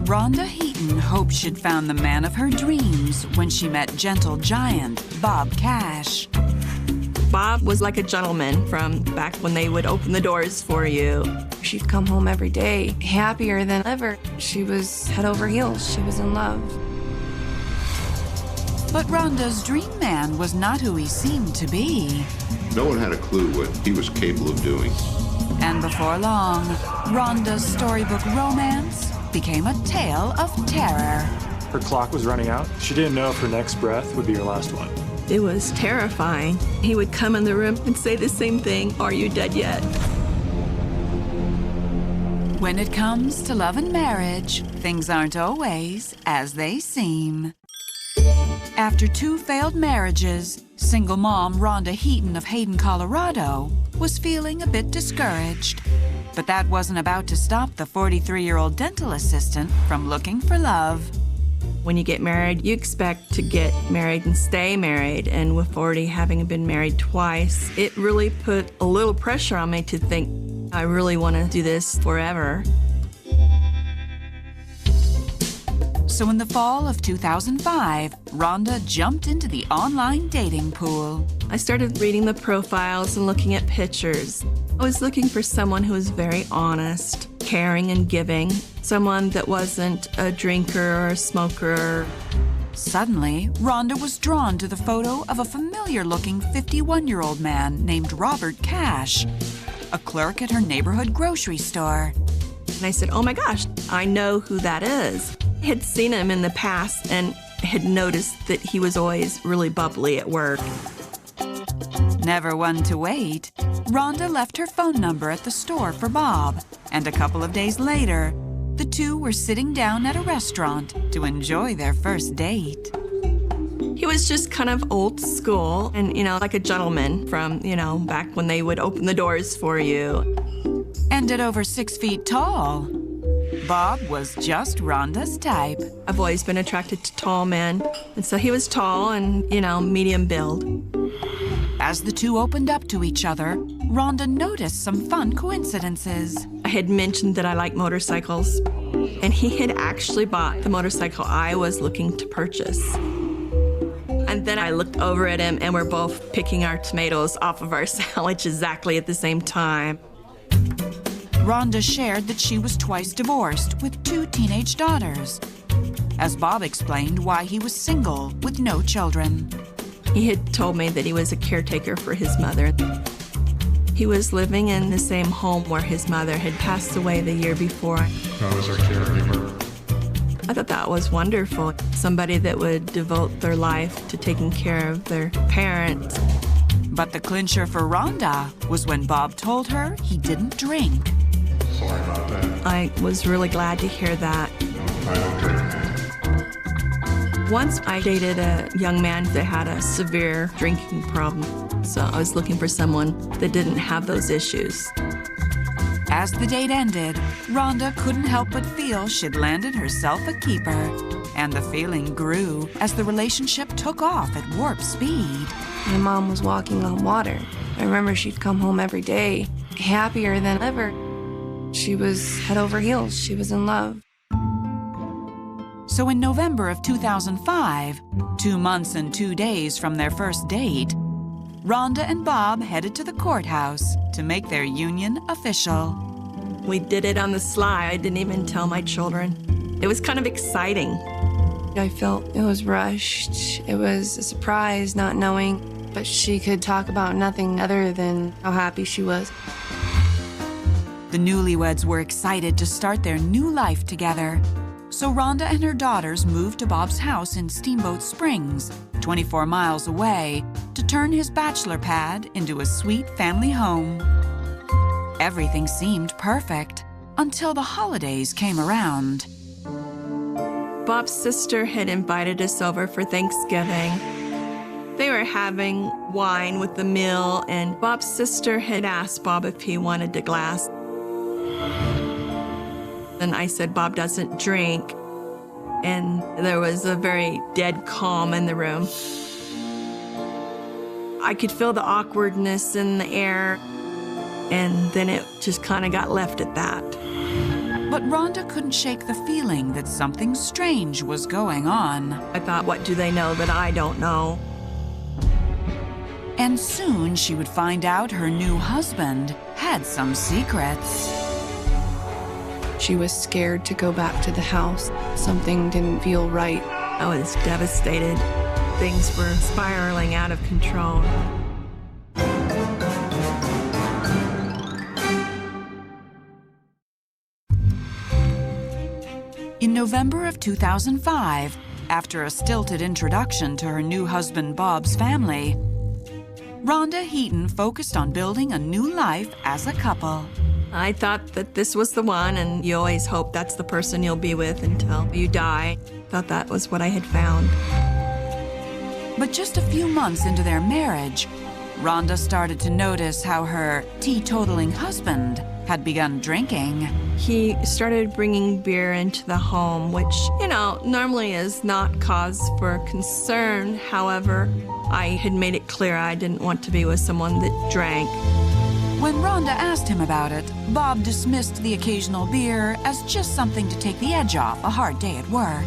Rhonda Heaton hoped she'd found the man of her dreams when she met gentle giant Bob Cash. Bob was like a gentleman from back when they would open the doors for you. She'd come home every day, happier than ever. She was head over heels. She was in love. But Rhonda's dream man was not who he seemed to be. No one had a clue what he was capable of doing. And before long, Rhonda's storybook romance became a tale of terror. Her clock was running out. She didn't know if her next breath would be her last one. It was terrifying. He would come in the room and say the same thing, "Are you dead yet?" When it comes to love and marriage, things aren't always as they seem. After 2 failed marriages, single mom Rhonda Heaton of Hayden, Colorado, was feeling a bit discouraged. But that wasn't about to stop the 43-year-old dental assistant from looking for love. When you get married, you expect to get married and stay married. And with already having been married twice, it really put a little pressure on me to think, I really want to do this forever. So in the fall of 2005, Rhonda jumped into the online dating pool. I started reading the profiles and looking at pictures. I was looking for someone who was very honest, caring and giving, someone that wasn't a drinker or a smoker. Suddenly, Rhonda was drawn to the photo of a familiar-looking 51-year-old man named Robert Cash, a clerk at her neighborhood grocery store. And I said, oh my gosh, I know who that is. I had seen him in the past and had noticed that he was always really bubbly at work. Never one to wait, Rhonda left her phone number at the store for Bob, and a couple of days later, the two were sitting down at a restaurant to enjoy their first date. He was just kind of old school and, like a gentleman from, back when they would open the doors for you. And at over 6 feet tall, Bob was just Rhonda's type. I've always been attracted to tall men, and so he was tall and, medium build. As the two opened up to each other, Rhonda noticed some fun coincidences. I had mentioned that I like motorcycles, and he had actually bought the motorcycle I was looking to purchase. And then I looked over at him, and we're both picking our tomatoes off of our sandwich exactly at the same time. Rhonda shared that she was twice divorced with 2 teenage daughters, as Bob explained why he was single with no children. He had told me that he was a caretaker for his mother. He was living in the same home where his mother had passed away the year before. I was a caregiver. I thought that was wonderful. Somebody that would devote their life to taking care of their parents. But the clincher for Rhonda was when Bob told her he didn't drink. Sorry about that. I was really glad to hear that. I don't drink. Once I dated a young man that had a severe drinking problem, so I was looking for someone that didn't have those issues. As the date ended, Rhonda couldn't help but feel she'd landed herself a keeper. And the feeling grew as the relationship took off at warp speed. My mom was walking on water. I remember she'd come home every day, happier than ever. She was head over heels. She was in love. So in November of 2005, 2 months and 2 days from their first date, Rhonda and Bob headed to the courthouse to make their union official. We did it on the sly. I didn't even tell my children. It was kind of exciting. I felt it was rushed. It was a surprise, not knowing, but she could talk about nothing other than how happy she was. The newlyweds were excited to start their new life together. So Rhonda and her daughters moved to Bob's house in Steamboat Springs, 24 miles away, to turn his bachelor pad into a sweet family home. Everything seemed perfect until the holidays came around. Bob's sister had invited us over for Thanksgiving. They were having wine with the meal, and Bob's sister had asked Bob if he wanted a glass. And I said, Bob doesn't drink. And there was a very dead calm in the room. I could feel the awkwardness in the air, and then it just kind of got left at that. But Rhonda couldn't shake the feeling that something strange was going on. I thought, what do they know that I don't know? And soon she would find out her new husband had some secrets. She was scared to go back to the house. Something didn't feel right. I was devastated. Things were spiraling out of control. In November of 2005, after a stilted introduction to her new husband Bob's family, Rhonda Heaton focused on building a new life as a couple. I thought that this was the one, and you always hope that's the person you'll be with until you die. Thought that was what I had found. But just a few months into their marriage, Rhonda started to notice how her teetotaling husband had begun drinking. He started bringing beer into the home, which, normally is not cause for concern. However, I had made it clear I didn't want to be with someone that drank. When Rhonda asked him about it, Bob dismissed the occasional beer as just something to take the edge off a hard day at work.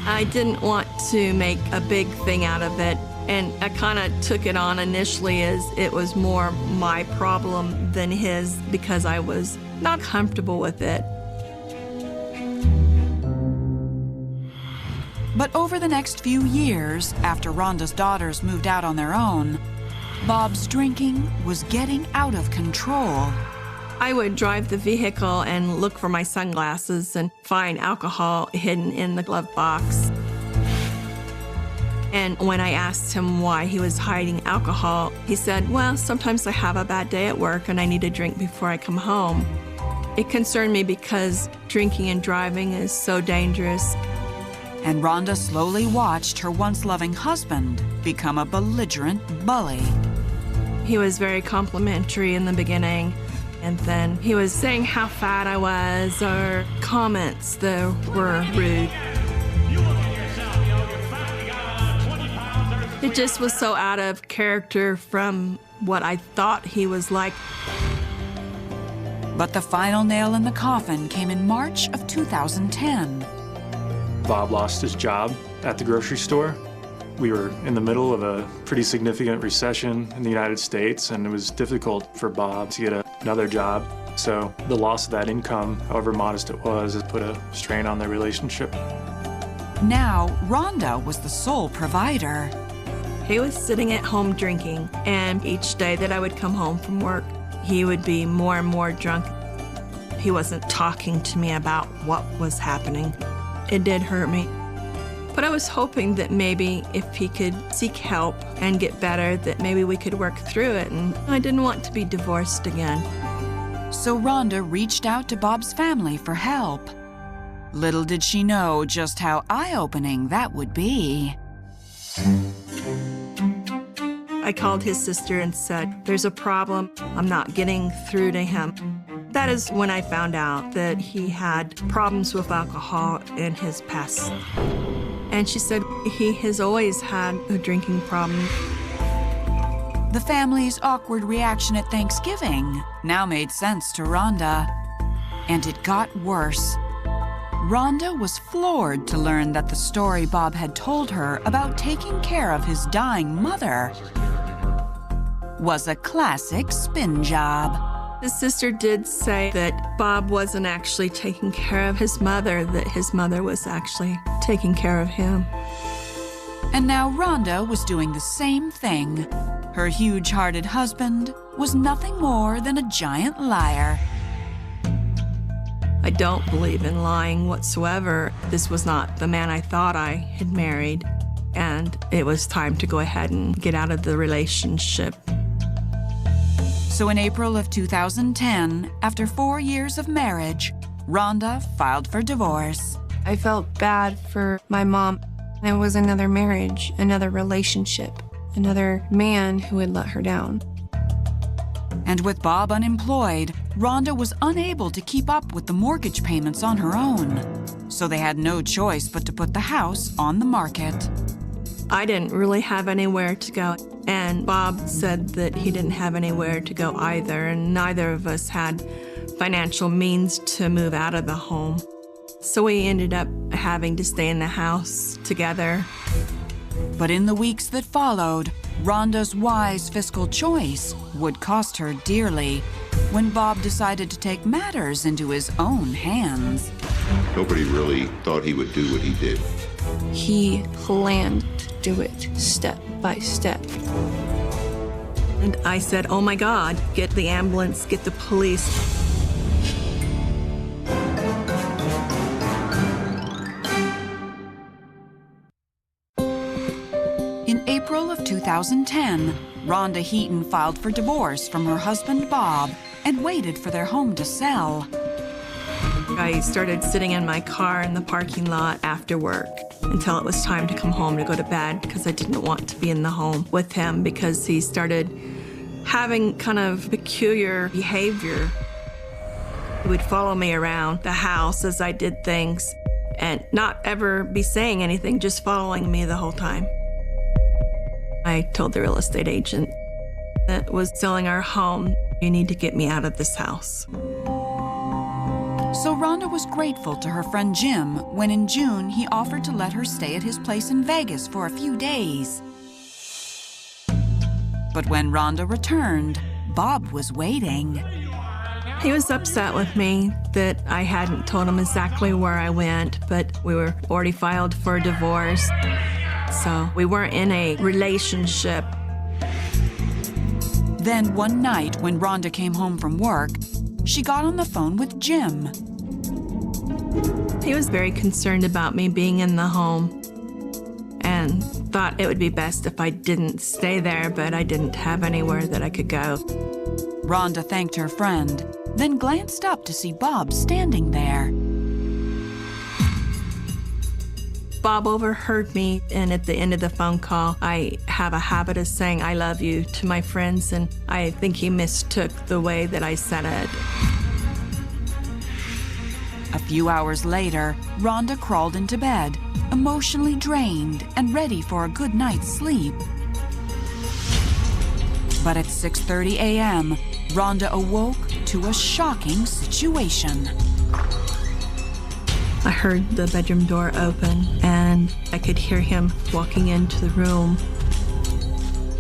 I didn't want to make a big thing out of it, and I kind of took it on initially as it was more my problem than his because I was not comfortable with it. But over the next few years, after Rhonda's daughters moved out on their own, Bob's drinking was getting out of control. I would drive the vehicle and look for my sunglasses and find alcohol hidden in the glove box. And when I asked him why he was hiding alcohol, he said, well, sometimes I have a bad day at work and I need a drink before I come home. It concerned me because drinking and driving is so dangerous. And Rhonda slowly watched her once loving husband become a belligerent bully. He was very complimentary in the beginning, and then he was saying how fat I was or comments that were rude. It just was so out of character from what I thought he was like. But the final nail in the coffin came in March of 2010. Bob lost his job at the grocery store. We were in the middle of a pretty significant recession in the United States, and it was difficult for Bob to get another job. So the loss of that income, however modest it was, has put a strain on their relationship. Now, Rhonda was the sole provider. He was sitting at home drinking, and each day that I would come home from work, he would be more and more drunk. He wasn't talking to me about what was happening. It did hurt me. But I was hoping that maybe if he could seek help and get better, that maybe we could work through it, and I didn't want to be divorced again. So Rhonda reached out to Bob's family for help. Little did she know just how eye-opening that would be. I called his sister and said, there's a problem. I'm not getting through to him. That is when I found out that he had problems with alcohol in his past. And she said he has always had a drinking problem. The family's awkward reaction at Thanksgiving now made sense to Rhonda. And it got worse. Rhonda was floored to learn that the story Bob had told her about taking care of his dying mother was a classic spin job. His sister did say that Bob wasn't actually taking care of his mother, that his mother was actually taking care of him. And now Rhonda was doing the same thing. Her huge-hearted husband was nothing more than a giant liar. I don't believe in lying whatsoever. This was not the man I thought I had married, and it was time to go ahead and get out of the relationship. So in April of 2010, after 4 years of marriage, Rhonda filed for divorce. I felt bad for my mom. It was another marriage, another relationship, another man who had let her down. And with Bob unemployed, Rhonda was unable to keep up with the mortgage payments on her own. So they had no choice but to put the house on the market. I didn't really have anywhere to go, and Bob said that he didn't have anywhere to go either, and neither of us had financial means to move out of the home. So we ended up having to stay in the house together. But in the weeks that followed, Rhonda's wise fiscal choice would cost her dearly when Bob decided to take matters into his own hands. Nobody really thought he would do what he did. He planned to do it step by step. And I said, oh my God, get the ambulance, get the police. In April of 2010, Rhonda Heaton filed for divorce from her husband Bob and waited for their home to sell. I started sitting in my car in the parking lot after work until it was time to come home to go to bed because I didn't want to be in the home with him because he started having kind of peculiar behavior. He would follow me around the house as I did things and not ever be saying anything, just following me the whole time. I told the real estate agent that was selling our home, you need to get me out of this house. So Rhonda was grateful to her friend Jim when in June he offered to let her stay at his place in Vegas for a few days. But when Rhonda returned, Bob was waiting. He was upset with me that I hadn't told him exactly where I went, but we were already filed for a divorce. So we weren't in a relationship. Then one night when Rhonda came home from work, she got on the phone with Jim. He was very concerned about me being in the home and thought it would be best if I didn't stay there, but I didn't have anywhere that I could go. Rhonda thanked her friend, then glanced up to see Bob standing there. Bob overheard me, and at the end of the phone call, I have a habit of saying I love you to my friends, and I think he mistook the way that I said it. A few hours later, Rhonda crawled into bed, emotionally drained and ready for a good night's sleep. But at 6:30 a.m., Rhonda awoke to a shocking situation. I heard the bedroom door open, and I could hear him walking into the room.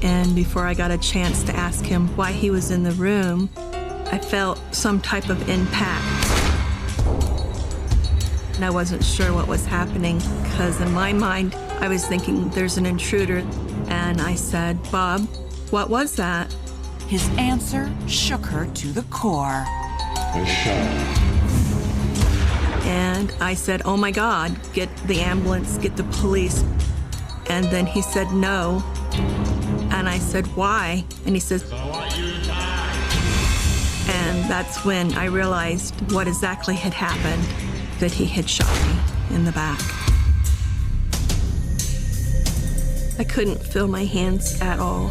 And before I got a chance to ask him why he was in the room, I felt some type of impact. And I wasn't sure what was happening, because in my mind, I was thinking there's an intruder. And I said, Bob, what was that? His answer shook her to the core. A shot. And I said, oh my God, get the ambulance, get the police. And then he said, no. And I said, why? And he says, I want you to die. And that's when I realized what exactly had happened, that he had shot me in the back. I couldn't feel my hands at all.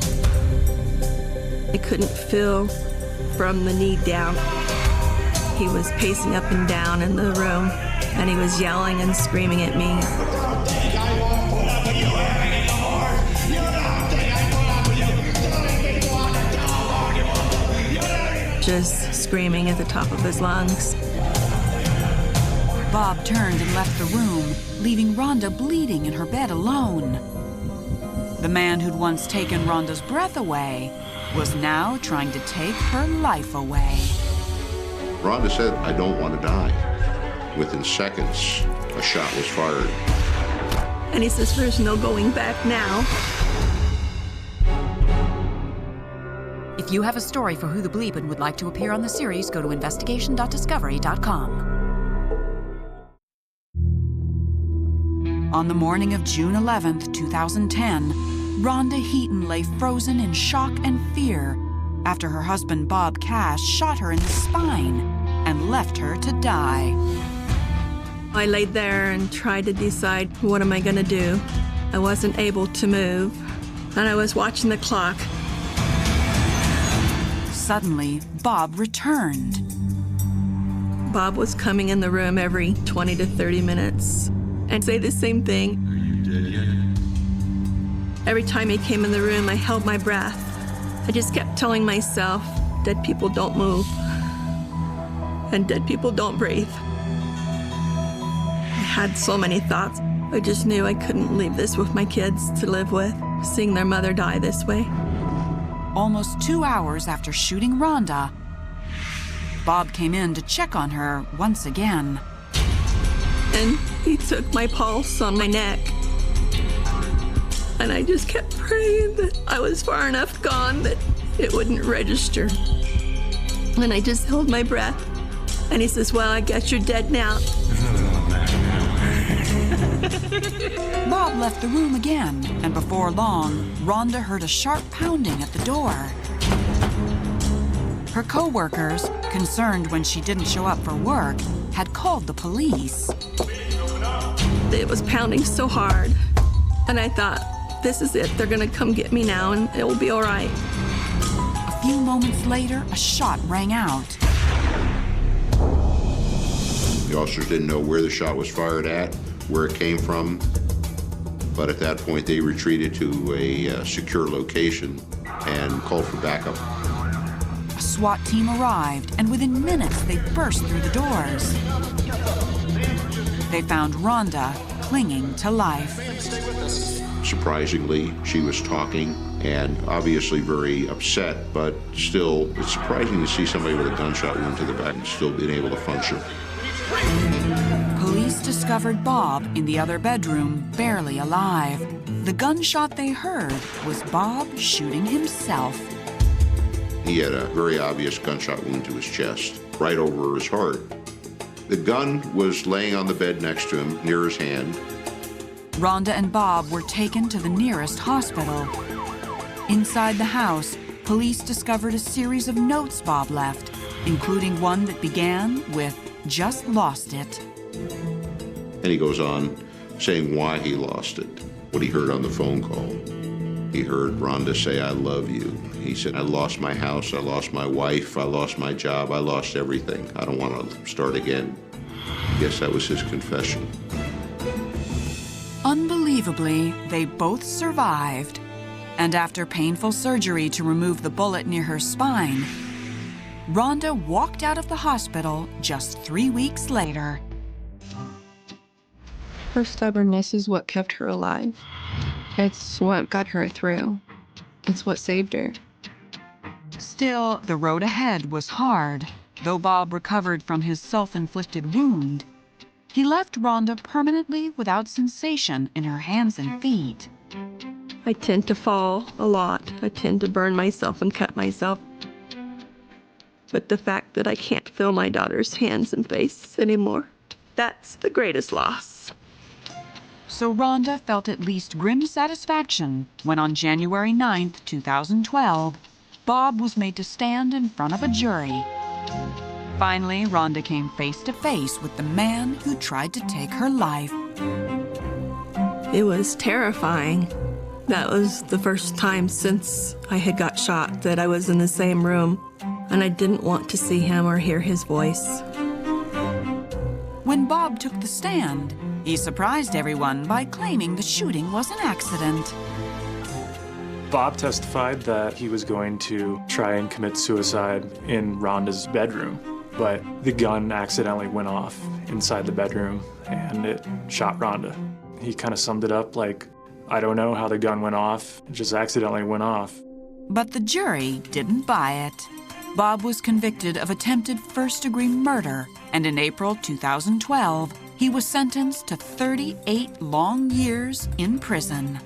I couldn't feel from the knee down. He was pacing up and down in the room, and he was yelling and screaming at me. Just screaming at the top of his lungs. Bob turned and left the room, leaving Rhonda bleeding in her bed alone. The man who'd once taken Rhonda's breath away was now trying to take her life away. Rhonda said, I don't want to die. Within seconds, a shot was fired. And he says, there's no going back now. If you have a story for Who the Bleep and would like to appear on the series, go to investigation.discovery.com. On the morning of June 11th, 2010, Rhonda Heaton lay frozen in shock and fear after her husband Bob Cash shot her in the spine and left her to die. I laid there and tried to decide, what am I going to do? I wasn't able to move, and I was watching the clock. Suddenly, Bob returned. Bob was coming in the room every 20 to 30 minutes and say the same thing. Are you dead yet? Every time he came in the room, I held my breath. I just kept telling myself, dead people don't move. and dead people don't breathe. I had so many thoughts. I just knew I couldn't leave this with my kids to live with, seeing their mother die this way. Almost 2 hours after shooting Rhonda, Bob came in to check on her once again. And he took my pulse on my neck. And I just kept praying that I was far enough gone that it wouldn't register. And I just held my breath. And he says, well, I guess you're dead now. Bob left the room again, and before long, Rhonda heard a sharp pounding at the door. Her co-workers, concerned when she didn't show up for work, had called the police. It was pounding so hard. And I thought, this is it. They're gonna come get me now and it will be all right. A few moments later, a shot rang out. The officers didn't know where the shot was fired at, where it came from, but at that point they retreated to a secure location and called for backup. A SWAT team arrived, and within minutes they burst through the doors. They found Rhonda clinging to life. Surprisingly, she was talking and obviously very upset, but still, it's surprising to see somebody with a gunshot wound to the back and still being able to function. Police discovered Bob in the other bedroom, barely alive. The gunshot they heard was Bob shooting himself. He had a very obvious gunshot wound to his chest, right over his heart. The gun was laying on the bed next to him, near his hand. Rhonda and Bob were taken to the nearest hospital. Inside the house, police discovered a series of notes Bob left, including one that began with, "Just lost it." And he goes on saying why he lost it, what he heard on the phone call. He heard Rhonda say, "I love you." He said, "I lost my house, I lost my wife, I lost my job, I lost everything. I don't want to start again." I guess that was his confession. Unbelievably, they both survived. And after painful surgery to remove the bullet near her spine, Rhonda walked out of the hospital just 3 weeks later. Her stubbornness is what kept her alive. It's what got her through. It's what saved her. Still, the road ahead was hard. Though Bob recovered from his self-inflicted wound, he left Rhonda permanently without sensation in her hands and feet. I tend to fall a lot. I tend to burn myself and cut myself. But the fact that I can't feel my daughter's hands and face anymore, that's the greatest loss. So Rhonda felt at least grim satisfaction when on January 9th, 2012, Bob was made to stand in front of a jury. Finally, Rhonda came face to face with the man who tried to take her life. It was terrifying. That was the first time since I had got shot that I was in the same room, and I didn't want to see him or hear his voice. When Bob took the stand, he surprised everyone by claiming the shooting was an accident. Bob testified that he was going to try and commit suicide in Rhonda's bedroom, but the gun accidentally went off inside the bedroom and it shot Rhonda. He kind of summed it up like, "I don't know how the gun went off, it just accidentally went off." But the jury didn't buy it. Bob was convicted of attempted first-degree murder, and in April 2012, he was sentenced to 38 long years in prison.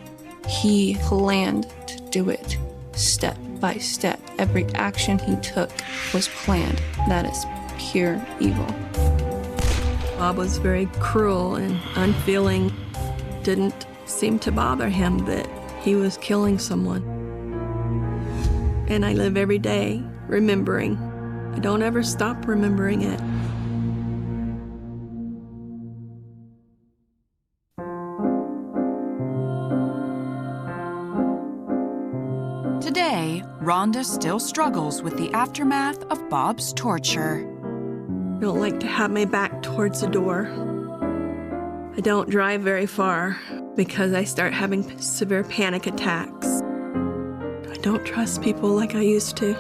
He planned to do it step by step. Every action he took was planned. That is pure evil. Bob was very cruel and unfeeling. Didn't seem to bother him that he was killing someone. And I live every day remembering. I don't ever stop remembering it. Today, Rhonda still struggles with the aftermath of Bob's torture. I don't like to have my back towards the door. I don't drive very far because I start having severe panic attacks. I don't trust people like I used to.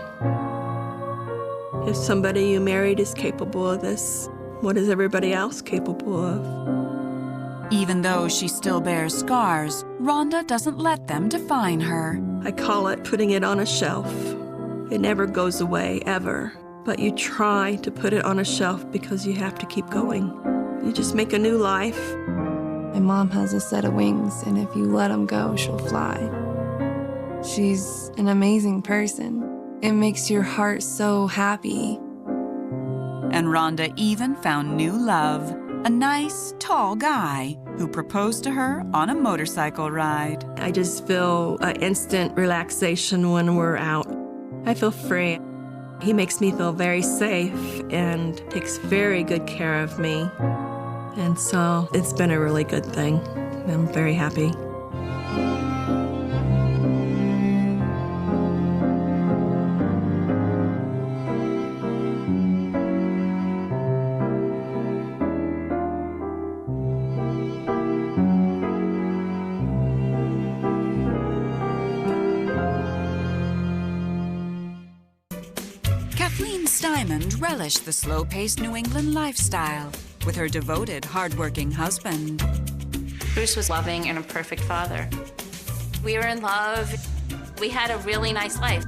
If somebody you married is capable of this, what is everybody else capable of? Even though she still bears scars, Rhonda doesn't let them define her. I call it putting it on a shelf. It never goes away, ever. But you try to put it on a shelf because you have to keep going. You just make a new life. My mom has a set of wings, and if you let them go, she'll fly. She's an amazing person. It makes your heart so happy. And Rhonda even found new love, a nice, tall guy who proposed to her on a motorcycle ride. I just feel an instant relaxation when we're out. I feel free. He makes me feel very safe and takes very good care of me. And so it's been a really good thing. I'm very happy. Kathleen Stymond relished the slow-paced New England lifestyle with her devoted, hard-working husband. Bruce was loving and a perfect father. We were in love. We had a really nice life.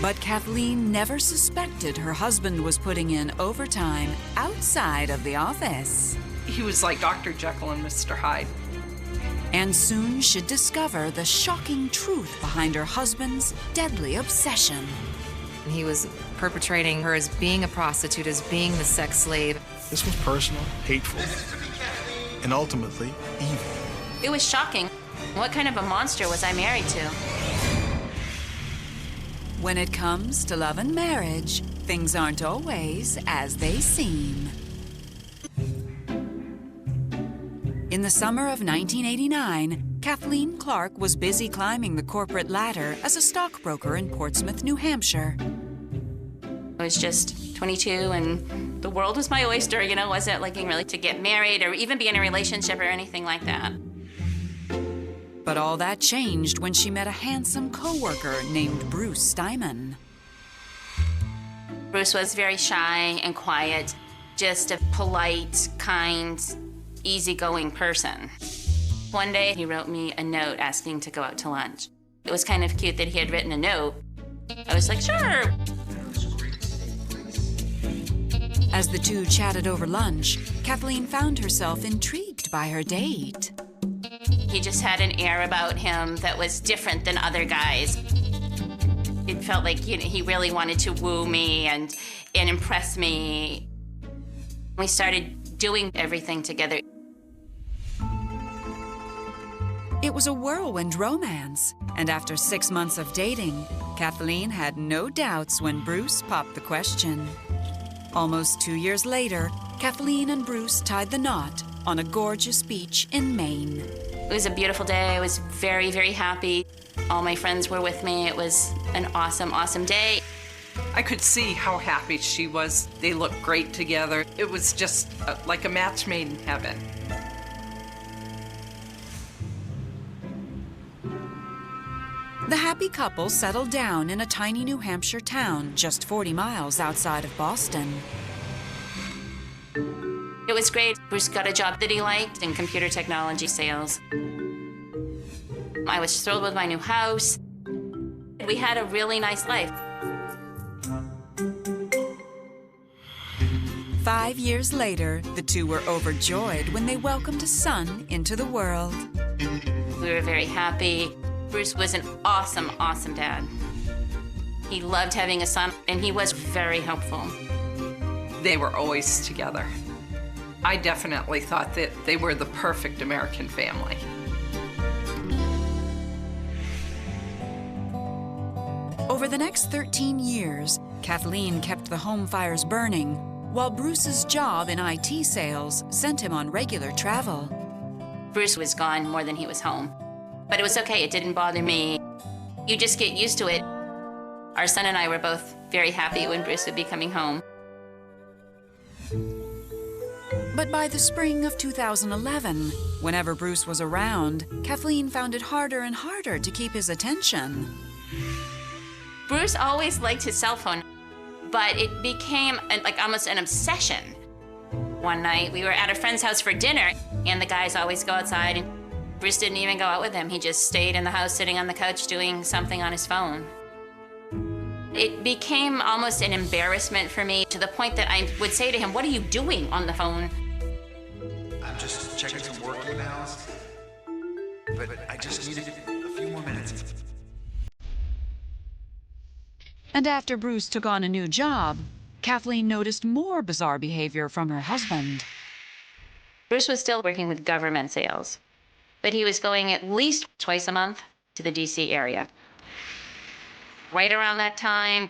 But Kathleen never suspected her husband was putting in overtime outside of the office. He was like Dr. Jekyll and Mr. Hyde. And soon she'd discover the shocking truth behind her husband's deadly obsession. He was perpetrating her as being a prostitute, as being the sex slave. This was personal, hateful, and ultimately evil. It was shocking. What kind of a monster was I married to? When it comes to love and marriage, things aren't always as they seem. In the summer of 1989, Kathleen Clark was busy climbing the corporate ladder as a stockbroker in Portsmouth, New Hampshire. I was just 22 and the world was my oyster, you know, wasn't looking really to get married or even be in a relationship or anything like that. But all that changed when she met a handsome coworker named Bruce Stymond. Bruce was very shy and quiet, just a polite, kind, easygoing person. One day, he wrote me a note asking to go out to lunch. It was kind of cute that he had written a note. I was like, sure. As the two chatted over lunch, Kathleen found herself intrigued by her date. He just had an air about him that was different than other guys. It felt like he really wanted to woo me and impress me. We started doing everything together. It was a whirlwind romance, and after 6 months of dating, Kathleen had no doubts when Bruce popped the question. Almost 2 years later, Kathleen and Bruce tied the knot on a gorgeous beach in Maine. It was a beautiful day. I was very, very happy. All my friends were with me. It was an awesome, awesome day. I could see how happy she was. They looked great together. It was just like a match made in heaven. The happy couple settled down in a tiny New Hampshire town just 40 miles outside of Boston. It was great. Bruce got a job that he liked in computer technology sales. I was thrilled with my new house. We had a really nice life. 5 years later, the two were overjoyed when they welcomed a son into the world. We were very happy. Bruce was an awesome, awesome dad. He loved having a son, and he was very helpful. They were always together. I definitely thought that they were the perfect American family. Over the next 13 years, Kathleen kept the home fires burning, while Bruce's job in IT sales sent him on regular travel. Bruce was gone more than he was home. But it was okay, it didn't bother me. You just get used to it. Our son and I were both very happy when Bruce would be coming home. But by the spring of 2011, whenever Bruce was around, Kathleen found it harder and harder to keep his attention. Bruce always liked his cell phone, but it became like almost an obsession. One night, we were at a friend's house for dinner, and the guys always go outside, and Bruce didn't even go out with them. He just stayed in the house, sitting on the couch, doing something on his phone. It became almost an embarrassment for me, to the point that I would say to him, "What are you doing on the phone?" I'm just checking some work emails, but I just needed a few more minutes. And after Bruce took on a new job, Kathleen noticed more bizarre behavior from her husband. Bruce was still working with government sales, but he was going at least twice a month to the DC area. Right around that time,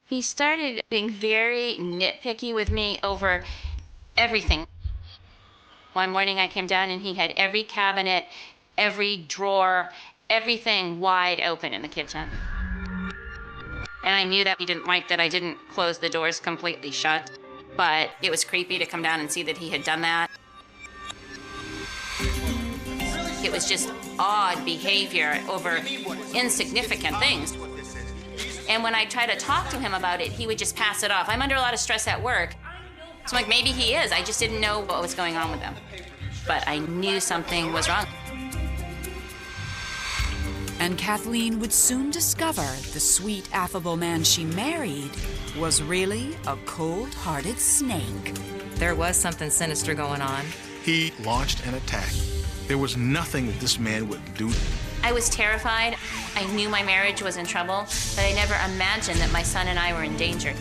he started being very nitpicky with me over everything. One morning I came down and he had every cabinet, every drawer, everything wide open in the kitchen. And I knew that he didn't like that I didn't close the doors completely shut, but it was creepy to come down and see that he had done that. It was just odd behavior over insignificant things. And when I tried to talk to him about it, he would just pass it off. "I'm under a lot of stress at work." So I'm like, maybe he is. I just didn't know what was going on with him. But I knew something was wrong. And Kathleen would soon discover the sweet, affable man she married was really a cold-hearted snake. There was something sinister going on. He launched an attack. There was nothing that this man would do. I was terrified. I knew my marriage was in trouble, but I never imagined that my son and I were in danger.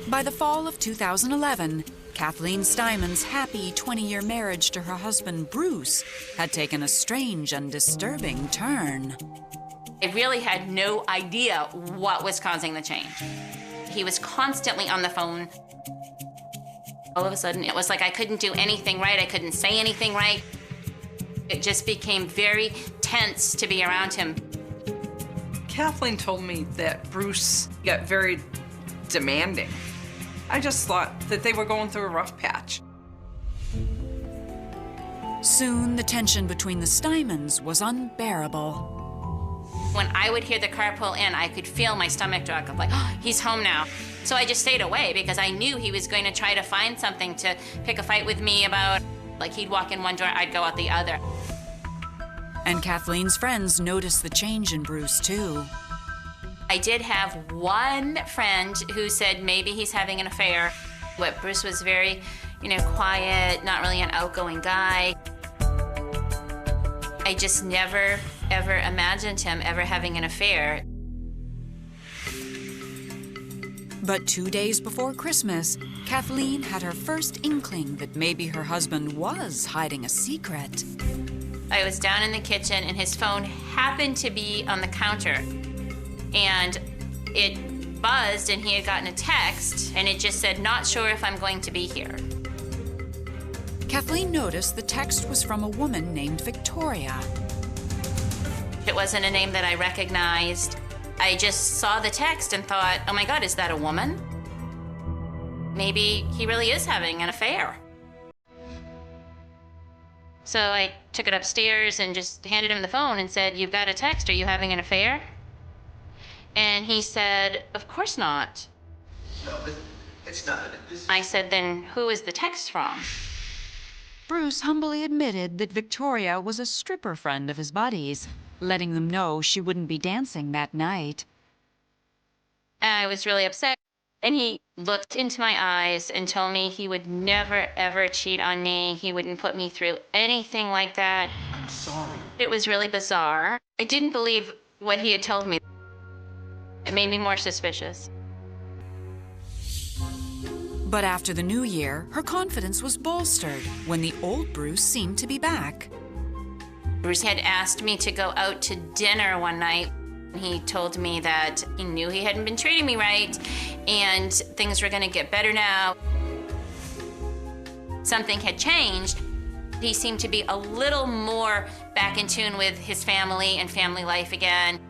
By the fall of 2011, Kathleen Steinman's happy 20-year marriage to her husband, Bruce, had taken a strange and disturbing turn. I really had no idea what was causing the change. He was constantly on the phone. All of a sudden, it was like I couldn't do anything right. I couldn't say anything right. It just became very tense to be around him. Kathleen told me that Bruce got very demanding. I just thought that they were going through a rough patch. Soon, the tension between the Steinmans was unbearable. When I would hear the car pull in, I could feel my stomach drop. I'm like, "Oh, he's home now." So I just stayed away because I knew he was going to try to find something to pick a fight with me about. Like, he'd walk in one door, I'd go out the other. And Kathleen's friends noticed the change in Bruce, too. I did have one friend who said maybe he's having an affair. But Bruce was very, quiet, not really an outgoing guy. I just never, ever imagined him ever having an affair. But 2 days before Christmas, Kathleen had her first inkling that maybe her husband was hiding a secret. I was down in the kitchen and his phone happened to be on the counter. And it buzzed and he had gotten a text and it just said, "Not sure if I'm going to be here." Kathleen noticed the text was from a woman named Victoria. It wasn't a name that I recognized. I just saw the text and thought, "Oh my God, is that a woman? Maybe he really is having an affair." So I took it upstairs and just handed him the phone and said, "You've got a text, are you having an affair?" And he said, "Of course not." No, it's not. I said, "Then who is the text from?" Bruce humbly admitted that Victoria was a stripper friend of his buddy's, letting them know she wouldn't be dancing that night. I was really upset. And he looked into my eyes and told me he would never, ever cheat on me. He wouldn't put me through anything like that. I'm sorry. It was really bizarre. I didn't believe what he had told me. It made me more suspicious. But after the new year, her confidence was bolstered when the old Bruce seemed to be back. Bruce had asked me to go out to dinner one night. He told me that he knew he hadn't been treating me right and things were going to get better now. Something had changed. He seemed to be a little more back in tune with his family and family life again.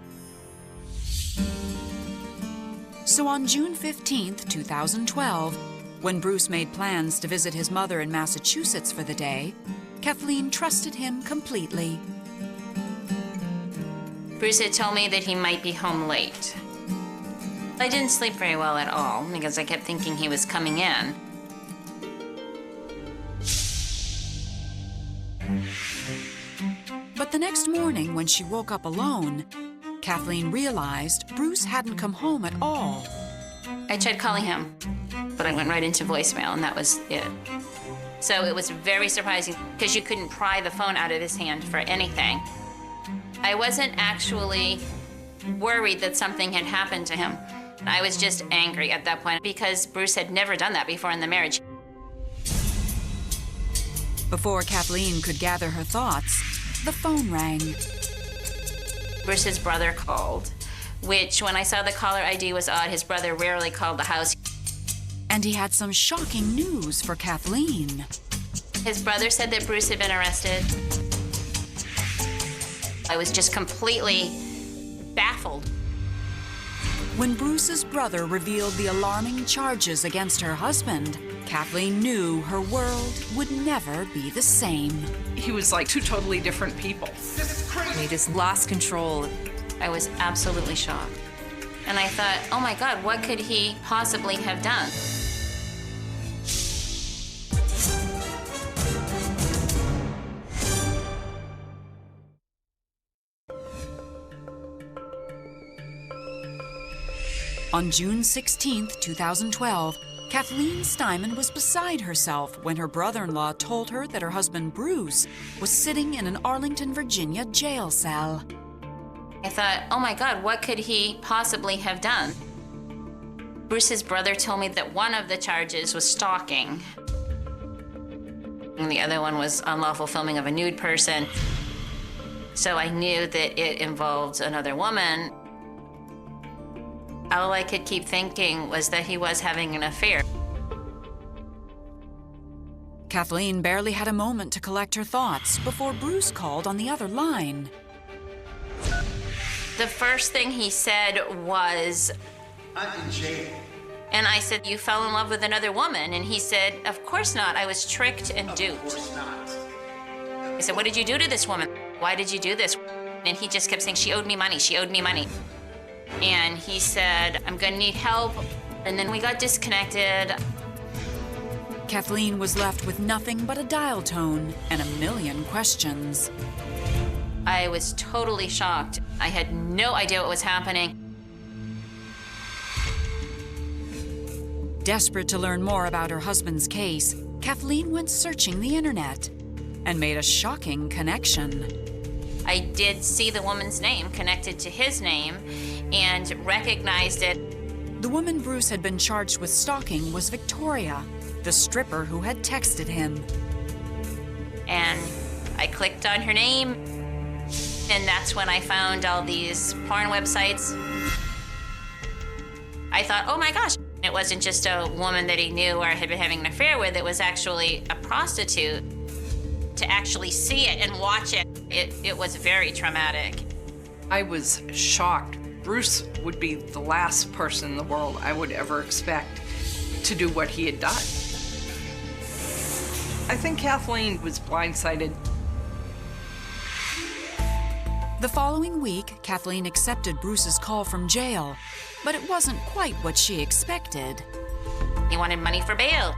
So on June 15th, 2012, When Bruce made plans to visit his mother in Massachusetts for the day, Kathleen trusted him completely. Bruce had told me that he might be home late. I didn't sleep very well at all because I kept thinking he was coming in. But the next morning, when she woke up alone, Kathleen realized Bruce hadn't come home at all. I tried calling him, but I went right into voicemail, and that was it. So it was very surprising because you couldn't pry the phone out of his hand for anything. I wasn't actually worried that something had happened to him. I was just angry at that point because Bruce had never done that before in the marriage. Before Kathleen could gather her thoughts, the phone rang. Bruce's brother called, which when I saw the caller ID was odd. His brother rarely called the house. And he had some shocking news for Kathleen. His brother said that Bruce had been arrested. I was just completely baffled. When Bruce's brother revealed the alarming charges against her husband, Kathleen knew her world would never be the same. He was like two totally different people. He just lost control. I was absolutely shocked. And I thought, oh my God, what could he possibly have done? On June 16, 2012, Kathleen Steinman was beside herself when her brother-in-law told her that her husband Bruce was sitting in an Arlington, Virginia jail cell. I thought, oh my God, what could he possibly have done? Bruce's brother told me that one of the charges was stalking, and the other one was unlawful filming of a nude person. So I knew that it involved another woman. All I could keep thinking was that he was having an affair. Kathleen barely had a moment to collect her thoughts before Bruce called on the other line. The first thing he said was, I'm in jail. and I said, you fell in love with another woman? And he said, of course not. I was tricked and duped. Of course not. I said, what did you do to this woman? Why did you do this? And he just kept saying, she owed me money, she owed me money. And he said, I'm gonna need help. And then we got disconnected. Kathleen was left with nothing but a dial tone and a million questions. I was totally shocked. I had no idea what was happening. Desperate to learn more about her husband's case, Kathleen went searching the internet and made a shocking connection. I did see the woman's name connected to his name and recognized it. The woman Bruce had been charged with stalking was Victoria, the stripper who had texted him. And I clicked on her name, and that's when I found all these porn websites. I thought, oh my gosh, it wasn't just a woman that he knew or had been having an affair with, it was actually a prostitute. To actually see it and watch it, it was very traumatic. I was shocked. Bruce would be the last person in the world I would ever expect to do what he had done. I think Kathleen was blindsided. The following week, Kathleen accepted Bruce's call from jail, but it wasn't quite what she expected. He wanted money for bail.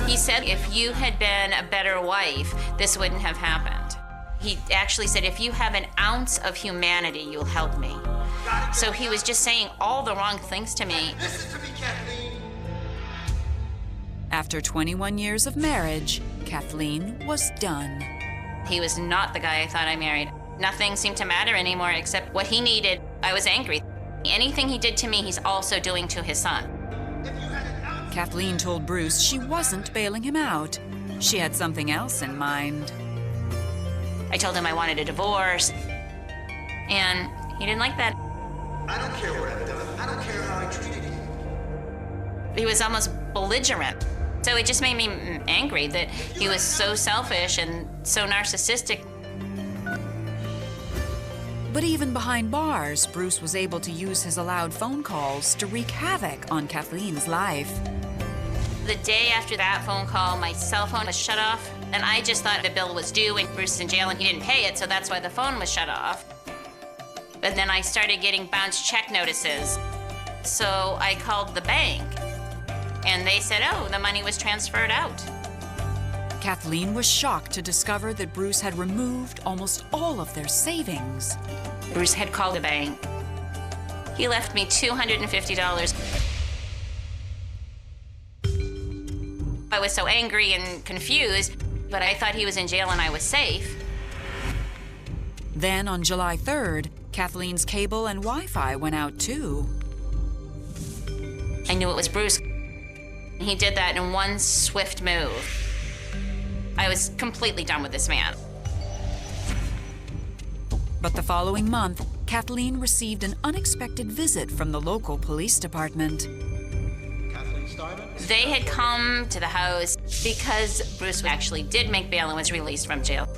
He said if you had been a better wife, this wouldn't have happened. He actually said, if you have an ounce of humanity, you'll help me. So he was just saying all the wrong things to me. Listen to me, Kathleen. After 21 years of marriage, Kathleen was done. He was not the guy I thought I married. Nothing seemed to matter anymore except what he needed. I was angry. Anything he did to me, he's also doing to his son. Kathleen told Bruce she wasn't bailing him out. She had something else in mind. I told him I wanted a divorce, and he didn't like that. I don't care what I've done. I don't care how I treated you. He was almost belligerent. So it just made me angry that he was so selfish and so narcissistic. But even behind bars, Bruce was able to use his allowed phone calls to wreak havoc on Kathleen's life. The day after that phone call, my cell phone was shut off, and I just thought the bill was due and Bruce is in jail and he didn't pay it, so that's why the phone was shut off. But then I started getting bounced check notices. So I called the bank, and they said, oh, the money was transferred out. Kathleen was shocked to discover that Bruce had removed almost all of their savings. Bruce had called the bank. He left me $250. I was so angry and confused, but I thought he was in jail and I was safe. Then on July 3rd, Kathleen's cable and Wi-Fi went out too. I knew it was Bruce. He did that in one swift move. I was completely done with this man. But the following month, Kathleen received an unexpected visit from the local police department. They had come to the house because Bruce actually did make bail and was released from jail.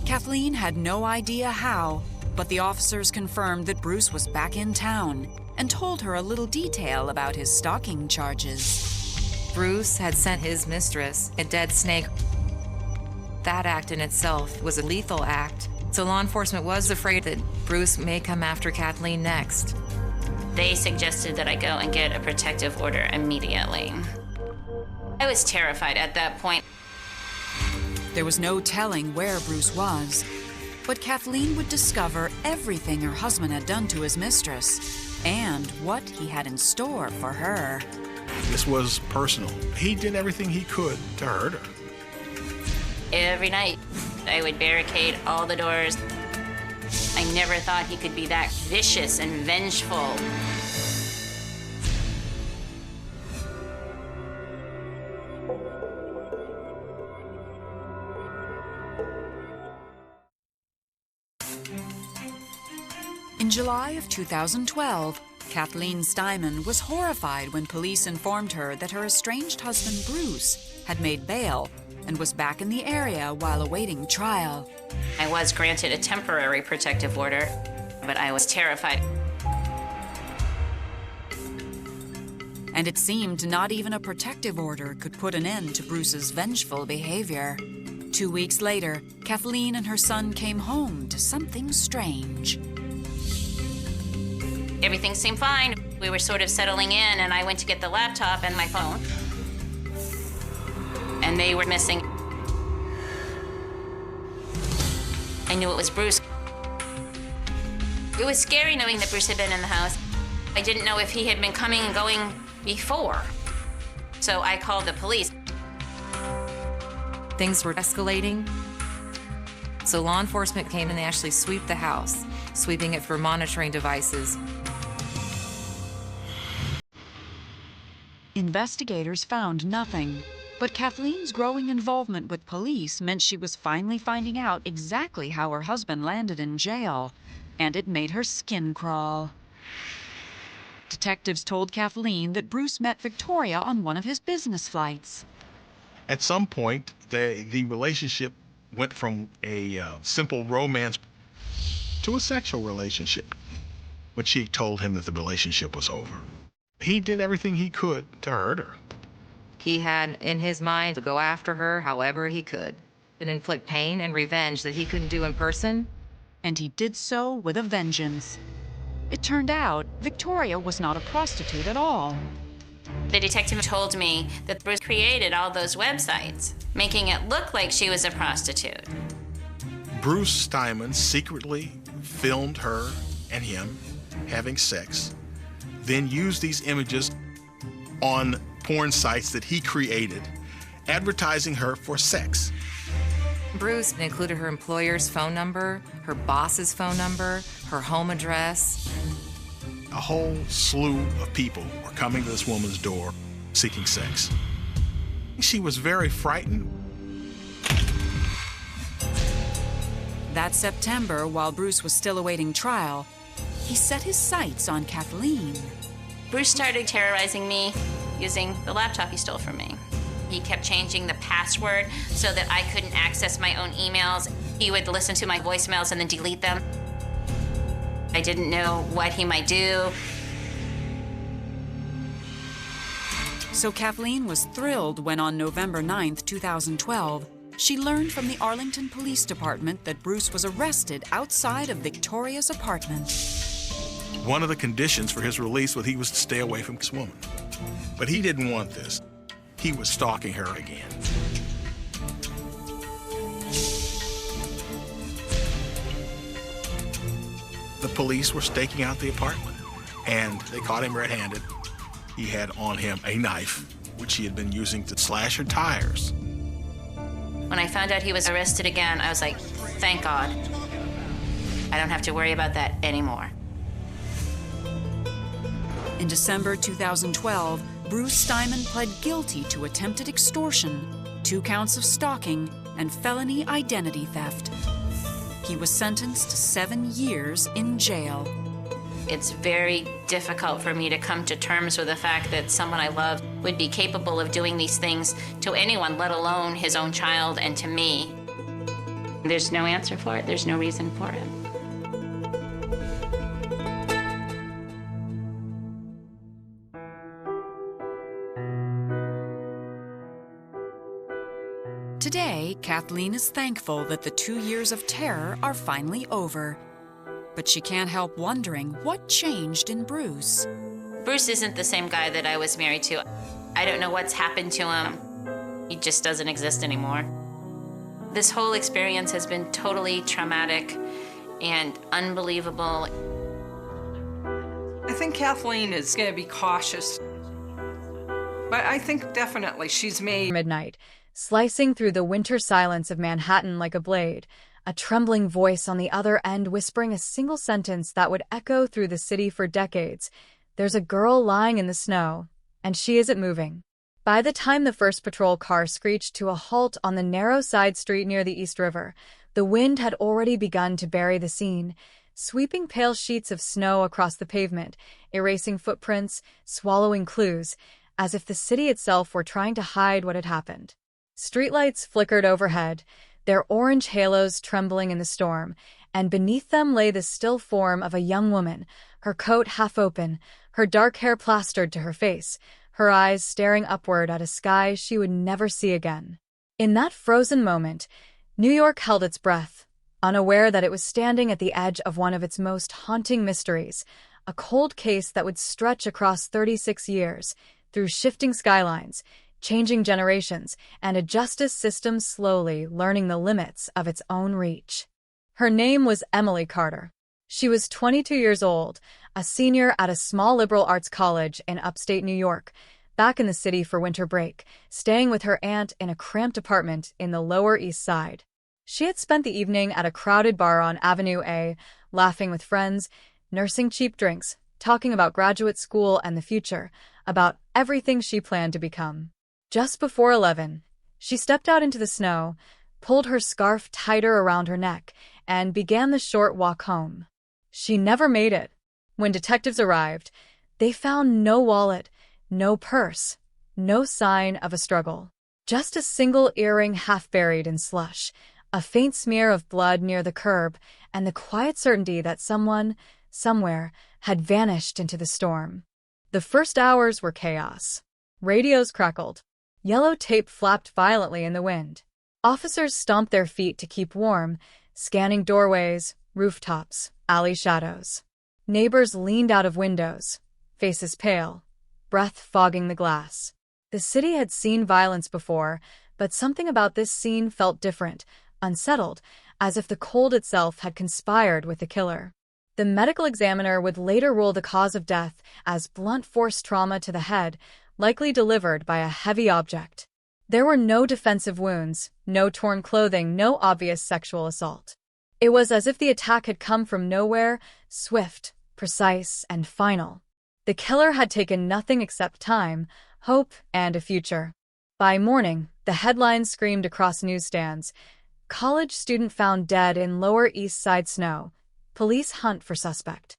Kathleen had no idea how, but the officers confirmed that Bruce was back in town and told her a little detail about his stalking charges. Bruce had sent his mistress a dead snake. That act in itself was a lethal act, so law enforcement was afraid that Bruce may come after Kathleen next. They suggested that I go and get a protective order immediately. I was terrified at that point. There was no telling where Bruce was, but Kathleen would discover everything her husband had done to his mistress and what he had in store for her. This was personal. He did everything he could to hurt her. Every night, I would barricade all the doors. I never thought he could be that vicious and vengeful. In July of 2012, Kathleen Steinman was horrified when police informed her that her estranged husband, Bruce, had made bail and was back in the area while awaiting trial. I was granted a temporary protective order, but I was terrified. And it seemed not even a protective order could put an end to Bruce's vengeful behavior. 2 weeks later, Kathleen and her son came home to something strange. Everything seemed fine. We were sort of settling in, and I went to get the laptop and my phone. And they were missing. I knew it was Bruce. It was scary knowing that Bruce had been in the house. I didn't know if he had been coming and going before. So I called the police. Things were escalating, so law enforcement came and they actually swept the house, sweeping it for monitoring devices. Investigators found nothing, but Kathleen's growing involvement with police meant she was finally finding out exactly how her husband landed in jail, and it made her skin crawl. Detectives told Kathleen that Bruce met Victoria on one of his business flights. At some point, the relationship went from a simple romance to a sexual relationship, when she told him that the relationship was over. He did everything he could to hurt her. He had in his mind to go after her however he could and inflict pain and revenge that he couldn't do in person. And he did so with a vengeance. It turned out Victoria was not a prostitute at all. The detective told me that Bruce created all those websites, making it look like she was a prostitute. Bruce Steinman secretly filmed her and him having sex, then used these images on porn sites that he created, advertising her for sex. Bruce included her employer's phone number, her boss's phone number, her home address. A whole slew of people were coming to this woman's door seeking sex. She was very frightened. That September, while Bruce was still awaiting trial, he set his sights on Kathleen. Bruce started terrorizing me using the laptop he stole from me. He kept changing the password so that I couldn't access my own emails. He would listen to my voicemails and then delete them. I didn't know what he might do. So Kathleen was thrilled when on November 9, 2012, she learned from the Arlington Police Department that Bruce was arrested outside of Victoria's apartment. One of the conditions for his release was he was to stay away from this woman. But he didn't want this. He was stalking her again. The police were staking out the apartment, and they caught him red-handed. He had on him a knife, which he had been using to slash her tires. When I found out he was arrested again, I was like, thank God. I don't have to worry about that anymore. In December 2012, Bruce Steinman pled guilty to attempted extortion, 2 counts of stalking, and felony identity theft. He was sentenced to 7 years in jail. It's very difficult for me to come to terms with the fact that someone I love would be capable of doing these things to anyone, let alone his own child and to me. There's no answer for it. There's no reason for it. Today, Kathleen is thankful that the 2 years of terror are finally over. But she can't help wondering what changed in Bruce. Bruce isn't the same guy that I was married to. I don't know what's happened to him. He just doesn't exist anymore. This whole experience has been totally traumatic and unbelievable. I think Kathleen is going to be cautious. But I think definitely she's made midnight, slicing through the winter silence of Manhattan like a blade, a trembling voice on the other end whispering a single sentence that would echo through the city for decades. There's a girl lying in the snow, and she isn't moving. By the time the first patrol car screeched to a halt on the narrow side street near the East River, the wind had already begun to bury the scene, sweeping pale sheets of snow across the pavement, erasing footprints, swallowing clues, as if the city itself were trying to hide what had happened. Streetlights flickered overhead, their orange halos trembling in the storm, and beneath them lay the still form of a young woman, her coat half open, her dark hair plastered to her face, her eyes staring upward at a sky she would never see again. In that frozen moment, New York held its breath, unaware that it was standing at the edge of one of its most haunting mysteries, a cold case that would stretch across 36 years, through shifting skylines, changing generations, and a justice system slowly learning the limits of its own reach. Her name was Emily Carter. She was 22 years old, a senior at a small liberal arts college in upstate New York, back in the city for winter break, staying with her aunt in a cramped apartment in the Lower East Side. She had spent the evening at a crowded bar on Avenue A, laughing with friends, nursing cheap drinks, talking about graduate school and the future, about everything she planned to become. Just before 11, she stepped out into the snow, pulled her scarf tighter around her neck, and began the short walk home. She never made it. When detectives arrived, they found no wallet, no purse, no sign of a struggle. Just a single earring half buried in slush, a faint smear of blood near the curb, and the quiet certainty that someone, somewhere, had vanished into the storm. The first hours were chaos. Radios crackled. Yellow tape flapped violently in the wind. Officers stomped their feet to keep warm, scanning doorways, rooftops, alley shadows. Neighbors leaned out of windows, faces pale, breath fogging the glass. The city had seen violence before, but something about this scene felt different, unsettled, as if the cold itself had conspired with the killer. The medical examiner would later rule the cause of death as blunt force trauma to the head, likely delivered by a heavy object. There were no defensive wounds, no torn clothing, no obvious sexual assault. It was as if the attack had come from nowhere, swift, precise, and final. The killer had taken nothing except time, hope, and a future. By morning, the headlines screamed across newsstands. College student found dead in Lower East Side snow. Police hunt for suspect.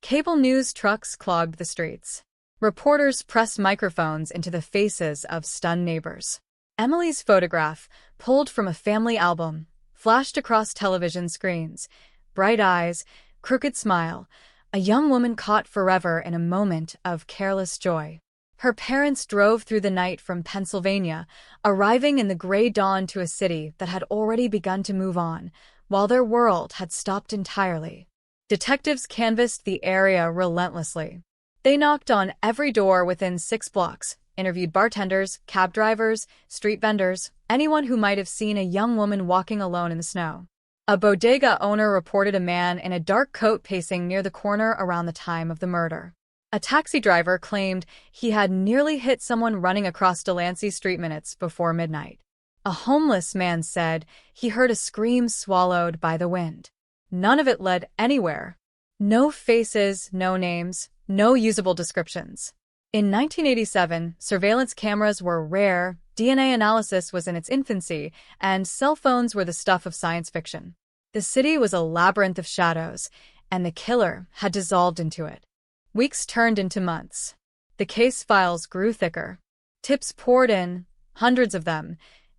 Cable news trucks clogged the streets. Reporters pressed microphones into the faces of stunned neighbors. Emily's photograph, pulled from a family album, flashed across television screens. Bright eyes, crooked smile, a young woman caught forever in a moment of careless joy. Her parents drove through the night from Pennsylvania, arriving in the gray dawn to a city that had already begun to move on, while their world had stopped entirely. Detectives canvassed the area relentlessly. They knocked on every door within 6 blocks, interviewed bartenders, cab drivers, street vendors, anyone who might have seen a young woman walking alone in the snow. A bodega owner reported a man in a dark coat pacing near the corner around the time of the murder. A taxi driver claimed he had nearly hit someone running across Delancey Street minutes before midnight. A homeless man said he heard a scream swallowed by the wind. None of it led anywhere. No faces, no names, no usable descriptions. In 1987, surveillance cameras were rare, DNA analysis was in its infancy, and cell phones were the stuff of science fiction. The city was a labyrinth of shadows, and the killer had dissolved into it. Weeks turned into months. The case files grew thicker. Tips poured in, hundreds of them,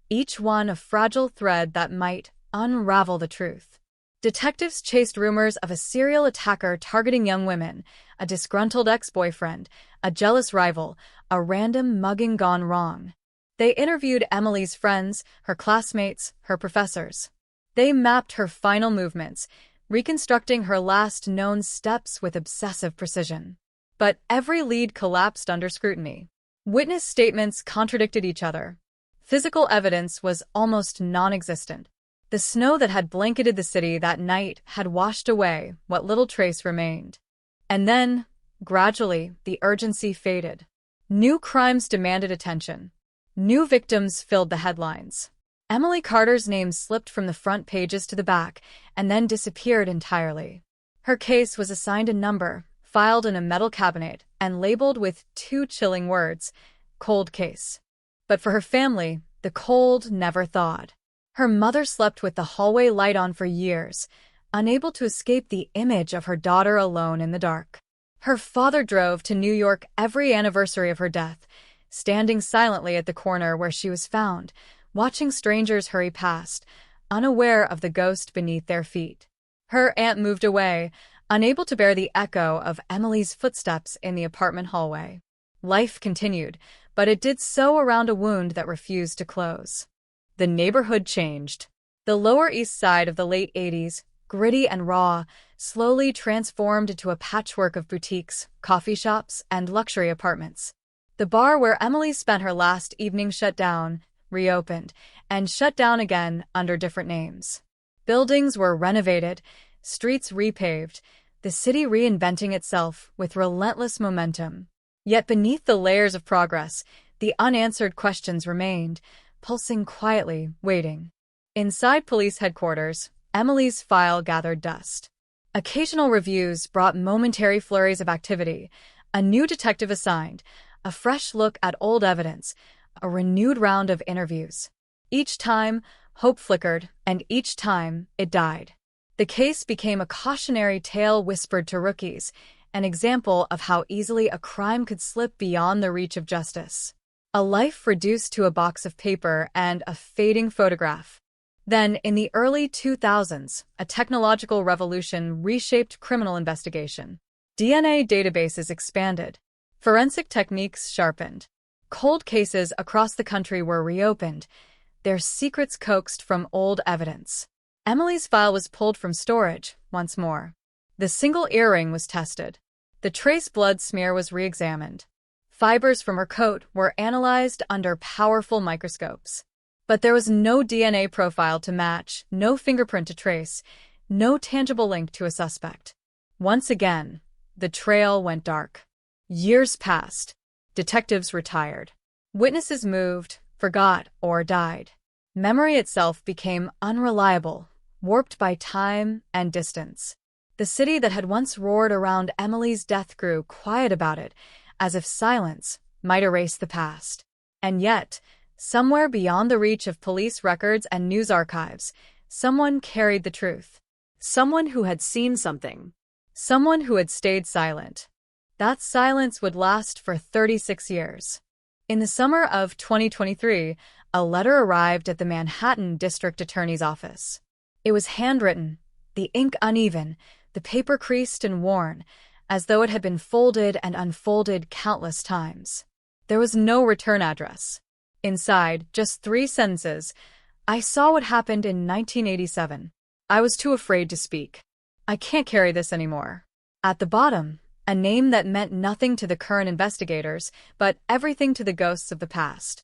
each one a fragile thread that might unravel the truth. Detectives chased rumors of a serial attacker targeting young women, a disgruntled ex-boyfriend, a jealous rival, a random mugging gone wrong. They interviewed Emily's friends, her classmates, her professors. They mapped her final movements, reconstructing her last known steps with obsessive precision. But every lead collapsed under scrutiny. Witness statements contradicted each other. Physical evidence was almost non-existent. The snow that had blanketed the city that night had washed away what little trace remained. And then, gradually, the urgency faded. New crimes demanded attention. New victims filled the headlines. Emily Carter's name slipped from the front pages to the back and then disappeared entirely. Her case was assigned a number, filed in a metal cabinet, and labeled with 2 chilling words, "Cold Case." But for her family, the cold never thawed. Her mother slept with the hallway light on for years, unable to escape the image of her daughter alone in the dark. Her father drove to New York every anniversary of her death, standing silently at the corner where she was found, watching strangers hurry past, unaware of the ghost beneath their feet. Her aunt moved away, unable to bear the echo of Emily's footsteps in the apartment hallway. Life continued, but it did so around a wound that refused to close. The neighborhood changed. The Lower East Side of the late 80s, gritty and raw, slowly transformed into a patchwork of boutiques, coffee shops, and luxury apartments. The bar where Emily spent her last evening shut down, reopened, and shut down again under different names. Buildings were renovated, streets repaved, the city reinventing itself with relentless momentum. Yet beneath the layers of progress, the unanswered questions remained, pulsing quietly, waiting. Inside police headquarters, Emily's file gathered dust. Occasional reviews brought momentary flurries of activity, a new detective assigned, a fresh look at old evidence, a renewed round of interviews. Each time, hope flickered, and each time, it died. The case became a cautionary tale whispered to rookies, an example of how easily a crime could slip beyond the reach of justice. A life reduced to a box of paper and a fading photograph. Then, in the early 2000s, a technological revolution reshaped criminal investigation. DNA databases expanded. Forensic techniques sharpened. Cold cases across the country were reopened, their secrets coaxed from old evidence. Emily's file was pulled from storage once more. The single earring was tested. The trace blood smear was re-examined. Fibers from her coat were analyzed under powerful microscopes. But there was no DNA profile to match, no fingerprint to trace, no tangible link to a suspect. Once again, the trail went dark. Years passed. Detectives retired. Witnesses moved, forgot, or died. Memory itself became unreliable, warped by time and distance. The city that had once roared around Emily's death grew quiet about it, as if silence might erase the past. And yet, somewhere beyond the reach of police records and news archives, someone carried the truth. Someone who had seen something. Someone who had stayed silent. That silence would last for 36 years. In the summer of 2023, a letter arrived at the Manhattan District Attorney's office. It was handwritten, the ink uneven, the paper creased and worn, as though it had been folded and unfolded countless times. There was no return address. Inside, just 3 sentences. I saw what happened in 1987. I was too afraid to speak. I can't carry this anymore. At the bottom, a name that meant nothing to the current investigators, but everything to the ghosts of the past.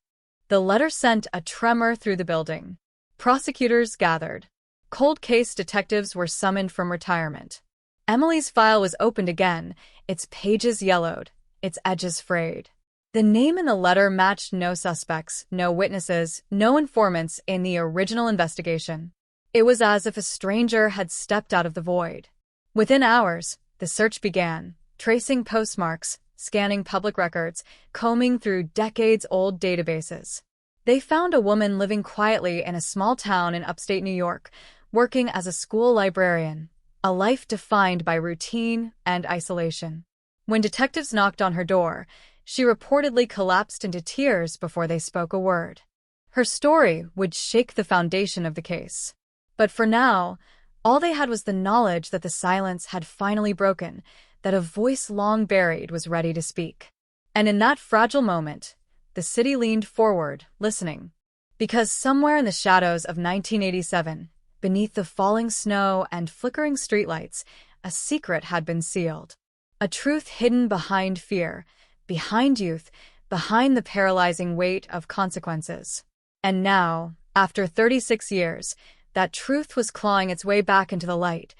The letter sent a tremor through the building. Prosecutors gathered. Cold case detectives were summoned from retirement. Emily's file was opened again, its pages yellowed, its edges frayed. The name in the letter matched no suspects, no witnesses, no informants in the original investigation. It was as if a stranger had stepped out of the void. Within hours, the search began, tracing postmarks, scanning public records, combing through decades-old databases. They found a woman living quietly in a small town in upstate New York, working as a school librarian, a life defined by routine and isolation. When detectives knocked on her door, she reportedly collapsed into tears before they spoke a word. Her story would shake the foundation of the case. But for now, all they had was the knowledge that the silence had finally broken, that a voice long buried was ready to speak. And in that fragile moment, the city leaned forward, listening. Because somewhere in the shadows of 1987, beneath the falling snow and flickering streetlights, a secret had been sealed. A truth hidden behind fear, behind youth, behind the paralyzing weight of consequences. And now, after 36 years, that truth was clawing its way back into the light,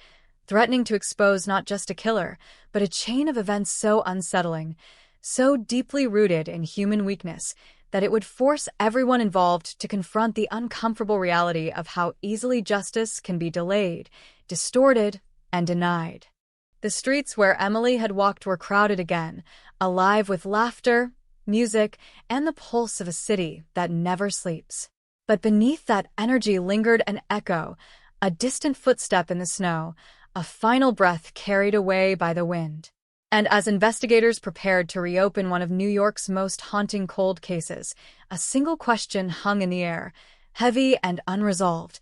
threatening to expose not just a killer, but a chain of events so unsettling, so deeply rooted in human weakness, that it would force everyone involved to confront the uncomfortable reality of how easily justice can be delayed, distorted, and denied. The streets where Emily had walked were crowded again, alive with laughter, music, and the pulse of a city that never sleeps. But beneath that energy lingered an echo, a distant footstep in the snow, a final breath carried away by the wind. And as investigators prepared to reopen one of New York's most haunting cold cases, a single question hung in the air, heavy and unresolved.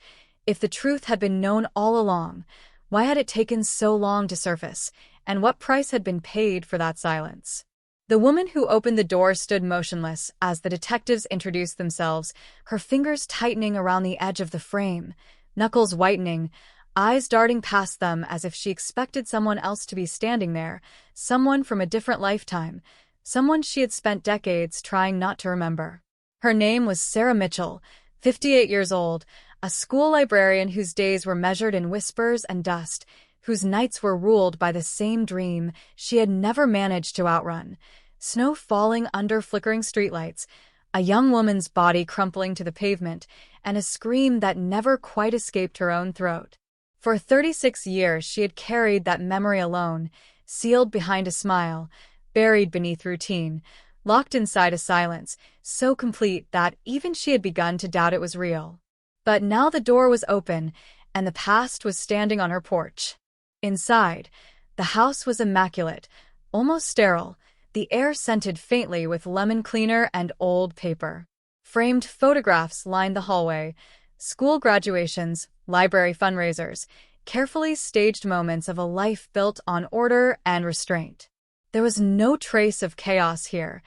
If the truth had been known all along, why had it taken so long to surface, and what price had been paid for that silence? The woman who opened the door stood motionless as the detectives introduced themselves, her fingers tightening around the edge of the frame, knuckles whitening, eyes darting past them as if she expected someone else to be standing there, someone from a different lifetime, someone she had spent decades trying not to remember. Her name was Sarah Mitchell, 58 years old, a school librarian whose days were measured in whispers and dust, whose nights were ruled by the same dream she had never managed to outrun. Snow falling under flickering streetlights, a young woman's body crumpling to the pavement, and a scream that never quite escaped her own throat. For 36 years she had carried that memory alone, sealed behind a smile, buried beneath routine, locked inside a silence, so complete that even she had begun to doubt it was real. But now the door was open, and the past was standing on her porch. Inside, the house was immaculate, almost sterile, the air scented faintly with lemon cleaner and old paper. Framed photographs lined the hallway, school graduations, library fundraisers, carefully staged moments of a life built on order and restraint. There was no trace of chaos here,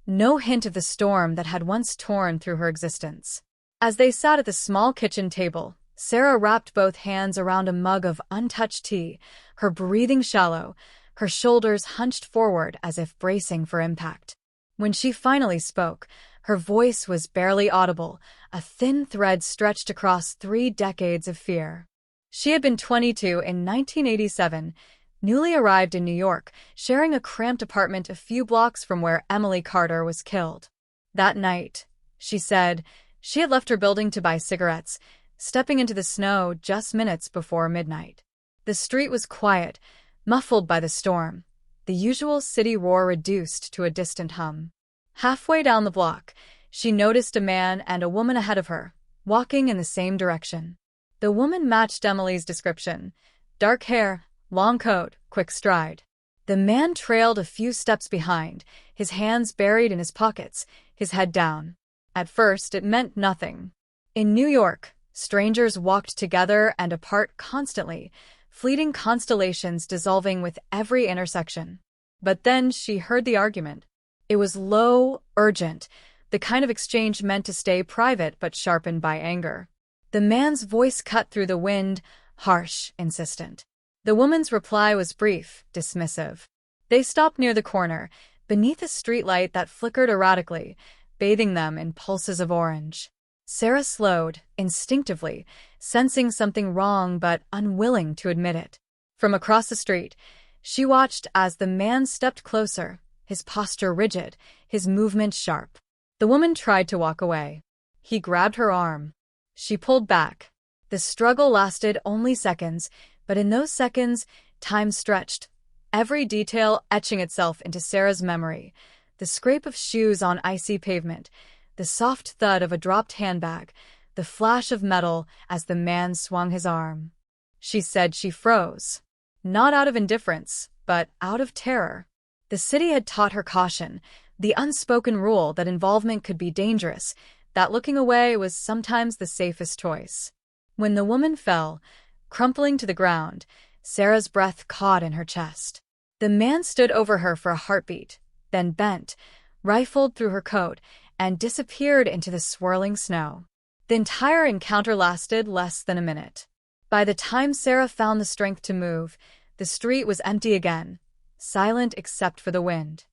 no hint of the storm that had once torn through her existence. As they sat at the small kitchen table, Sarah wrapped both hands around a mug of untouched tea, her breathing shallow, her shoulders hunched forward as if bracing for impact. When she finally spoke, her voice was barely audible, a thin thread stretched across 3 decades of fear. She had been 22 in 1987, newly arrived in New York, sharing a cramped apartment a few blocks from where Emily Carter was killed. That night, she said, she had left her building to buy cigarettes, stepping into the snow just minutes before midnight. The street was quiet, muffled by the storm, the usual city roar reduced to a distant hum. Halfway down the block, she noticed a man and a woman ahead of her, walking in the same direction. The woman matched Emily's description: dark hair, long coat, quick stride. The man trailed a few steps behind, his hands buried in his pockets, his head down. At first, it meant nothing. In New York, strangers walked together and apart constantly, fleeting constellations dissolving with every intersection. But then she heard the argument. It was low, urgent, the kind of exchange meant to stay private but sharpened by anger. The man's voice cut through the wind, harsh, insistent. The woman's reply was brief, dismissive. They stopped near the corner, beneath a streetlight that flickered erratically, bathing them in pulses of orange. Sarah slowed, instinctively, sensing something wrong but unwilling to admit it. From across the street, she watched as the man stepped closer, his posture rigid, his movement sharp. The woman tried to walk away. He grabbed her arm. She pulled back. The struggle lasted only seconds, but in those seconds, time stretched, every detail etching itself into Sarah's memory. The scrape of shoes on icy pavement, the soft thud of a dropped handbag, the flash of metal as the man swung his arm. She said she froze. Not out of indifference, but out of terror. The city had taught her caution, the unspoken rule that involvement could be dangerous, that looking away was sometimes the safest choice. When the woman fell, crumpling to the ground, Sarah's breath caught in her chest. The man stood over her for a heartbeat, then bent, rifled through her coat, and disappeared into the swirling snow. The entire encounter lasted less than a minute. By the time Sarah found the strength to move, the street was empty again, silent except for the wind.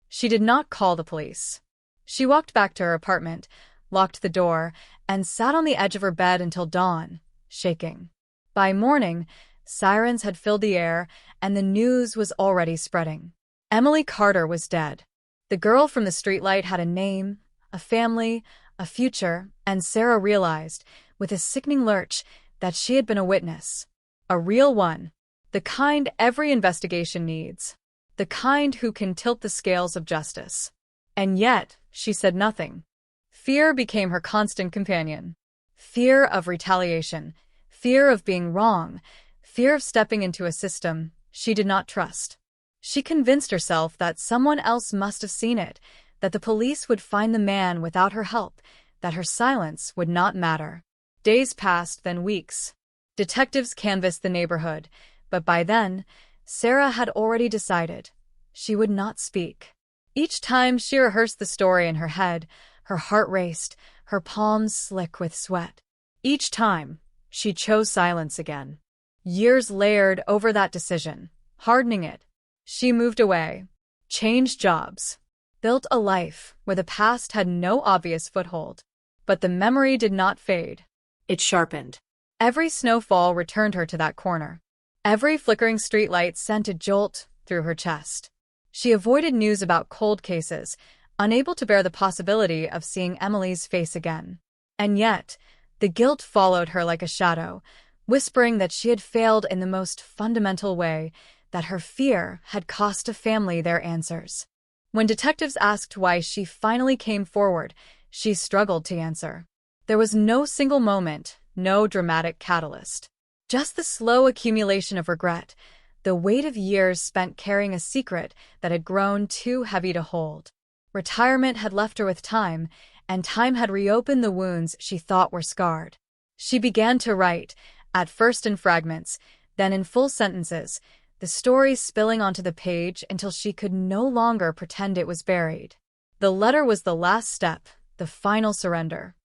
She did not call the police. She walked back to her apartment, locked the door, and sat on the edge of her bed until dawn, shaking. By morning, sirens had filled the air, and the news was already spreading. Emily Carter was dead. The girl from the streetlight had a name, a family, a future, and Sarah realized, with a sickening lurch, that she had been a witness. A real one. The kind every investigation needs. The kind who can tilt the scales of justice. And yet, she said nothing. Fear became her constant companion. Fear of retaliation, fear of being wrong, fear of stepping into a system she did not trust. She convinced herself that someone else must have seen it, that the police would find the man without her help, that her silence would not matter. Days passed, then weeks. Detectives canvassed the neighborhood, but by then, Sarah had already decided she would not speak. Each time she rehearsed the story in her head, her heart raced, her palms slick with sweat. Each time, she chose silence again. Years layered over that decision, hardening it. She moved away, changed jobs, built a life where the past had no obvious foothold. But the memory did not fade. It sharpened. Every snowfall returned her to that corner. Every flickering streetlight sent a jolt through her chest. She avoided news about cold cases, unable to bear the possibility of seeing Emily's face again. And yet, the guilt followed her like a shadow, whispering that she had failed in the most fundamental way, that her fear had cost a family their answers. When detectives asked why she finally came forward, she struggled to answer. There was no single moment, no dramatic catalyst. Just the slow accumulation of regret, the weight of years spent carrying a secret that had grown too heavy to hold. Retirement had left her with time, and time had reopened the wounds she thought were scarred. She began to write, at first in fragments, then in full sentences, the story spilling onto the page until she could no longer pretend it was buried. The letter was the last step, the final surrender.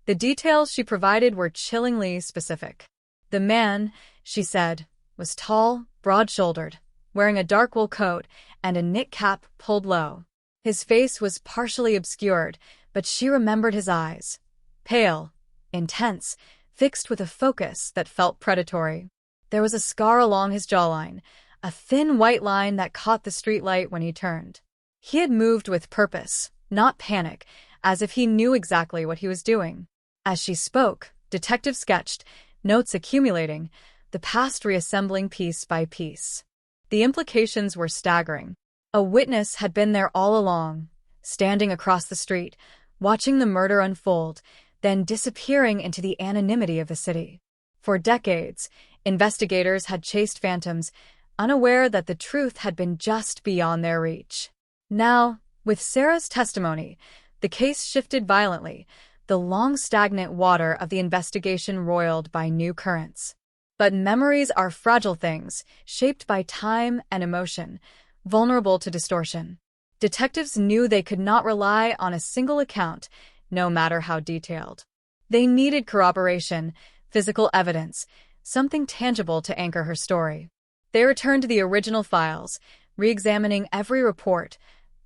The details she provided were chillingly specific. The man, she said, was tall, broad-shouldered, wearing a dark wool coat and a knit cap pulled low. His face was partially obscured, but she remembered his eyes. Pale, intense, fixed with a focus that felt predatory. There was a scar along his jawline, a thin white line that caught the streetlight when he turned. He had moved with purpose, not panic, as if he knew exactly what he was doing. As she spoke, detectives sketched, notes accumulating, the past reassembling piece by piece. The implications were staggering. A witness had been there all along, standing across the street, watching the murder unfold, then disappearing into the anonymity of the city. For decades, investigators had chased phantoms, unaware that the truth had been just beyond their reach. Now, with Sarah's testimony, the case shifted violently, the long stagnant water of the investigation roiled by new currents. But memories are fragile things, shaped by time and emotion, vulnerable to distortion. Detectives knew they could not rely on a single account, no matter how detailed. They needed corroboration, physical evidence, something tangible to anchor her story. They returned to the original files, re-examining every report,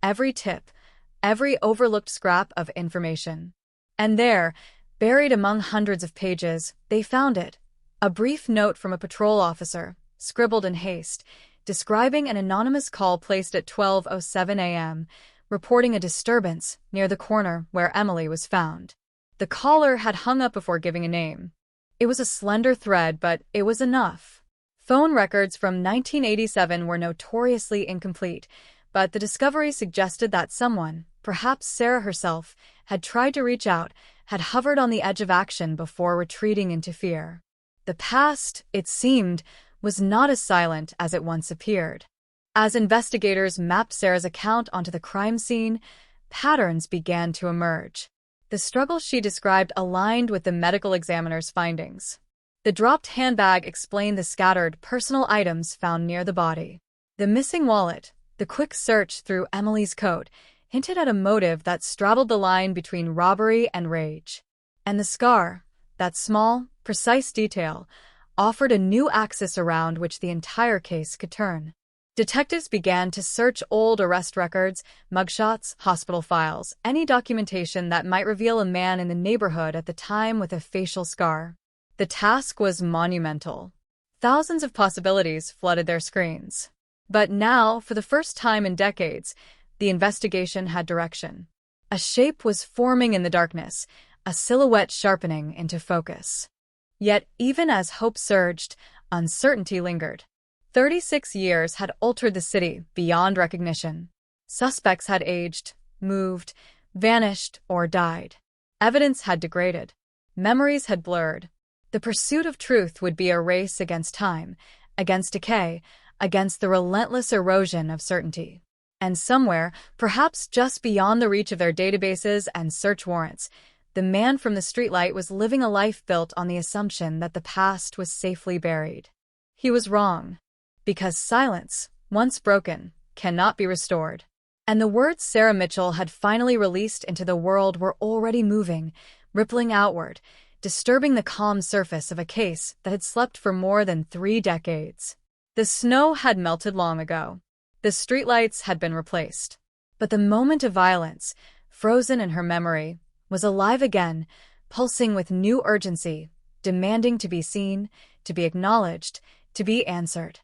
every tip, every overlooked scrap of information. And there, buried among hundreds of pages, they found it. A brief note from a patrol officer, scribbled in haste, describing an anonymous call placed at 12:07 a.m., reporting a disturbance near the corner where Emily was found. The caller had hung up before giving a name. It was a slender thread, but it was enough. Phone records from 1987 were notoriously incomplete, but the discovery suggested that someone, perhaps Sarah herself, had tried to reach out, had hovered on the edge of action before retreating into fear. The past, it seemed, was not as silent as it once appeared. As investigators mapped Sarah's account onto the crime scene, patterns began to emerge. The struggle she described aligned with the medical examiner's findings. The dropped handbag explained the scattered personal items found near the body. The missing wallet, the quick search through Emily's coat, hinted at a motive that straddled the line between robbery and rage. And the scar, that small, precise detail, offered a new axis around which the entire case could turn. Detectives began to search old arrest records, mugshots, hospital files, any documentation that might reveal a man in the neighborhood at the time with a facial scar. The task was monumental. Thousands of possibilities flooded their screens. But now, for the first time in decades, the investigation had direction. A shape was forming in the darkness, a silhouette sharpening into focus. Yet, even as hope surged, uncertainty lingered. 36 years had altered the city beyond recognition. Suspects had aged, moved, vanished, or died. Evidence had degraded. Memories had blurred. The pursuit of truth would be a race against time, against decay, against the relentless erosion of certainty. And somewhere, perhaps just beyond the reach of their databases and search warrants, the man from the streetlight was living a life built on the assumption that the past was safely buried. He was wrong, because silence, once broken, cannot be restored. And the words Sarah Mitchell had finally released into the world were already moving, rippling outward, disturbing the calm surface of a case that had slept for more than 3 decades. The snow had melted long ago. The streetlights had been replaced. But the moment of violence, frozen in her memory, was alive again, pulsing with new urgency, demanding to be seen, to be acknowledged, to be answered.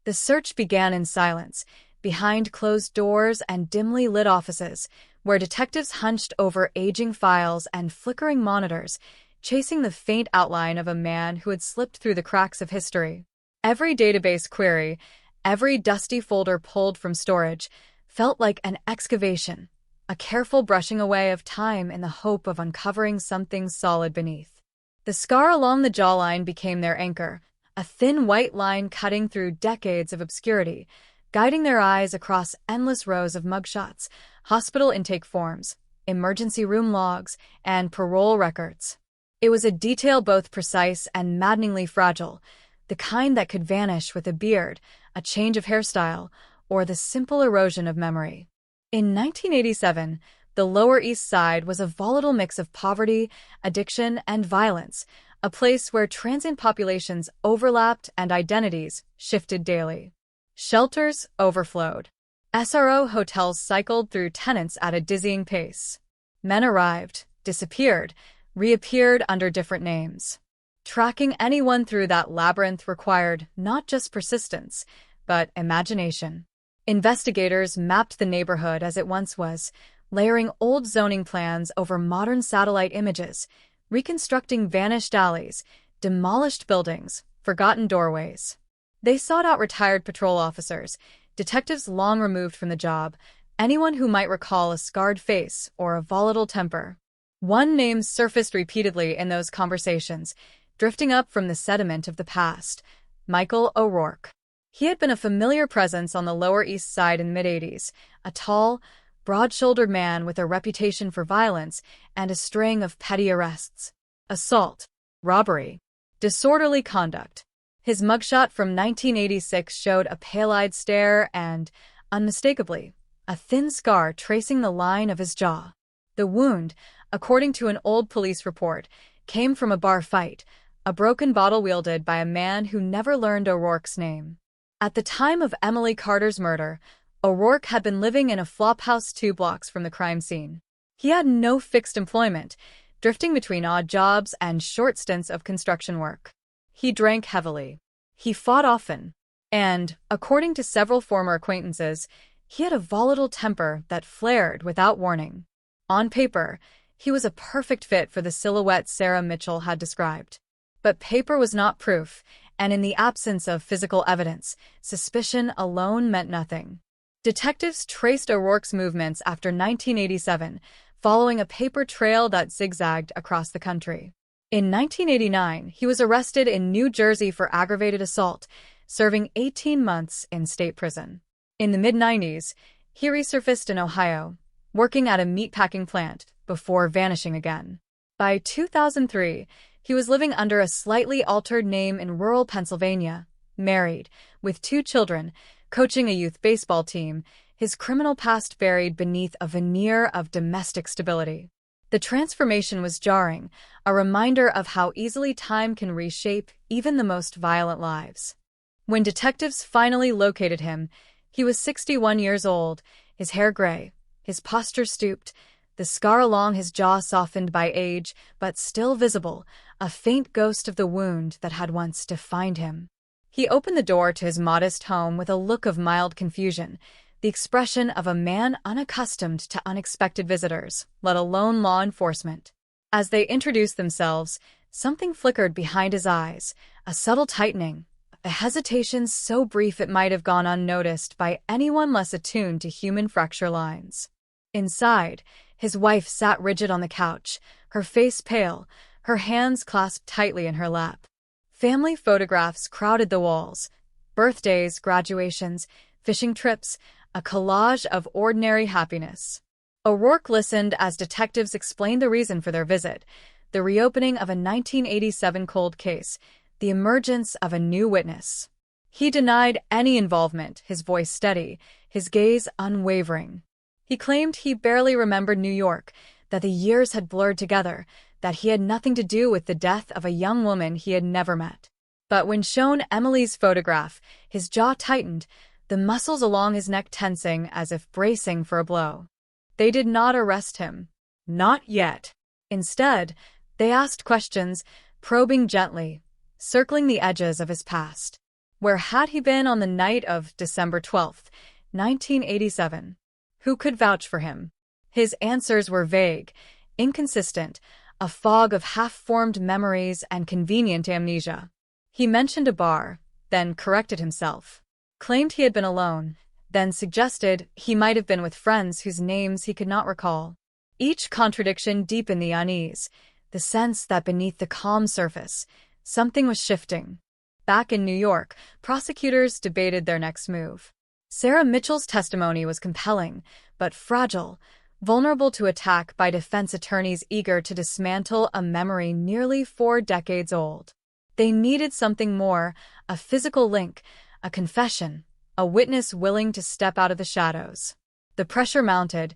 The search began in silence, behind closed doors and dimly lit offices, where detectives hunched over aging files and flickering monitors, chasing the faint outline of a man who had slipped through the cracks of history. Every database query, every dusty folder pulled from storage, felt like an excavation, a careful brushing away of time in the hope of uncovering something solid beneath. The scar along the jawline became their anchor, a thin white line cutting through decades of obscurity, guiding their eyes across endless rows of mugshots, hospital intake forms, emergency room logs, and parole records. It was a detail both precise and maddeningly fragile, the kind that could vanish with a beard, a change of hairstyle, or the simple erosion of memory. In 1987, the Lower East Side was a volatile mix of poverty, addiction, and violence, a place where transient populations overlapped and identities shifted daily. Shelters overflowed. SRO hotels cycled through tenants at a dizzying pace. Men arrived, disappeared, reappeared under different names. Tracking anyone through that labyrinth required not just persistence, but imagination. Investigators mapped the neighborhood as it once was, layering old zoning plans over modern satellite images, reconstructing vanished alleys, demolished buildings, forgotten doorways. They sought out retired patrol officers, detectives long removed from the job, anyone who might recall a scarred face or a volatile temper. One name surfaced repeatedly in those conversations, drifting up from the sediment of the past: Michael O'Rourke. He had been a familiar presence on the Lower East Side in the mid-'80s, a tall, broad-shouldered man with a reputation for violence and a string of petty arrests. Assault, robbery, disorderly conduct. His mugshot from 1986 showed a pale-eyed stare and, unmistakably, a thin scar tracing the line of his jaw. The wound, according to an old police report, came from a bar fight, a broken bottle wielded by a man who never learned O'Rourke's name. At the time of Emily Carter's murder, O'Rourke had been living in a flophouse 2 blocks from the crime scene. He had no fixed employment, drifting between odd jobs and short stints of construction work. He drank heavily. He fought often. And, according to several former acquaintances, he had a volatile temper that flared without warning. On paper, he was a perfect fit for the silhouette Sarah Mitchell had described. But paper was not proof, and in the absence of physical evidence, suspicion alone meant nothing. Detectives traced O'Rourke's movements after 1987, following a paper trail that zigzagged across the country. In 1989, he was arrested in New Jersey for aggravated assault, serving 18 months in state prison. In the mid-90s, he resurfaced in Ohio, working at a meatpacking plant before vanishing again. By 2003, he was living under a slightly altered name in rural Pennsylvania, married, with 2 children, coaching a youth baseball team, his criminal past buried beneath a veneer of domestic stability. The transformation was jarring, a reminder of how easily time can reshape even the most violent lives. When detectives finally located him, he was 61 years old, his hair gray, his posture stooped, the scar along his jaw softened by age, but still visible, a faint ghost of the wound that had once defined him. He opened the door to his modest home with a look of mild confusion, the expression of a man unaccustomed to unexpected visitors, let alone law enforcement. As they introduced themselves, something flickered behind his eyes, a subtle tightening, a hesitation so brief it might have gone unnoticed by anyone less attuned to human fracture lines. Inside, his wife sat rigid on the couch, her face pale, her hands clasped tightly in her lap. Family photographs crowded the walls, birthdays, graduations, fishing trips, a collage of ordinary happiness. O'Rourke listened as detectives explained the reason for their visit, the reopening of a 1987 cold case, the emergence of a new witness. He denied any involvement, his voice steady, his gaze unwavering. He claimed he barely remembered New York, that the years had blurred together, that he had nothing to do with the death of a young woman he had never met. But when shown Emily's photograph, his jaw tightened, the muscles along his neck tensing as if bracing for a blow. They did not arrest him. Not yet. Instead, they asked questions, probing gently, circling the edges of his past. Where had he been on the night of December 12, 1987? Who could vouch for him? His answers were vague, inconsistent, a fog of half-formed memories and convenient amnesia. He mentioned a bar, then corrected himself. Claimed he had been alone, then suggested he might have been with friends whose names he could not recall. Each contradiction deepened the unease, the sense that beneath the calm surface, something was shifting. Back in New York, prosecutors debated their next move. Sarah Mitchell's testimony was compelling, but fragile, vulnerable to attack by defense attorneys eager to dismantle a memory nearly 4 decades old. They needed something more, a physical link, a confession, a witness willing to step out of the shadows. The pressure mounted,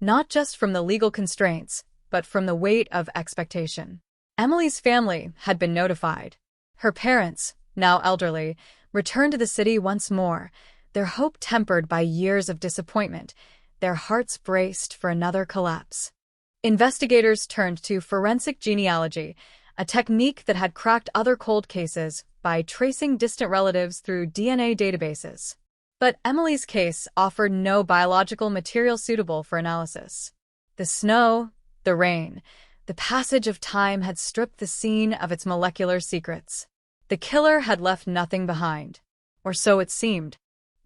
not just from the legal constraints, but from the weight of expectation. Emily's family had been notified. Her parents, now elderly, returned to the city once more, their hope tempered by years of disappointment, their hearts braced for another collapse. Investigators turned to forensic genealogy, a technique that had cracked other cold cases by tracing distant relatives through DNA databases. But Emily's case offered no biological material suitable for analysis. The snow, the rain, the passage of time had stripped the scene of its molecular secrets. The killer had left nothing behind, or so it seemed.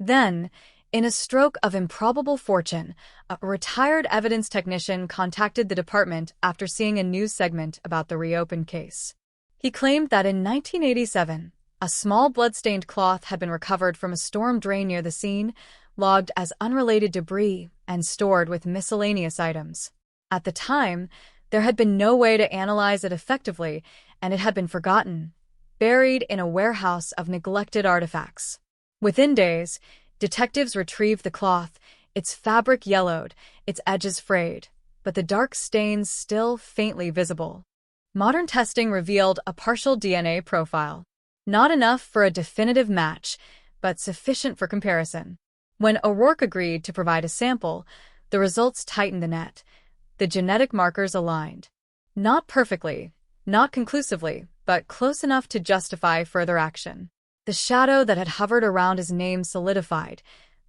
Then, in a stroke of improbable fortune, a retired evidence technician contacted the department after seeing a news segment about the reopened case. He claimed that in 1987, a small blood-stained cloth had been recovered from a storm drain near the scene, logged as unrelated debris and stored with miscellaneous items. At the time, there had been no way to analyze it effectively, and it had been forgotten, buried in a warehouse of neglected artifacts. Within days, detectives retrieved the cloth, its fabric yellowed, its edges frayed, but the dark stains still faintly visible. Modern testing revealed a partial DNA profile. Not enough for a definitive match, but sufficient for comparison. When O'Rourke agreed to provide a sample, the results tightened the net. The genetic markers aligned. Not perfectly, not conclusively, but close enough to justify further action. The shadow that had hovered around his name solidified,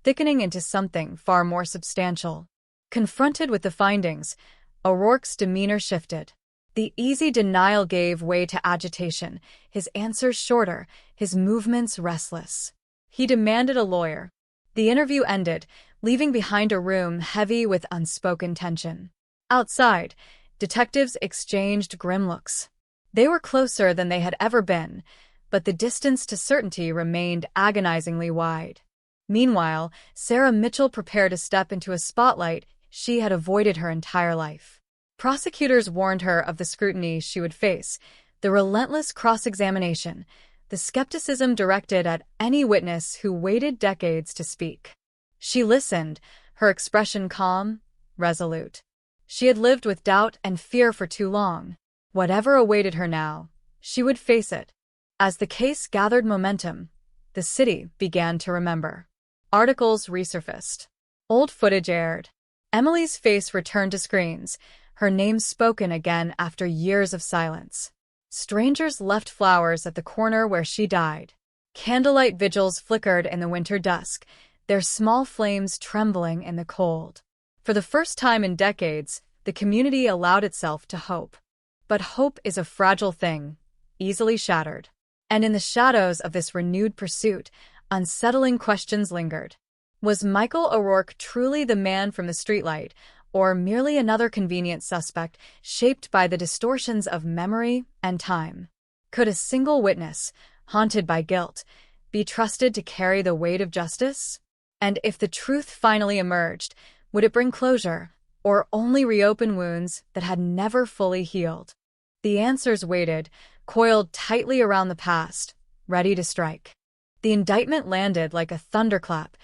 thickening into something far more substantial. Confronted with the findings, O'Rourke's demeanor shifted. The easy denial gave way to agitation, his answers shorter, his movements restless. He demanded a lawyer. The interview ended, leaving behind a room heavy with unspoken tension. Outside, detectives exchanged grim looks. They were closer than they had ever been, but the distance to certainty remained agonizingly wide. Meanwhile, Sarah Mitchell prepared to step into a spotlight she had avoided her entire life. Prosecutors warned her of the scrutiny she would face, the relentless cross-examination, the skepticism directed at any witness who waited decades to speak. She listened, her expression calm, resolute. She had lived with doubt and fear for too long. Whatever awaited her now, she would face it. As the case gathered momentum, the city began to remember. Articles resurfaced. Old footage aired. Emily's face returned to screens, her name spoken again after years of silence. Strangers left flowers at the corner where she died. Candlelight vigils flickered in the winter dusk, their small flames trembling in the cold. For the first time in decades, the community allowed itself to hope. But hope is a fragile thing, easily shattered. And in the shadows of this renewed pursuit, unsettling questions lingered. Was Michael O'Rourke truly the man from the streetlight, or merely another convenient suspect shaped by the distortions of memory and time? Could a single witness, haunted by guilt, be trusted to carry the weight of justice? And if the truth finally emerged, would it bring closure, or only reopen wounds that had never fully healed? The answers waited, coiled tightly around the past, ready to strike. The indictment landed like a thunderclap,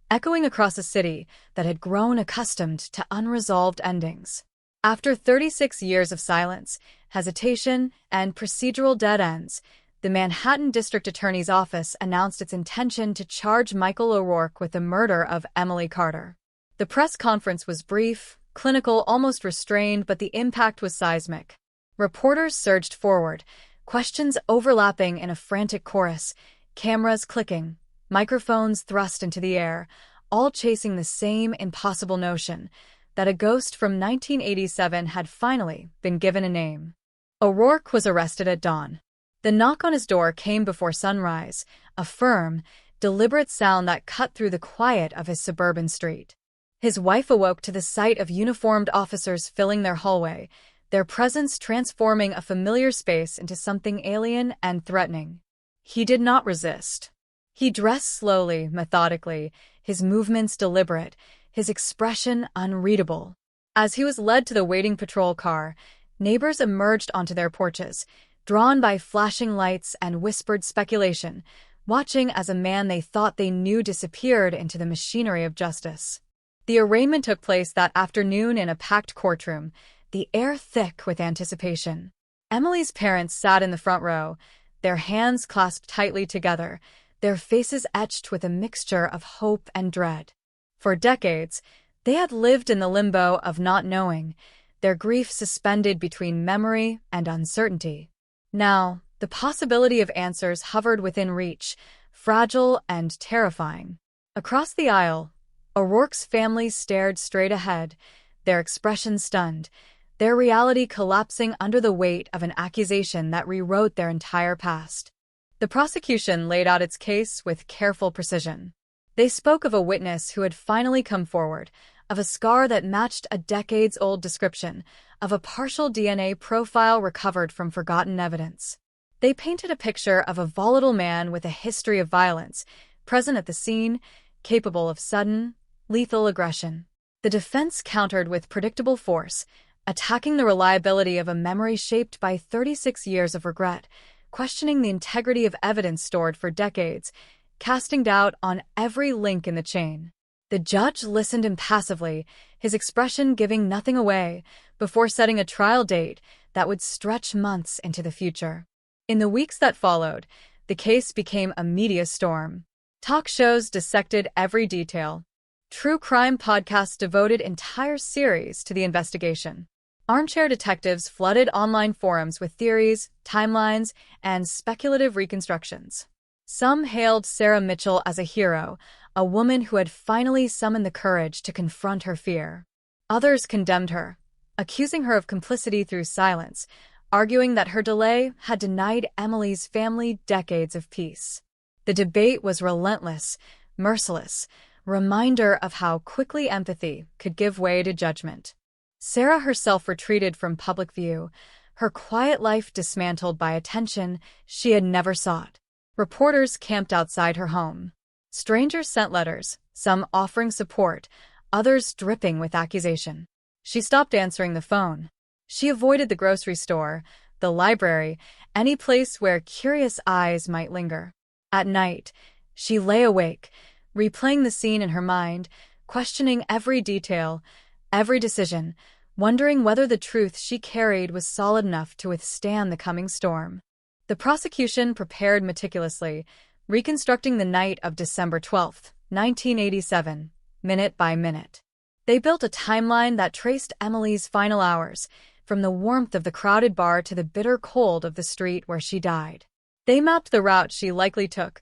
echoing across a city that had grown accustomed to unresolved endings. After 36 years of silence, hesitation, and procedural dead ends, the Manhattan District Attorney's Office announced its intention to charge Michael O'Rourke with the murder of Emily Carter. The press conference was brief, clinical, almost restrained, but the impact was seismic. Reporters surged forward, questions overlapping in a frantic chorus, cameras clicking, microphones thrust into the air, all chasing the same impossible notion that a ghost from 1987 had finally been given a name. O'Rourke was arrested at dawn. The knock on his door came before sunrise, a firm, deliberate sound that cut through the quiet of his suburban street. His wife awoke to the sight of uniformed officers filling their hallway, their presence transforming a familiar space into something alien and threatening. He did not resist. He dressed slowly, methodically, his movements deliberate, his expression unreadable. As he was led to the waiting patrol car, neighbors emerged onto their porches, drawn by flashing lights and whispered speculation, watching as a man they thought they knew disappeared into the machinery of justice. The arraignment took place that afternoon in a packed courtroom, the air thick with anticipation. Emily's parents sat in the front row, their hands clasped tightly together, their faces etched with a mixture of hope and dread. For decades, they had lived in the limbo of not knowing, their grief suspended between memory and uncertainty. Now, the possibility of answers hovered within reach, fragile and terrifying. Across the aisle, O'Rourke's family stared straight ahead, their expressions stunned, their reality collapsing under the weight of an accusation that rewrote their entire past. The prosecution laid out its case with careful precision. They spoke of a witness who had finally come forward, of a scar that matched a decades-old description, of a partial DNA profile recovered from forgotten evidence. They painted a picture of a volatile man with a history of violence, present at the scene, capable of sudden, lethal aggression. The defense countered with predictable force, attacking the reliability of a memory shaped by 36 years of regret, questioning the integrity of evidence stored for decades, casting doubt on every link in the chain. The judge listened impassively, his expression giving nothing away, before setting a trial date that would stretch months into the future. In the weeks that followed, the case became a media storm. Talk shows dissected every detail. True crime podcasts devoted entire series to the investigation. Armchair detectives flooded online forums with theories, timelines, and speculative reconstructions. Some hailed Sarah Mitchell as a hero, a woman who had finally summoned the courage to confront her fear. Others condemned her, accusing her of complicity through silence, arguing that her delay had denied Emily's family decades of peace. The debate was relentless, merciless, reminder of how quickly empathy could give way to judgment. Sarah herself retreated from public view, her quiet life dismantled by attention she had never sought. Reporters camped outside her home. Strangers sent letters, some offering support, others dripping with accusation. She stopped answering the phone. She avoided the grocery store, the library, any place where curious eyes might linger. At night, she lay awake, replaying the scene in her mind, questioning every detail, every decision, wondering whether the truth she carried was solid enough to withstand the coming storm. The prosecution prepared meticulously, reconstructing the night of December 12, 1987, minute by minute. They built a timeline that traced Emily's final hours, from the warmth of the crowded bar to the bitter cold of the street where she died. They mapped the route she likely took,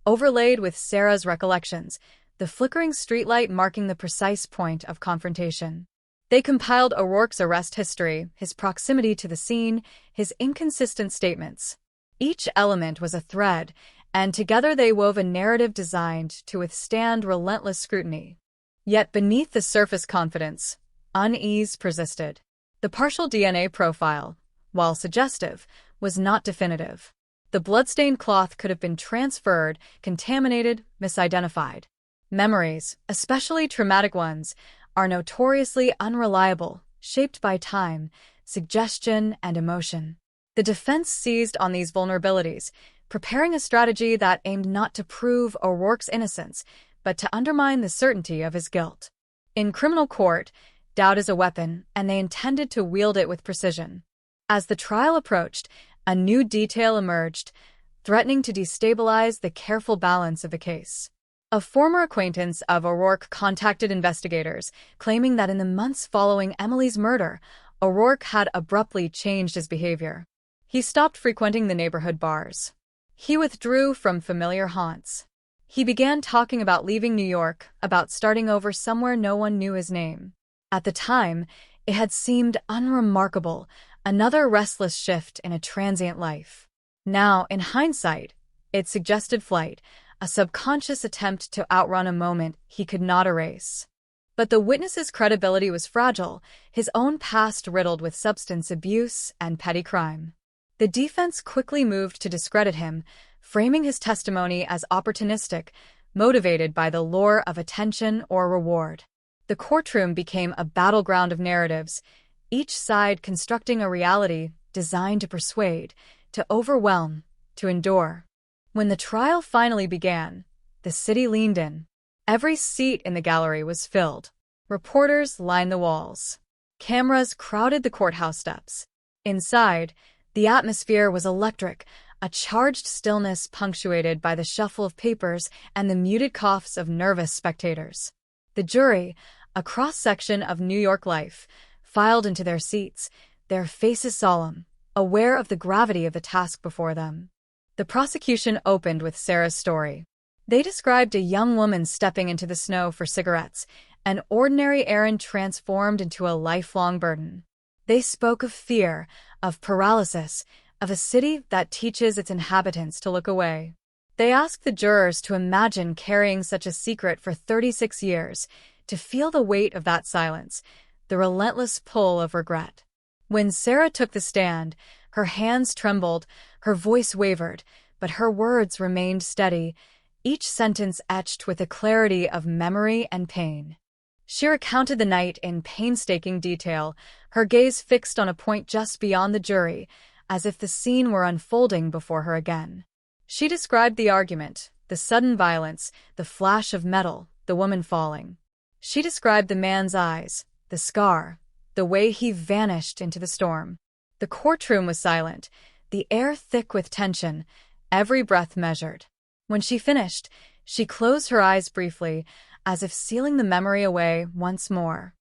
overlaid with Sarah's recollections, the flickering streetlight marking the precise point of confrontation. They compiled O'Rourke's arrest history, his proximity to the scene, his inconsistent statements. Each element was a thread, and together they wove a narrative designed to withstand relentless scrutiny. Yet beneath the surface confidence, unease persisted. The partial DNA profile, while suggestive, was not definitive. The bloodstained cloth could have been transferred, contaminated, misidentified. Memories, especially traumatic ones, are notoriously unreliable, shaped by time, suggestion, and emotion. The defense seized on these vulnerabilities, preparing a strategy that aimed not to prove O'Rourke's innocence, but to undermine the certainty of his guilt. In criminal court, doubt is a weapon, and they intended to wield it with precision. As the trial approached, a new detail emerged, threatening to destabilize the careful balance of the case. A former acquaintance of O'Rourke contacted investigators, claiming that in the months following Emily's murder, O'Rourke had abruptly changed his behavior. He stopped frequenting the neighborhood bars. He withdrew from familiar haunts. He began talking about leaving New York, about starting over somewhere no one knew his name. At the time, it had seemed unremarkable, another restless shift in a transient life. Now, in hindsight, it suggested flight, a subconscious attempt to outrun a moment he could not erase. But the witness's credibility was fragile, his own past riddled with substance abuse and petty crime. The defense quickly moved to discredit him, framing his testimony as opportunistic, motivated by the lure of attention or reward. The courtroom became a battleground of narratives, each side constructing a reality designed to persuade, to overwhelm, to endure. When the trial finally began, the city leaned in. Every seat in the gallery was filled. Reporters lined the walls. Cameras crowded the courthouse steps. Inside, the atmosphere was electric, a charged stillness punctuated by the shuffle of papers and the muted coughs of nervous spectators. The jury, a cross-section of New York life, filed into their seats, their faces solemn, aware of the gravity of the task before them. The prosecution opened with Sarah's story. They described a young woman stepping into the snow for cigarettes, an ordinary errand transformed into a lifelong burden. They spoke of fear, of paralysis, of a city that teaches its inhabitants to look away. They asked the jurors to imagine carrying such a secret for 36 years, to feel the weight of that silence, the relentless pull of regret. When Sarah took the stand, her hands trembled, her voice wavered, but her words remained steady, each sentence etched with the clarity of memory and pain. She recounted the night in painstaking detail, her gaze fixed on a point just beyond the jury, as if the scene were unfolding before her again. She described the argument, the sudden violence, the flash of metal, the woman falling. She described the man's eyes, the scar, the way he vanished into the storm. The courtroom was silent, the air thick with tension, every breath measured. When she finished, she closed her eyes briefly, as if sealing the memory away once more.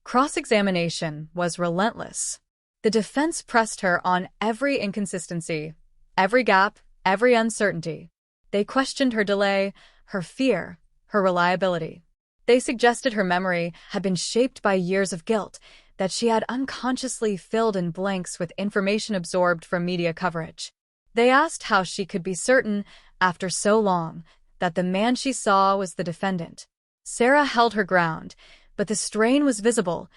Cross-examination was relentless. The defense pressed her on every inconsistency, every gap, every uncertainty. They questioned her delay, her fear, her reliability. They suggested her memory had been shaped by years of guilt, that she had unconsciously filled in blanks with information absorbed from media coverage. They asked how she could be certain, after so long, that the man she saw was the defendant. Sarah held her ground, but the strain was visible,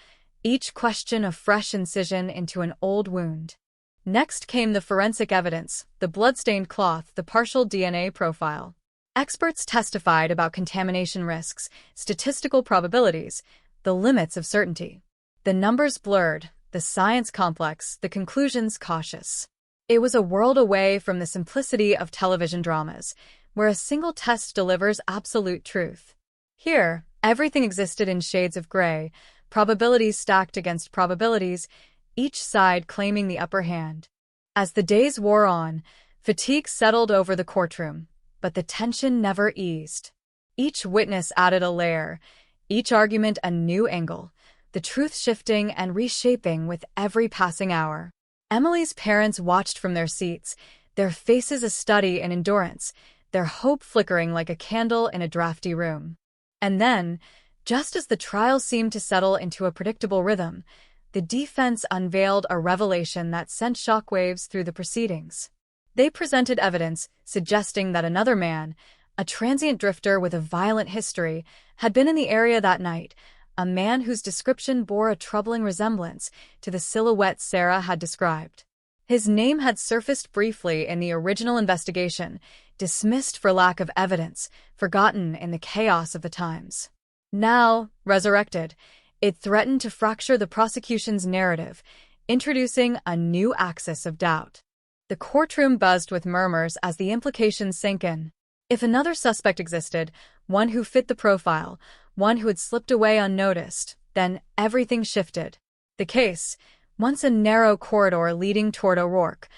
each question a fresh incision into an old wound. Next came the forensic evidence, the blood-stained cloth, the partial DNA profile. Experts testified about contamination risks, statistical probabilities, the limits of certainty. The numbers blurred, the science complex, the conclusions cautious. It was a world away from the simplicity of television dramas, where a single test delivers absolute truth. Here, everything existed in shades of gray, probabilities stacked against probabilities, each side claiming the upper hand. As the days wore on, fatigue settled over the courtroom, but the tension never eased. Each witness added a layer, each argument a new angle, the truth shifting and reshaping with every passing hour. Emily's parents watched from their seats, their faces a study in endurance, their hope flickering like a candle in a drafty room. And then, just as the trial seemed to settle into a predictable rhythm, the defense unveiled a revelation that sent shockwaves through the proceedings. They presented evidence suggesting that another man, a transient drifter with a violent history, had been in the area that night, a man whose description bore a troubling resemblance to the silhouette Sarah had described. His name had surfaced briefly in the original investigation, dismissed for lack of evidence, forgotten in the chaos of the times. Now, resurrected, it threatened to fracture the prosecution's narrative, introducing a new axis of doubt. The courtroom buzzed with murmurs as the implications sank in. If another suspect existed, one who fit the profile, one who had slipped away unnoticed, then everything shifted. The case, once a narrow corridor leading toward O'Rourke,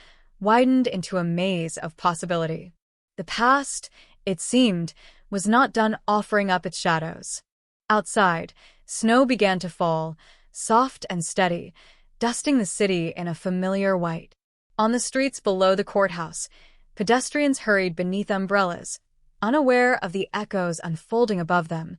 widened into a maze of possibility. The past, it seemed, was not done offering up its shadows. Outside, snow began to fall, soft and steady, dusting the city in a familiar white. On the streets below the courthouse, pedestrians hurried beneath umbrellas, unaware of the echoes unfolding above them,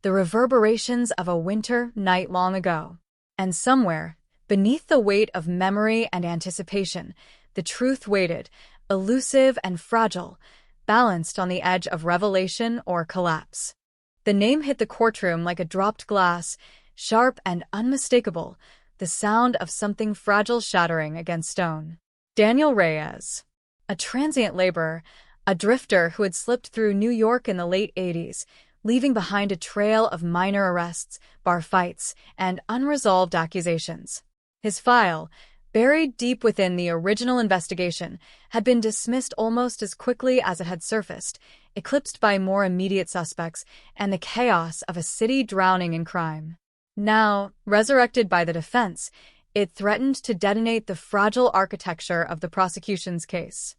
the reverberations of a winter night long ago. And somewhere, beneath the weight of memory and anticipation, the truth waited, elusive and fragile, balanced on the edge of revelation or collapse. The name hit the courtroom like a dropped glass, sharp and unmistakable, the sound of something fragile shattering against stone. Daniel Reyes, a transient laborer, a drifter who had slipped through New York in the late 80s, leaving behind a trail of minor arrests, bar fights, and unresolved accusations. His file, buried deep within the original investigation, had been dismissed almost as quickly as it had surfaced, eclipsed by more immediate suspects and the chaos of a city drowning in crime. Now, resurrected by the defense, it threatened to detonate the fragile architecture of the prosecution's case.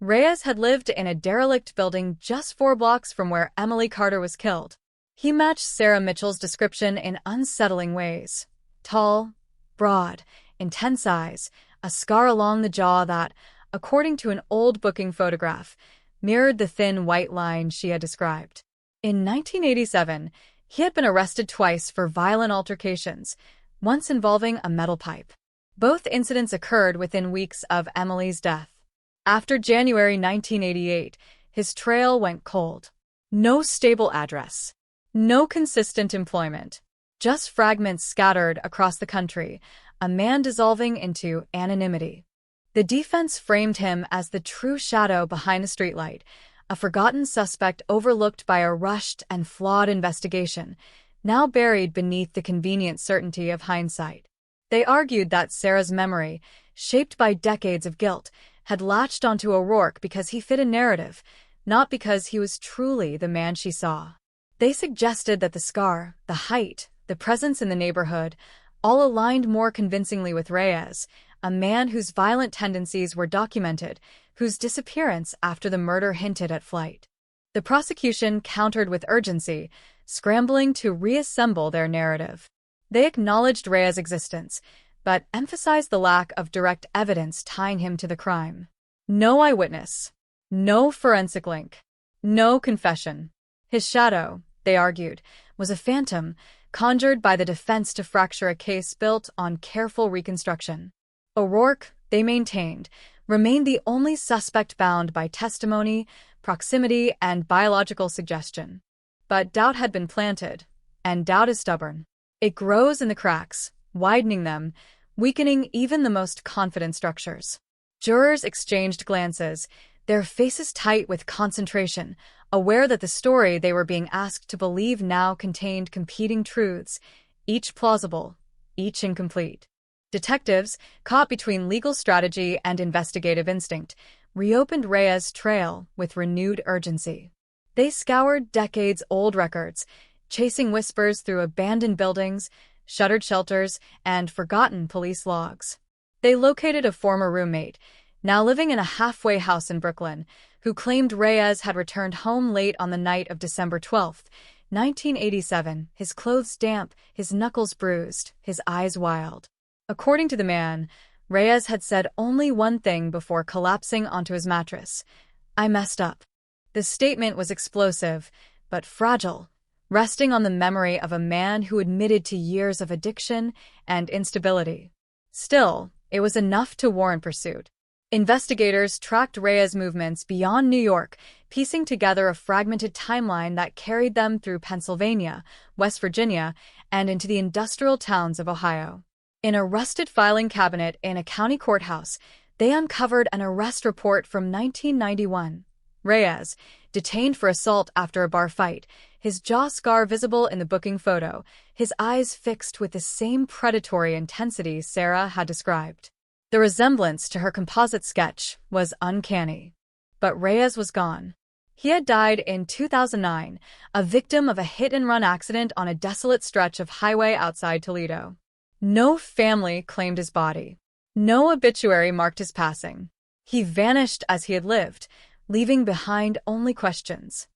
Reyes had lived in a derelict building just 4 blocks from where Emily Carter was killed. He matched Sarah Mitchell's description in unsettling ways. Tall, broad, intense eyes, a scar along the jaw that, according to an old booking photograph, mirrored the thin white line she had described. In 1987, he had been arrested twice for violent altercations, once involving a metal pipe. Both incidents occurred within weeks of Emily's death. After January 1988, his trail went cold. No stable address. No consistent employment. Just fragments scattered across the country, a man dissolving into anonymity. The defense framed him as the true shadow behind the streetlight, a forgotten suspect overlooked by a rushed and flawed investigation, now buried beneath the convenient certainty of hindsight. They argued that Sarah's memory, shaped by decades of guilt, had latched onto O'Rourke because he fit a narrative, not because he was truly the man she saw. They suggested that the scar, the height, the presence in the neighborhood, all aligned more convincingly with Reyes, a man whose violent tendencies were documented, whose disappearance after the murder hinted at flight. The prosecution countered with urgency, scrambling to reassemble their narrative. They acknowledged Reyes' existence, but emphasized the lack of direct evidence tying him to the crime. No eyewitness. No forensic link. No confession. His shadow, they argued, was a phantom conjured by the defense to fracture a case built on careful reconstruction. O'Rourke, they maintained, remained the only suspect bound by testimony, proximity, and biological suggestion. But doubt had been planted, and doubt is stubborn. It grows in the cracks, widening them, weakening even the most confident structures. Jurors exchanged glances, their faces tight with concentration, aware that the story they were being asked to believe now contained competing truths, each plausible, each incomplete. Detectives, caught between legal strategy and investigative instinct, reopened Reyes' trail with renewed urgency. They scoured decades-old records, chasing whispers through abandoned buildings, shuttered shelters, and forgotten police logs. They located a former roommate, now living in a halfway house in Brooklyn, who claimed Reyes had returned home late on the night of December 12, 1987, his clothes damp, his knuckles bruised, his eyes wild. According to the man, Reyes had said only one thing before collapsing onto his mattress: "I messed up." The statement was explosive, but fragile, resting on the memory of a man who admitted to years of addiction and instability. Still, it was enough to warrant pursuit. Investigators tracked Reyes' movements beyond New York, piecing together a fragmented timeline that carried them through Pennsylvania, West Virginia, and into the industrial towns of Ohio. In a rusted filing cabinet in a county courthouse, they uncovered an arrest report from 1991. Reyes, detained for assault after a bar fight, his jaw scar visible in the booking photo, his eyes fixed with the same predatory intensity Sarah had described. The resemblance to her composite sketch was uncanny. But Reyes was gone. He had died in 2009, a victim of a hit-and-run accident on a desolate stretch of highway outside Toledo. No family claimed his body. No obituary marked his passing. He vanished as he had lived, leaving behind only questions.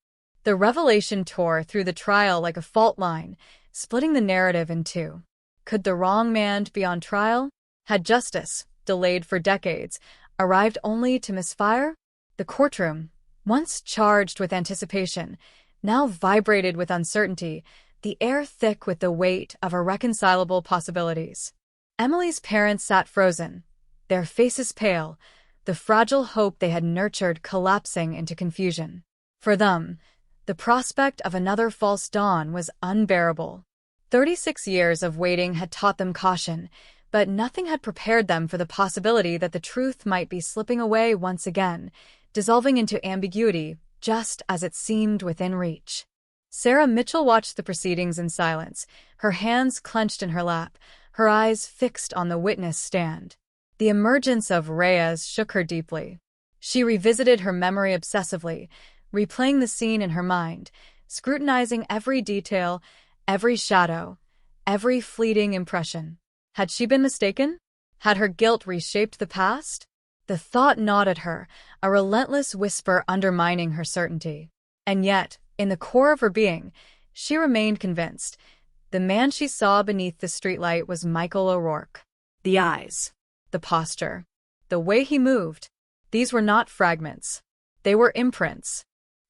The revelation tore through the trial like a fault line, splitting the narrative in two. Could the wrong man be on trial? Had justice, delayed for decades, arrived only to misfire? The courtroom, once charged with anticipation, now vibrated with uncertainty, the air thick with the weight of irreconcilable possibilities. Emily's parents sat frozen, their faces pale, the fragile hope they had nurtured collapsing into confusion. For them, the prospect of another false dawn was unbearable. 36 years of waiting had taught them caution, but nothing had prepared them for the possibility that the truth might be slipping away once again, dissolving into ambiguity just as it seemed within reach. Sarah Mitchell watched the proceedings in silence, her hands clenched in her lap, her eyes fixed on the witness stand. The emergence of Reyes shook her deeply. She revisited her memory obsessively, replaying the scene in her mind, scrutinizing every detail, every shadow, every fleeting impression. Had she been mistaken? Had her guilt reshaped the past? The thought gnawed at her, a relentless whisper undermining her certainty. And yet, in the core of her being, she remained convinced. The man she saw beneath the streetlight was Michael O'Rourke. The eyes, the posture, the way he moved, these were not fragments. They were imprints.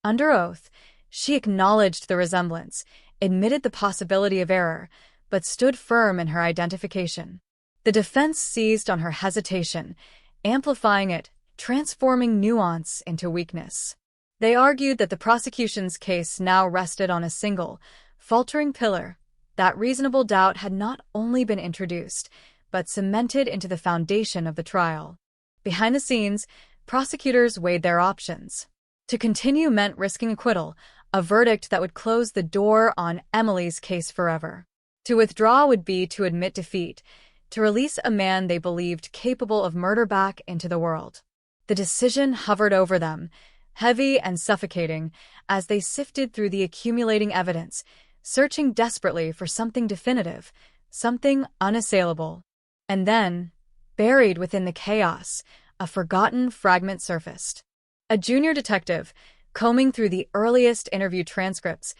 Under oath, she acknowledged the resemblance, admitted the possibility of error, but stood firm in her identification. The defense seized on her hesitation, amplifying it, transforming nuance into weakness. They argued that the prosecution's case now rested on a single, faltering pillar, that reasonable doubt had not only been introduced, but cemented into the foundation of the trial. Behind the scenes, prosecutors weighed their options. To continue meant risking acquittal, a verdict that would close the door on Emily's case forever. To withdraw would be to admit defeat, to release a man they believed capable of murder back into the world. The decision hovered over them, heavy and suffocating as they sifted through the accumulating evidence, searching desperately for something definitive, something unassailable. And then, buried within the chaos, a forgotten fragment surfaced. A junior detective, combing through the earliest interview transcripts,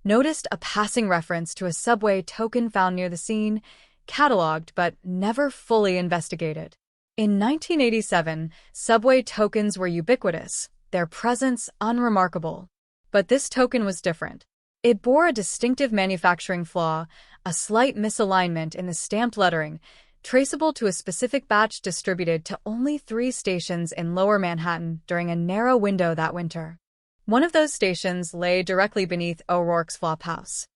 noticed a passing reference to a subway token found near the scene, cataloged but never fully investigated. In 1987, subway tokens were ubiquitous, their presence unremarkable. But this token was different. It bore a distinctive manufacturing flaw, a slight misalignment in the stamped lettering, traceable to a specific batch distributed to only 3 stations in Lower Manhattan during a narrow window that winter. One of those stations lay directly beneath O'Rourke's flophouse.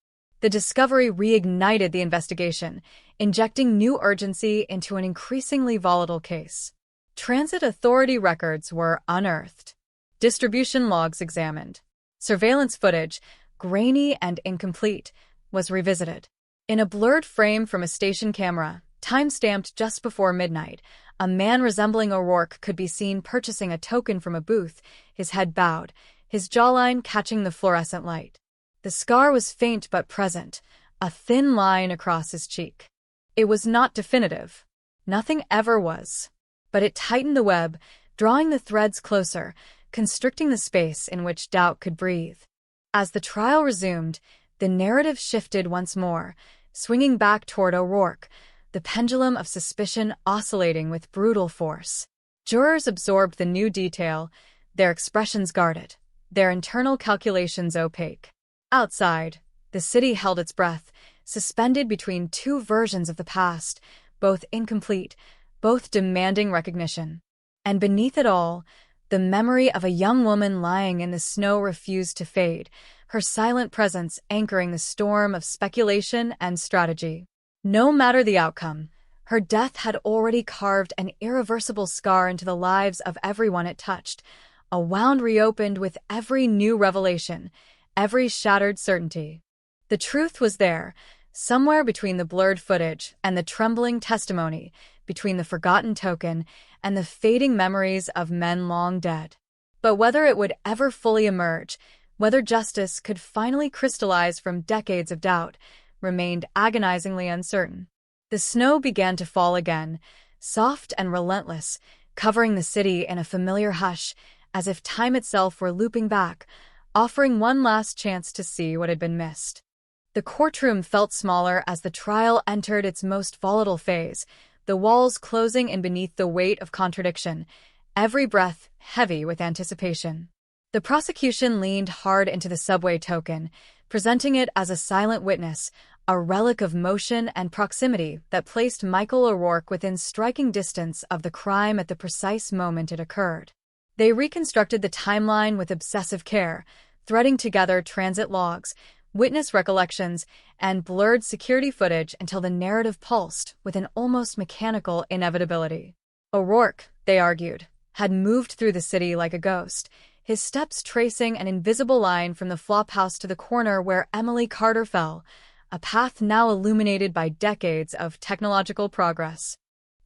The discovery reignited the investigation, injecting new urgency into an increasingly volatile case. Transit Authority records were unearthed, distribution logs examined, surveillance footage, grainy and incomplete, was revisited. In a blurred frame from a station camera, time-stamped just before midnight, a man resembling O'Rourke could be seen purchasing a token from a booth, his head bowed, his jawline catching the fluorescent light. The scar was faint but present, a thin line across his cheek. It was not definitive. Nothing ever was. But it tightened the web, drawing the threads closer, constricting the space in which doubt could breathe. As the trial resumed, the narrative shifted once more, swinging back toward O'Rourke, the pendulum of suspicion oscillating with brutal force. Jurors absorbed the new detail, their expressions guarded, their internal calculations opaque. Outside, the city held its breath, suspended between 2 versions of the past, both incomplete, both demanding recognition. And beneath it all, the memory of a young woman lying in the snow refused to fade, her silent presence anchoring the storm of speculation and strategy. No matter the outcome, her death had already carved an irreversible scar into the lives of everyone it touched, a wound reopened with every new revelation, every shattered certainty. The truth was there, somewhere between the blurred footage and the trembling testimony, between the forgotten token and the fading memories of men long dead. But whether it would ever fully emerge, whether justice could finally crystallize from decades of doubt, remained agonizingly uncertain. The snow began to fall again, soft and relentless, covering the city in a familiar hush, as if time itself were looping back, offering one last chance to see what had been missed. The courtroom felt smaller as the trial entered its most volatile phase, the walls closing in beneath the weight of contradiction, every breath heavy with anticipation. The prosecution leaned hard into the subway token, presenting it as a silent witness, a relic of motion and proximity that placed Michael O'Rourke within striking distance of the crime at the precise moment it occurred. They reconstructed the timeline with obsessive care, threading together transit logs, witness recollections, and blurred security footage until the narrative pulsed with an almost mechanical inevitability. O'Rourke, they argued, had moved through the city like a ghost, his steps tracing an invisible line from the flophouse to the corner where Emily Carter fell, a path now illuminated by decades of technological progress.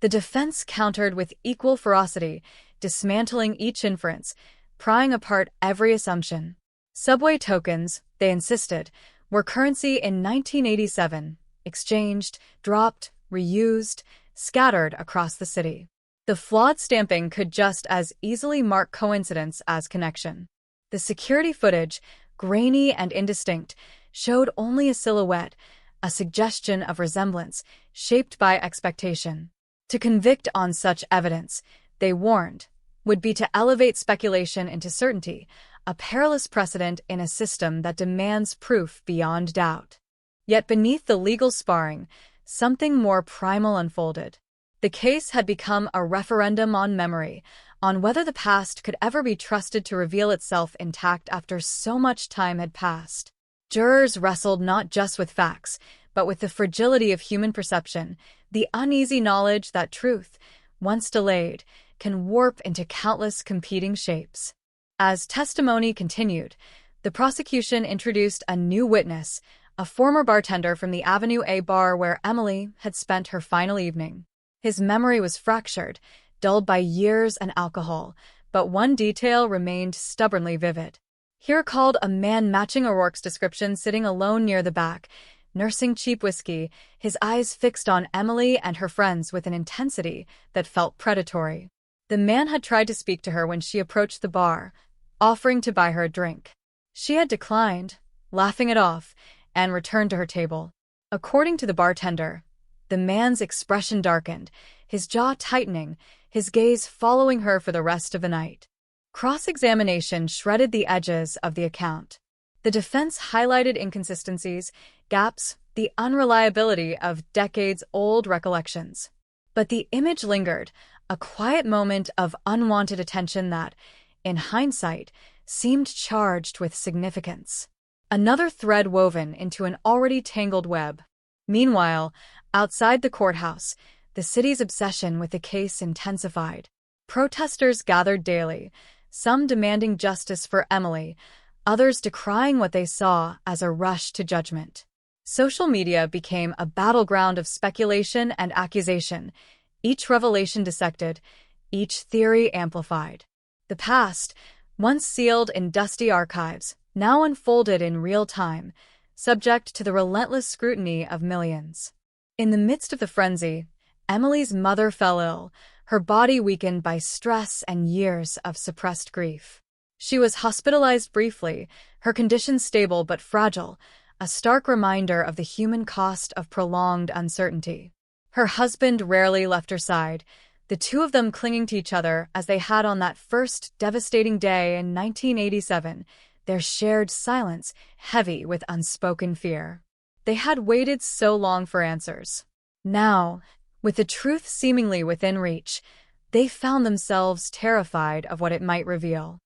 The defense countered with equal ferocity, dismantling each inference, prying apart every assumption. Subway tokens, they insisted, were currency in 1987, exchanged, dropped, reused, scattered across the city. The flawed stamping could just as easily mark coincidence as connection. The security footage, grainy and indistinct, showed only a silhouette, a suggestion of resemblance, shaped by expectation. To convict on such evidence, they warned, would be to elevate speculation into certainty, a perilous precedent in a system that demands proof beyond doubt. Yet beneath the legal sparring, something more primal unfolded. The case had become a referendum on memory, on whether the past could ever be trusted to reveal itself intact after so much time had passed. Jurors wrestled not just with facts, but with the fragility of human perception, the uneasy knowledge that truth, once delayed, can warp into countless competing shapes. As testimony continued, the prosecution introduced a new witness, a former bartender from the Avenue A bar where Emily had spent her final evening. His memory was fractured, dulled by years and alcohol, but one detail remained stubbornly vivid. He recalled a man matching O'Rourke's description sitting alone near the back, nursing cheap whiskey, his eyes fixed on Emily and her friends with an intensity that felt predatory. The man had tried to speak to her when she approached the bar, offering to buy her a drink. She had declined, laughing it off, and returned to her table. According to the bartender, the man's expression darkened, his jaw tightening, his gaze following her for the rest of the night. Cross-examination shredded the edges of the account. The defense highlighted inconsistencies, gaps, the unreliability of decades-old recollections. But the image lingered, a quiet moment of unwanted attention that, in hindsight, seemed charged with significance. Another thread woven into an already tangled web. Meanwhile, outside the courthouse, the city's obsession with the case intensified. Protesters gathered daily, some demanding justice for Emily, others decrying what they saw as a rush to judgment. Social media became a battleground of speculation and accusation, each revelation dissected, each theory amplified. The past, once sealed in dusty archives, now unfolded in real time, subject to the relentless scrutiny of millions. In the midst of the frenzy, Emily's mother fell ill, her body weakened by stress and years of suppressed grief. She was hospitalized briefly, her condition stable but fragile, a stark reminder of the human cost of prolonged uncertainty. Her husband rarely left her side, the two of them clinging to each other as they had on that first devastating day in 1987, their shared silence heavy with unspoken fear. They had waited so long for answers. Now, with the truth seemingly within reach, they found themselves terrified of what it might reveal.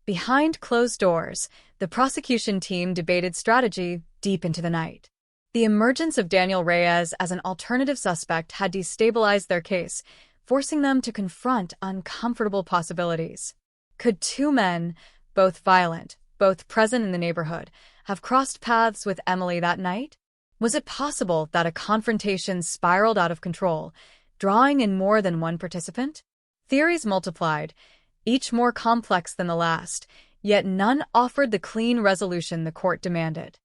Behind closed doors, the prosecution team debated strategy deep into the night. The emergence of Daniel Reyes as an alternative suspect had destabilized their case, forcing them to confront uncomfortable possibilities. Could two men, both violent, both present in the neighborhood, have crossed paths with Emily that night? Was it possible that a confrontation spiraled out of control, drawing in more than one participant? Theories multiplied, each more complex than the last, yet none offered the clean resolution the court demanded.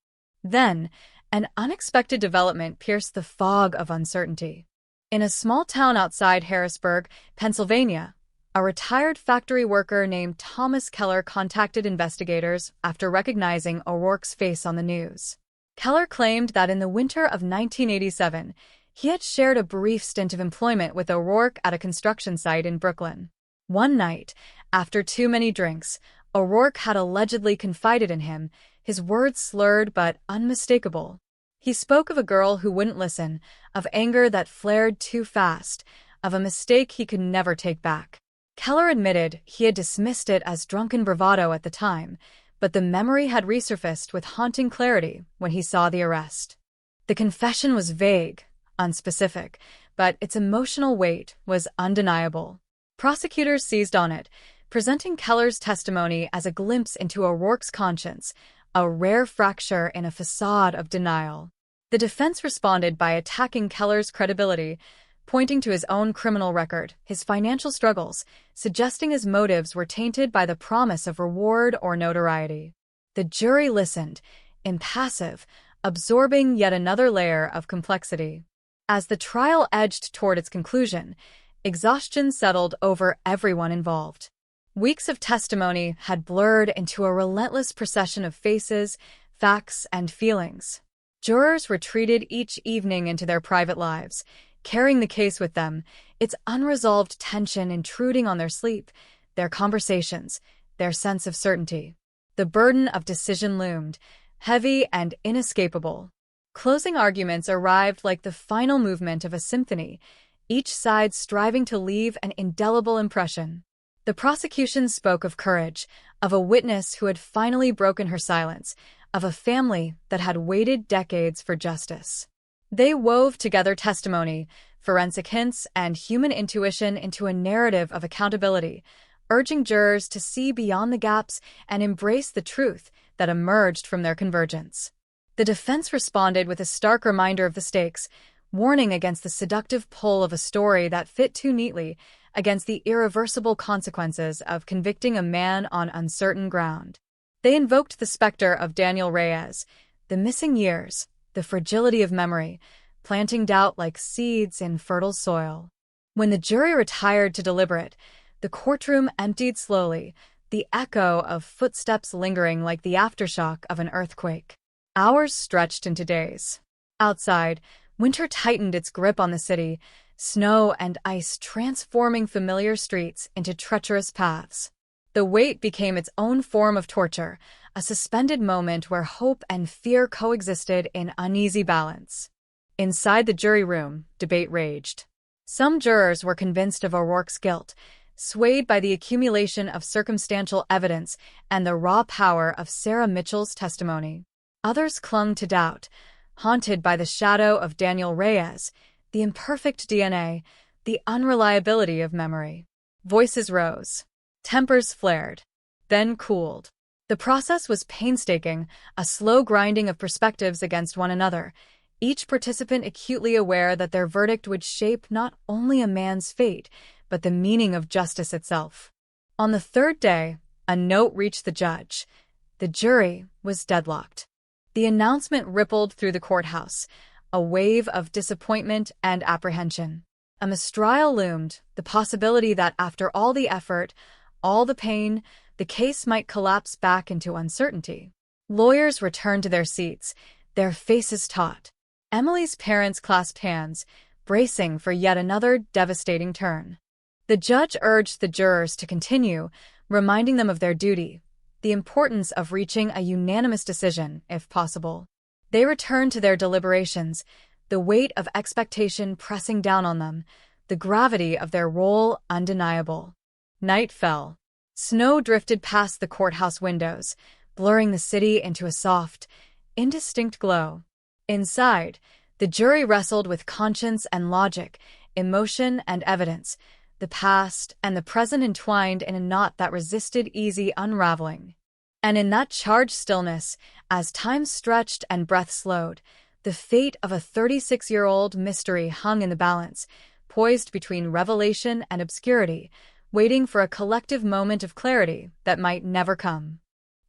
Then, an unexpected development pierced the fog of uncertainty. In a small town outside Harrisburg, Pennsylvania, a retired factory worker named Thomas Keller contacted investigators after recognizing O'Rourke's face on the news. Keller claimed that in the winter of 1987, he had shared a brief stint of employment with O'Rourke at a construction site in Brooklyn. One night, after too many drinks, O'Rourke had allegedly confided in him, his words slurred but unmistakable. He spoke of a girl who wouldn't listen, of anger that flared too fast, of a mistake he could never take back. Keller admitted he had dismissed it as drunken bravado at the time, but the memory had resurfaced with haunting clarity when he saw the arrest. The confession was vague, unspecific, but its emotional weight was undeniable. Prosecutors seized on it, presenting Keller's testimony as a glimpse into O'Rourke's conscience, a rare fracture in a facade of denial. The defense responded by attacking Keller's credibility, pointing to his own criminal record, his financial struggles, suggesting his motives were tainted by the promise of reward or notoriety. The jury listened, impassive, absorbing yet another layer of complexity. As the trial edged toward its conclusion, exhaustion settled over everyone involved. Weeks of testimony had blurred into a relentless procession of faces, facts, and feelings. Jurors retreated each evening into their private lives, carrying the case with them, its unresolved tension intruding on their sleep, their conversations, their sense of certainty. The burden of decision loomed, heavy and inescapable. Closing arguments arrived like the final movement of a symphony, each side striving to leave an indelible impression. The prosecution spoke of courage, of a witness who had finally broken her silence, of a family that had waited decades for justice. They wove together testimony, forensic hints, and human intuition into a narrative of accountability, urging jurors to see beyond the gaps and embrace the truth that emerged from their convergence. The defense responded with a stark reminder of the stakes, warning against the seductive pull of a story that fit too neatly, against the irreversible consequences of convicting a man on uncertain ground. They invoked the specter of Daniel Reyes, the missing years, the fragility of memory, planting doubt like seeds in fertile soil. When the jury retired to deliberate, the courtroom emptied slowly, the echo of footsteps lingering like the aftershock of an earthquake. Hours stretched into days. Outside, winter tightened its grip on the city, snow and ice transforming familiar streets into treacherous paths. The wait became its own form of torture, a suspended moment where hope and fear coexisted in uneasy balance. Inside the jury room, debate raged. Some jurors were convinced of O'Rourke's guilt, swayed by the accumulation of circumstantial evidence and the raw power of Sarah Mitchell's testimony. Others clung to doubt, haunted by the shadow of Daniel Reyes, the imperfect DNA, the unreliability of memory. Voices rose. Tempers flared. Then cooled. The process was painstaking, a slow grinding of perspectives against one another, each participant acutely aware that their verdict would shape not only a man's fate, but the meaning of justice itself. On the third day, a note reached the judge. The jury was deadlocked. The announcement rippled through the courthouse, a wave of disappointment and apprehension. A mistrial loomed, the possibility that after all the effort, all the pain, the case might collapse back into uncertainty. Lawyers returned to their seats, their faces taut. Emily's parents clasped hands, bracing for yet another devastating turn. The judge urged the jurors to continue, reminding them of their duty, the importance of reaching a unanimous decision, if possible. They returned to their deliberations, the weight of expectation pressing down on them, the gravity of their role undeniable. Night fell. Snow drifted past the courthouse windows, blurring the city into a soft, indistinct glow. Inside, the jury wrestled with conscience and logic, emotion and evidence, the past and the present entwined in a knot that resisted easy unraveling. And in that charged stillness, as time stretched and breath slowed, the fate of a 36-year-old mystery hung in the balance, poised between revelation and obscurity, waiting for a collective moment of clarity that might never come.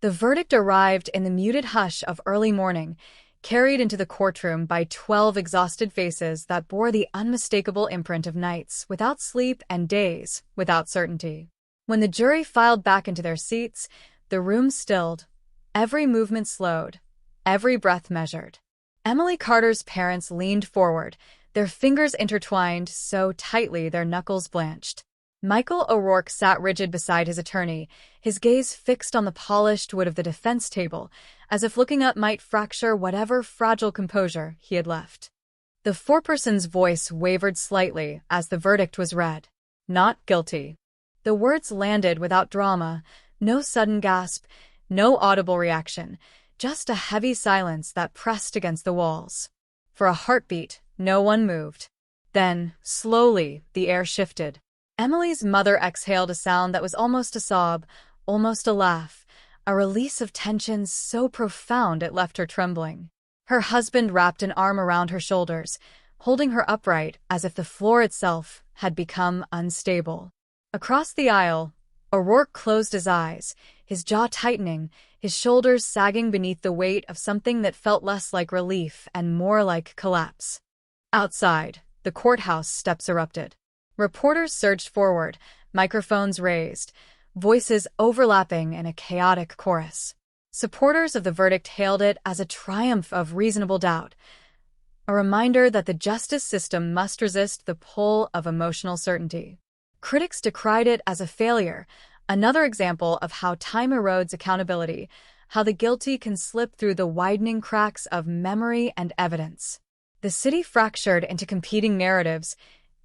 The verdict arrived in the muted hush of early morning, carried into the courtroom by 12 exhausted faces that bore the unmistakable imprint of nights without sleep and days without certainty. When the jury filed back into their seats, the room stilled, every movement slowed, every breath measured. Emily Carter's parents leaned forward, their fingers intertwined so tightly their knuckles blanched. Michael O'Rourke sat rigid beside his attorney, his gaze fixed on the polished wood of the defense table, as if looking up might fracture whatever fragile composure he had left. The foreperson's voice wavered slightly as the verdict was read. Not guilty. The words landed without drama, no sudden gasp, no audible reaction, just a heavy silence that pressed against the walls. For a heartbeat, no one moved. Then, slowly, the air shifted. Emily's mother exhaled a sound that was almost a sob, almost a laugh, a release of tension so profound it left her trembling. Her husband wrapped an arm around her shoulders, holding her upright as if the floor itself had become unstable. Across the aisle, O'Rourke closed his eyes, his jaw tightening, his shoulders sagging beneath the weight of something that felt less like relief and more like collapse. Outside, the courthouse steps erupted. Reporters surged forward, microphones raised, voices overlapping in a chaotic chorus. Supporters of the verdict hailed it as a triumph of reasonable doubt, a reminder that the justice system must resist the pull of emotional certainty. Critics decried it as a failure, another example of how time erodes accountability, how the guilty can slip through the widening cracks of memory and evidence. The city fractured into competing narratives,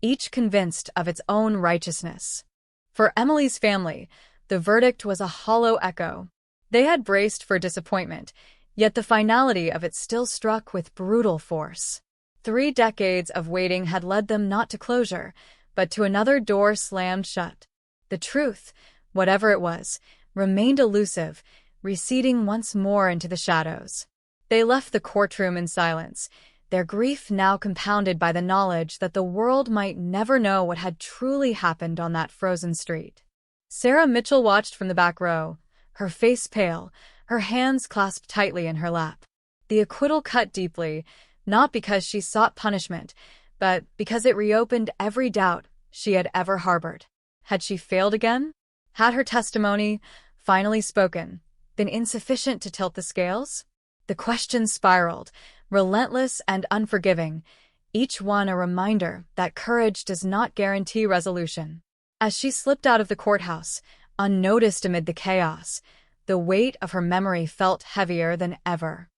each convinced of its own righteousness. For Emily's family, the verdict was a hollow echo. They had braced for disappointment, yet the finality of it still struck with brutal force. 3 decades of waiting had led them not to closure, but to another door slammed shut. The truth, whatever it was, remained elusive, receding once more into the shadows. They left the courtroom in silence, their grief now compounded by the knowledge that the world might never know what had truly happened on that frozen street. Sarah Mitchell watched from the back row, her face pale, her hands clasped tightly in her lap. The acquittal cut deeply, not because she sought punishment, but because it reopened every doubt she had ever harbored. Had she failed again? Had her testimony, finally spoken, been insufficient to tilt the scales? The questions spiraled, relentless and unforgiving, each one a reminder that courage does not guarantee resolution. As she slipped out of the courthouse, unnoticed amid the chaos, the weight of her memory felt heavier than ever.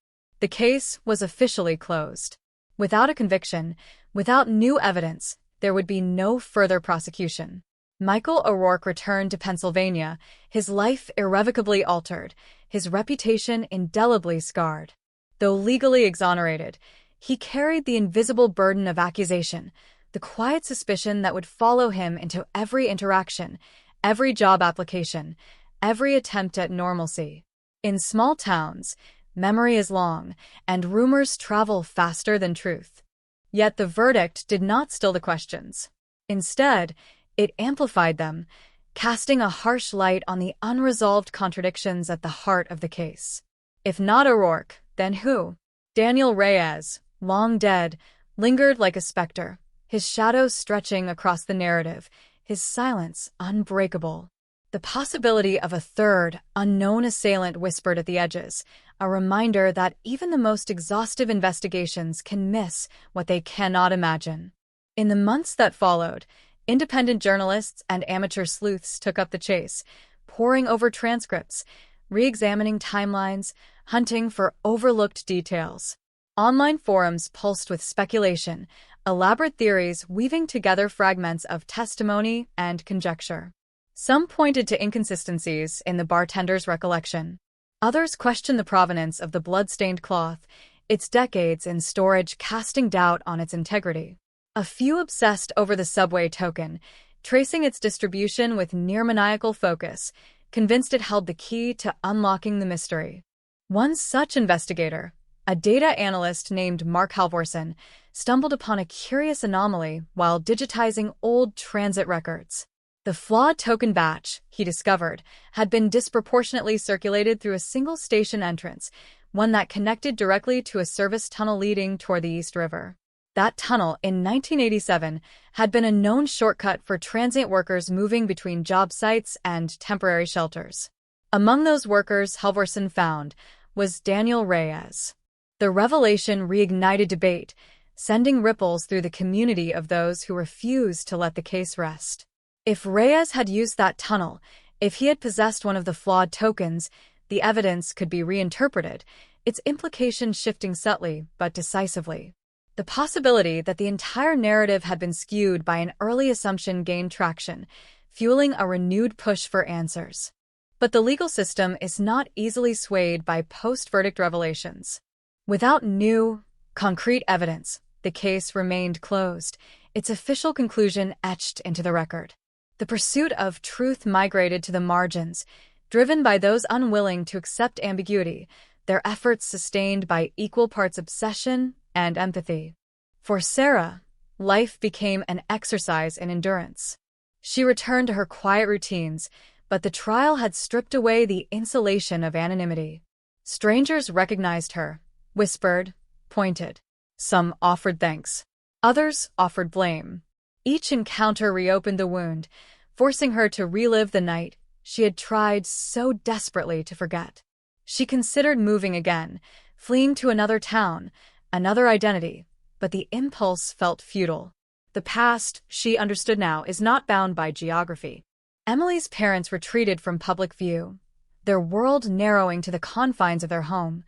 The case was officially closed. Without a conviction, without new evidence, there would be no further prosecution. Michael O'Rourke returned to Pennsylvania, his life irrevocably altered, his reputation indelibly scarred. Though legally exonerated, he carried the invisible burden of accusation, the quiet suspicion that would follow him into every interaction, every job application, every attempt at normalcy. In small towns, memory is long, and rumors travel faster than truth. Yet the verdict did not still the questions. Instead, it amplified them, casting a harsh light on the unresolved contradictions at the heart of the case. If not O'Rourke, then who? Daniel Reyes, long dead, lingered like a specter, his shadow stretching across the narrative, his silence unbreakable. The possibility of a third, unknown assailant whispered at the edges, a reminder that even the most exhaustive investigations can miss what they cannot imagine. In the months that followed, independent journalists and amateur sleuths took up the chase, poring over transcripts, re-examining timelines, hunting for overlooked details. Online forums pulsed with speculation, elaborate theories weaving together fragments of testimony and conjecture. Some pointed to inconsistencies in the bartender's recollection. Others questioned the provenance of the blood-stained cloth, its decades in storage casting doubt on its integrity. A few obsessed over the subway token, tracing its distribution with near-maniacal focus, convinced it held the key to unlocking the mystery. One such investigator, a data analyst named Mark Halvorson, stumbled upon a curious anomaly while digitizing old transit records. The flawed token batch, he discovered, had been disproportionately circulated through a single station entrance, one that connected directly to a service tunnel leading toward the East River. That tunnel, in 1987, had been a known shortcut for transient workers moving between job sites and temporary shelters. Among those workers Halvorson found was Daniel Reyes. The revelation reignited debate, sending ripples through the community of those who refused to let the case rest. If Reyes had used that tunnel, if he had possessed one of the flawed tokens, the evidence could be reinterpreted, its implications shifting subtly but decisively. The possibility that the entire narrative had been skewed by an early assumption gained traction, fueling a renewed push for answers. But the legal system is not easily swayed by post-verdict revelations. Without new, concrete evidence, the case remained closed, its official conclusion etched into the record. The pursuit of truth migrated to the margins, driven by those unwilling to accept ambiguity, their efforts sustained by equal parts obsession and empathy. For Sarah, life became an exercise in endurance. She returned to her quiet routines, but the trial had stripped away the insulation of anonymity. Strangers recognized her, whispered, pointed. Some offered thanks. Others offered blame. Each encounter reopened the wound, forcing her to relive the night she had tried so desperately to forget. She considered moving again, fleeing to another town, another identity, but the impulse felt futile. The past, she understood now, is not bound by geography. Emily's parents retreated from public view, their world narrowing to the confines of their home,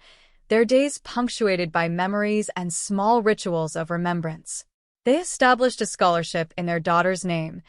their days punctuated by memories and small rituals of remembrance. They established a scholarship in their daughter's name,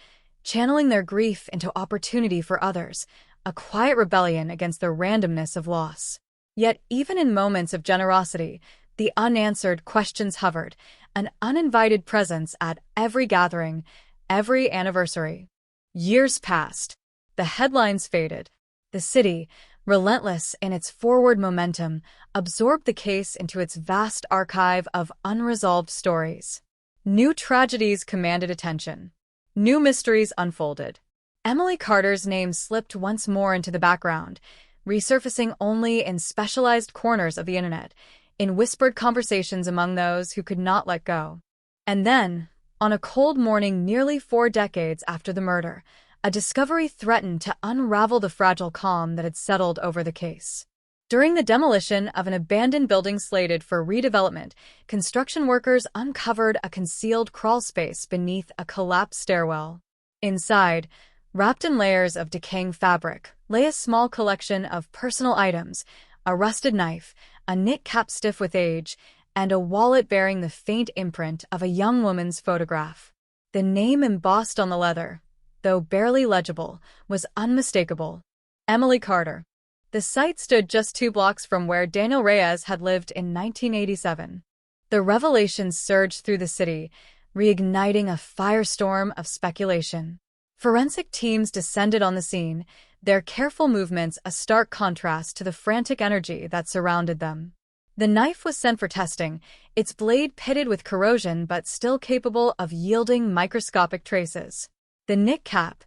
channeling their grief into opportunity for others, a quiet rebellion against the randomness of loss. Yet even in moments of generosity, the unanswered questions hovered, an uninvited presence at every gathering, every anniversary. Years passed. The headlines faded. The city, relentless in its forward momentum, absorbed the case into its vast archive of unresolved stories. New tragedies commanded attention. New mysteries unfolded. Emily Carter's name slipped once more into the background, resurfacing only in specialized corners of the internet, in whispered conversations among those who could not let go. And then, on a cold morning nearly 4 decades after the murder, a discovery threatened to unravel the fragile calm that had settled over the case. During the demolition of an abandoned building slated for redevelopment, construction workers uncovered a concealed crawlspace beneath a collapsed stairwell. Inside, wrapped in layers of decaying fabric, lay a small collection of personal items, a rusted knife, a knit cap stiff with age, and a wallet bearing the faint imprint of a young woman's photograph. The name embossed on the leather, though barely legible, was unmistakable. Emily Carter. The site stood just 2 blocks from where Daniel Reyes had lived in 1987. The revelations surged through the city, reigniting a firestorm of speculation. Forensic teams descended on the scene, their careful movements a stark contrast to the frantic energy that surrounded them. The knife was sent for testing, its blade pitted with corrosion but still capable of yielding microscopic traces. The knit cap,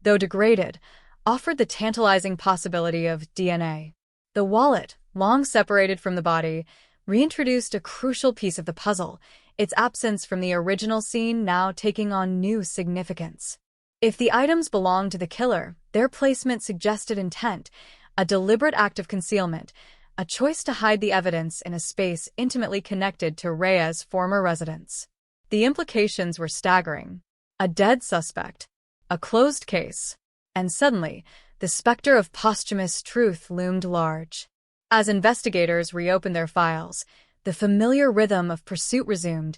though degraded, offered the tantalizing possibility of DNA. The wallet, long separated from the body, reintroduced a crucial piece of the puzzle, its absence from the original scene now taking on new significance. If the items belonged to the killer, their placement suggested intent, a deliberate act of concealment, a choice to hide the evidence in a space intimately connected to Reyes' former residence. The implications were staggering. A dead suspect, a closed case, and suddenly, the specter of posthumous truth loomed large. As investigators reopened their files, the familiar rhythm of pursuit resumed,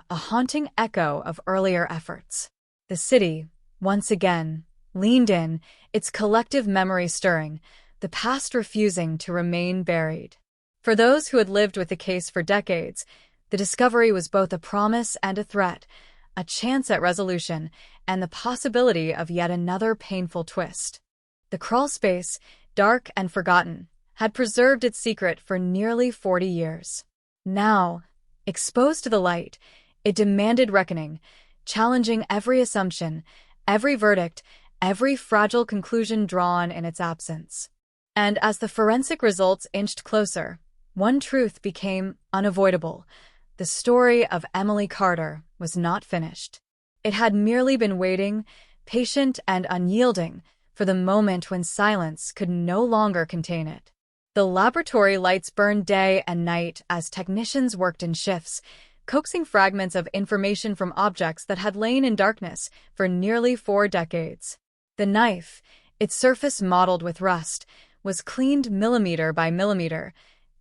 a haunting echo of earlier efforts. The city, once again, leaned in, its collective memory stirring, the past refusing to remain buried. For those who had lived with the case for decades, the discovery was both a promise and a threat, a chance at resolution, and the possibility of yet another painful twist. The crawlspace, dark and forgotten, had preserved its secret for nearly 40 years. Now, exposed to the light, it demanded reckoning, challenging every assumption, every verdict, every fragile conclusion drawn in its absence. And as the forensic results inched closer, one truth became unavoidable. The story of Emily Carter was not finished. It had merely been waiting, patient and unyielding, for the moment when silence could no longer contain it. The laboratory lights burned day and night as technicians worked in shifts, coaxing fragments of information from objects that had lain in darkness for nearly 4 decades. The knife, its surface mottled with rust, was cleaned millimeter by millimeter,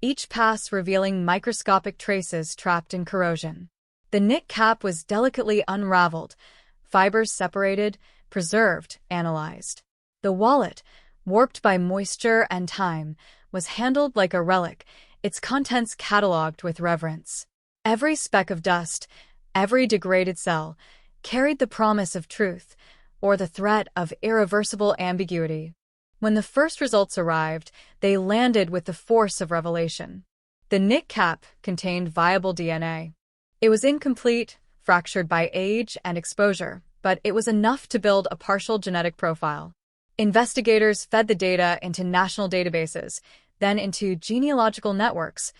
each pass revealing microscopic traces trapped in corrosion. The knit cap was delicately unraveled, fibers separated, preserved, analyzed. The wallet, warped by moisture and time, was handled like a relic, its contents catalogued with reverence. Every speck of dust, every degraded cell, carried the promise of truth, or the threat of irreversible ambiguity. When the first results arrived, they landed with the force of revelation. The knit cap contained viable DNA. It was incomplete, fractured by age and exposure, but it was enough to build a partial genetic profile. Investigators fed the data into national databases, then into genealogical networks,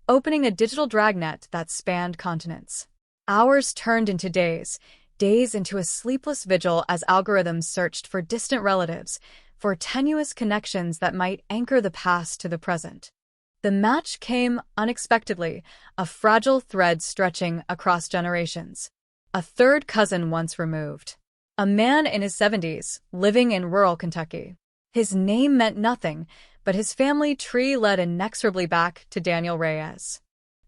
opening a digital dragnet that spanned continents. Hours turned into days, days into a sleepless vigil as algorithms searched for distant relatives, for tenuous connections that might anchor the past to the present. The match came unexpectedly, a fragile thread stretching across generations. A third cousin once removed. A man in his 70s, living in rural Kentucky. His name meant nothing, but his family tree led inexorably back to Daniel Reyes.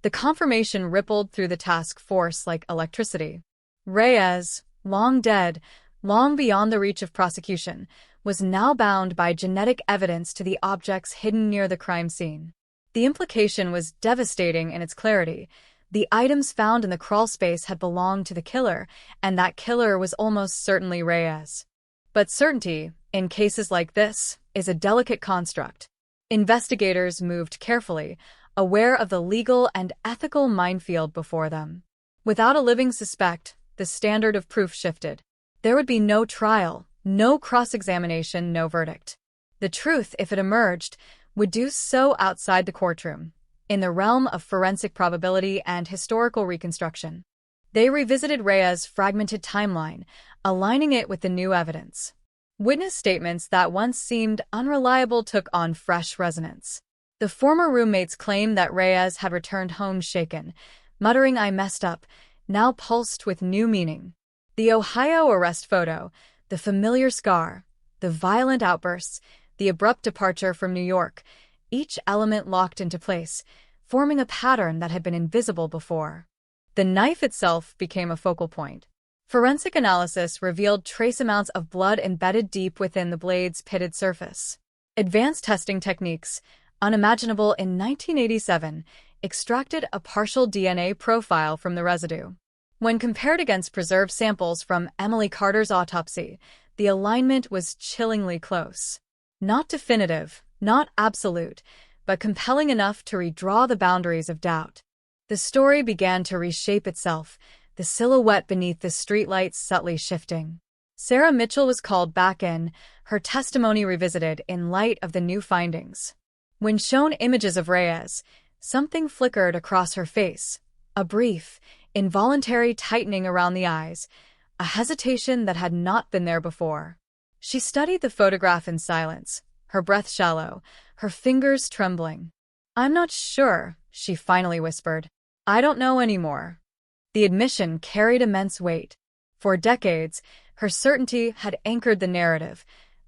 The confirmation rippled through the task force like electricity. Reyes, long dead, long beyond the reach of prosecution, was now bound by genetic evidence to the objects hidden near the crime scene. The implication was devastating in its clarity. The items found in the crawlspace had belonged to the killer, and that killer was almost certainly Reyes. But certainty, in cases like this, is a delicate construct. Investigators moved carefully, aware of the legal and ethical minefield before them. Without a living suspect, the standard of proof shifted. There would be no trial, no cross-examination, no verdict. The truth, if it emerged, would do so outside the courtroom, in the realm of forensic probability and historical reconstruction. They revisited Rhea's fragmented timeline, aligning it with the new evidence. Witness statements that once seemed unreliable took on fresh resonance. The former roommates claimed that Reyes had returned home shaken, muttering, "I messed up," now pulsed with new meaning. The Ohio arrest photo, the familiar scar, the violent outbursts, the abrupt departure from New York, each element locked into place, forming a pattern that had been invisible before. The knife itself became a focal point. Forensic analysis revealed trace amounts of blood embedded deep within the blade's pitted surface. Advanced testing techniques, unimaginable in 1987, extracted a partial DNA profile from the residue. When compared against preserved samples from Emily Carter's autopsy, the alignment was chillingly close. Not definitive, not absolute, but compelling enough to redraw the boundaries of doubt. The story began to reshape itself, the silhouette beneath the streetlights subtly shifting. Sarah Mitchell was called back in, her testimony revisited in light of the new findings. When shown images of Reyes, something flickered across her face, a brief, involuntary tightening around the eyes, a hesitation that had not been there before. She studied the photograph in silence, her breath shallow, her fingers trembling. "I'm not sure," she finally whispered. "I don't know anymore." The admission carried immense weight. For decades, her certainty had anchored the narrative,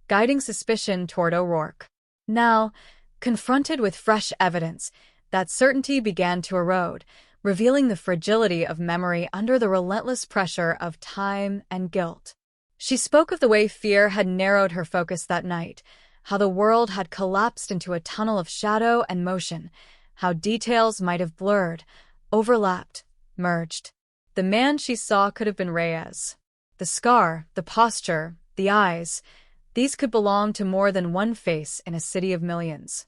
guiding suspicion toward O'Rourke. Now, confronted with fresh evidence, that certainty began to erode, revealing the fragility of memory under the relentless pressure of time and guilt. She spoke of the way fear had narrowed her focus that night, how the world had collapsed into a tunnel of shadow and motion, how details might have blurred, overlapped, merged. The man she saw could have been Reyes. The scar, the posture, the eyes, these could belong to more than one face in a city of millions.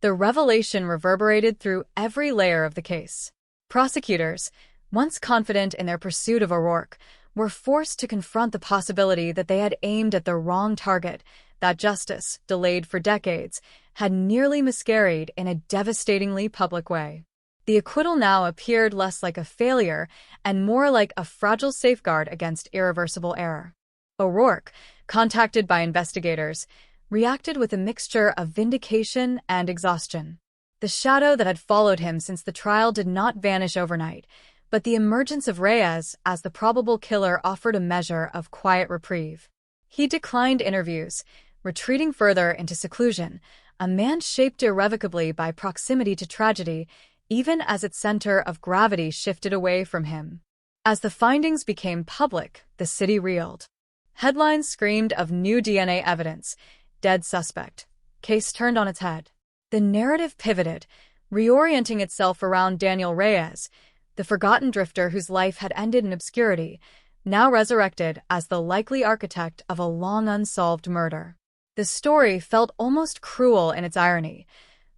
The revelation reverberated through every layer of the case. Prosecutors, once confident in their pursuit of O'Rourke, were forced to confront the possibility that they had aimed at the wrong target, that justice, delayed for decades, had nearly miscarried in a devastatingly public way. The acquittal now appeared less like a failure and more like a fragile safeguard against irreversible error. O'Rourke, contacted by investigators, reacted with a mixture of vindication and exhaustion. The shadow that had followed him since the trial did not vanish overnight, but the emergence of Reyes as the probable killer offered a measure of quiet reprieve. He declined interviews, retreating further into seclusion, a man shaped irrevocably by proximity to tragedy, even as its center of gravity shifted away from him. As the findings became public, the city reeled. Headlines screamed of new DNA evidence, dead suspect, case turned on its head. The narrative pivoted, reorienting itself around Daniel Reyes, the forgotten drifter whose life had ended in obscurity, now resurrected as the likely architect of a long unsolved murder. The story felt almost cruel in its irony,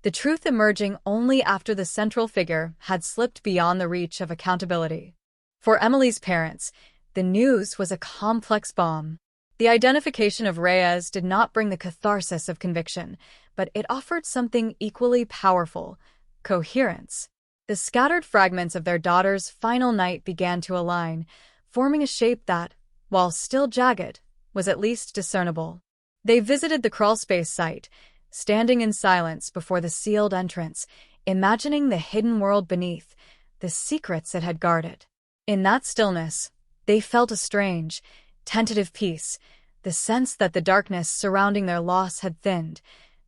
the truth emerging only after the central figure had slipped beyond the reach of accountability. For Emily's parents, the news was a complex bomb. The identification of Reyes did not bring the catharsis of conviction, but it offered something equally powerful: coherence. The scattered fragments of their daughter's final night began to align, forming a shape that, while still jagged, was at least discernible. They visited the crawlspace site, standing in silence before the sealed entrance, imagining the hidden world beneath, the secrets it had guarded. In that stillness, they felt a strange, tentative peace, the sense that the darkness surrounding their loss had thinned,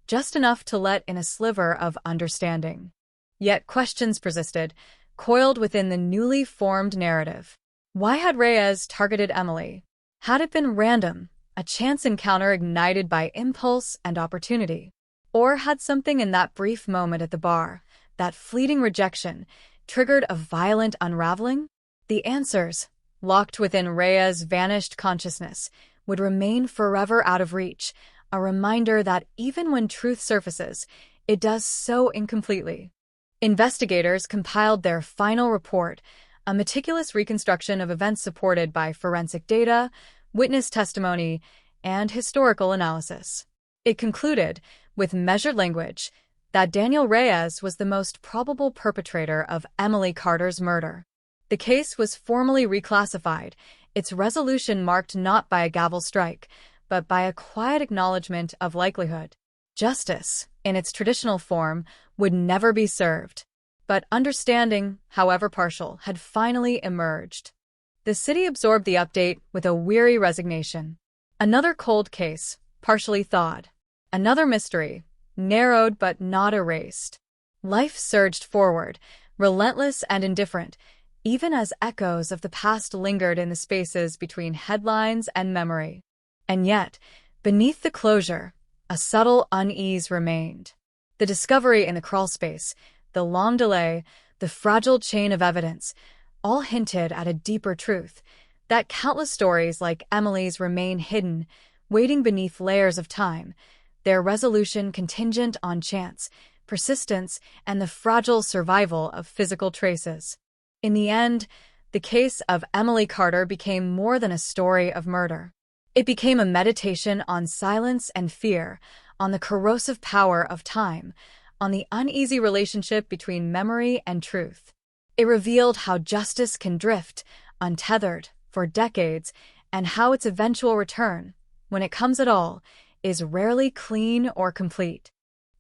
just enough to let in a sliver of understanding. Yet questions persisted, coiled within the newly formed narrative. Why had Reyes targeted Emily? Had it been random, a chance encounter ignited by impulse and opportunity? Or had something in that brief moment at the bar, that fleeting rejection, triggered a violent unraveling? The answers, locked within Reyes' vanished consciousness, would remain forever out of reach, a reminder that even when truth surfaces, it does so incompletely. Investigators compiled their final report, a meticulous reconstruction of events supported by forensic data, witness testimony, and historical analysis. It concluded, with measured language, that Daniel Reyes was the most probable perpetrator of Emily Carter's murder. The case was formally reclassified, its resolution marked not by a gavel strike, but by a quiet acknowledgement of likelihood. Justice, in its traditional form, would never be served. But understanding, however partial, had finally emerged. The city absorbed the update with a weary resignation. Another cold case, partially thawed. Another mystery, narrowed but not erased. Life surged forward, relentless and indifferent, even as echoes of the past lingered in the spaces between headlines and memory. And yet, beneath the closure, a subtle unease remained. The discovery in the crawlspace, the long delay, the fragile chain of evidence, all hinted at a deeper truth, that countless stories like Emily's remain hidden, waiting beneath layers of time, their resolution contingent on chance, persistence, and the fragile survival of physical traces. In the end, the case of Emily Carter became more than a story of murder. It became a meditation on silence and fear, on the corrosive power of time, on the uneasy relationship between memory and truth. It revealed how justice can drift, untethered, for decades, and how its eventual return, when it comes at all, is rarely clean or complete.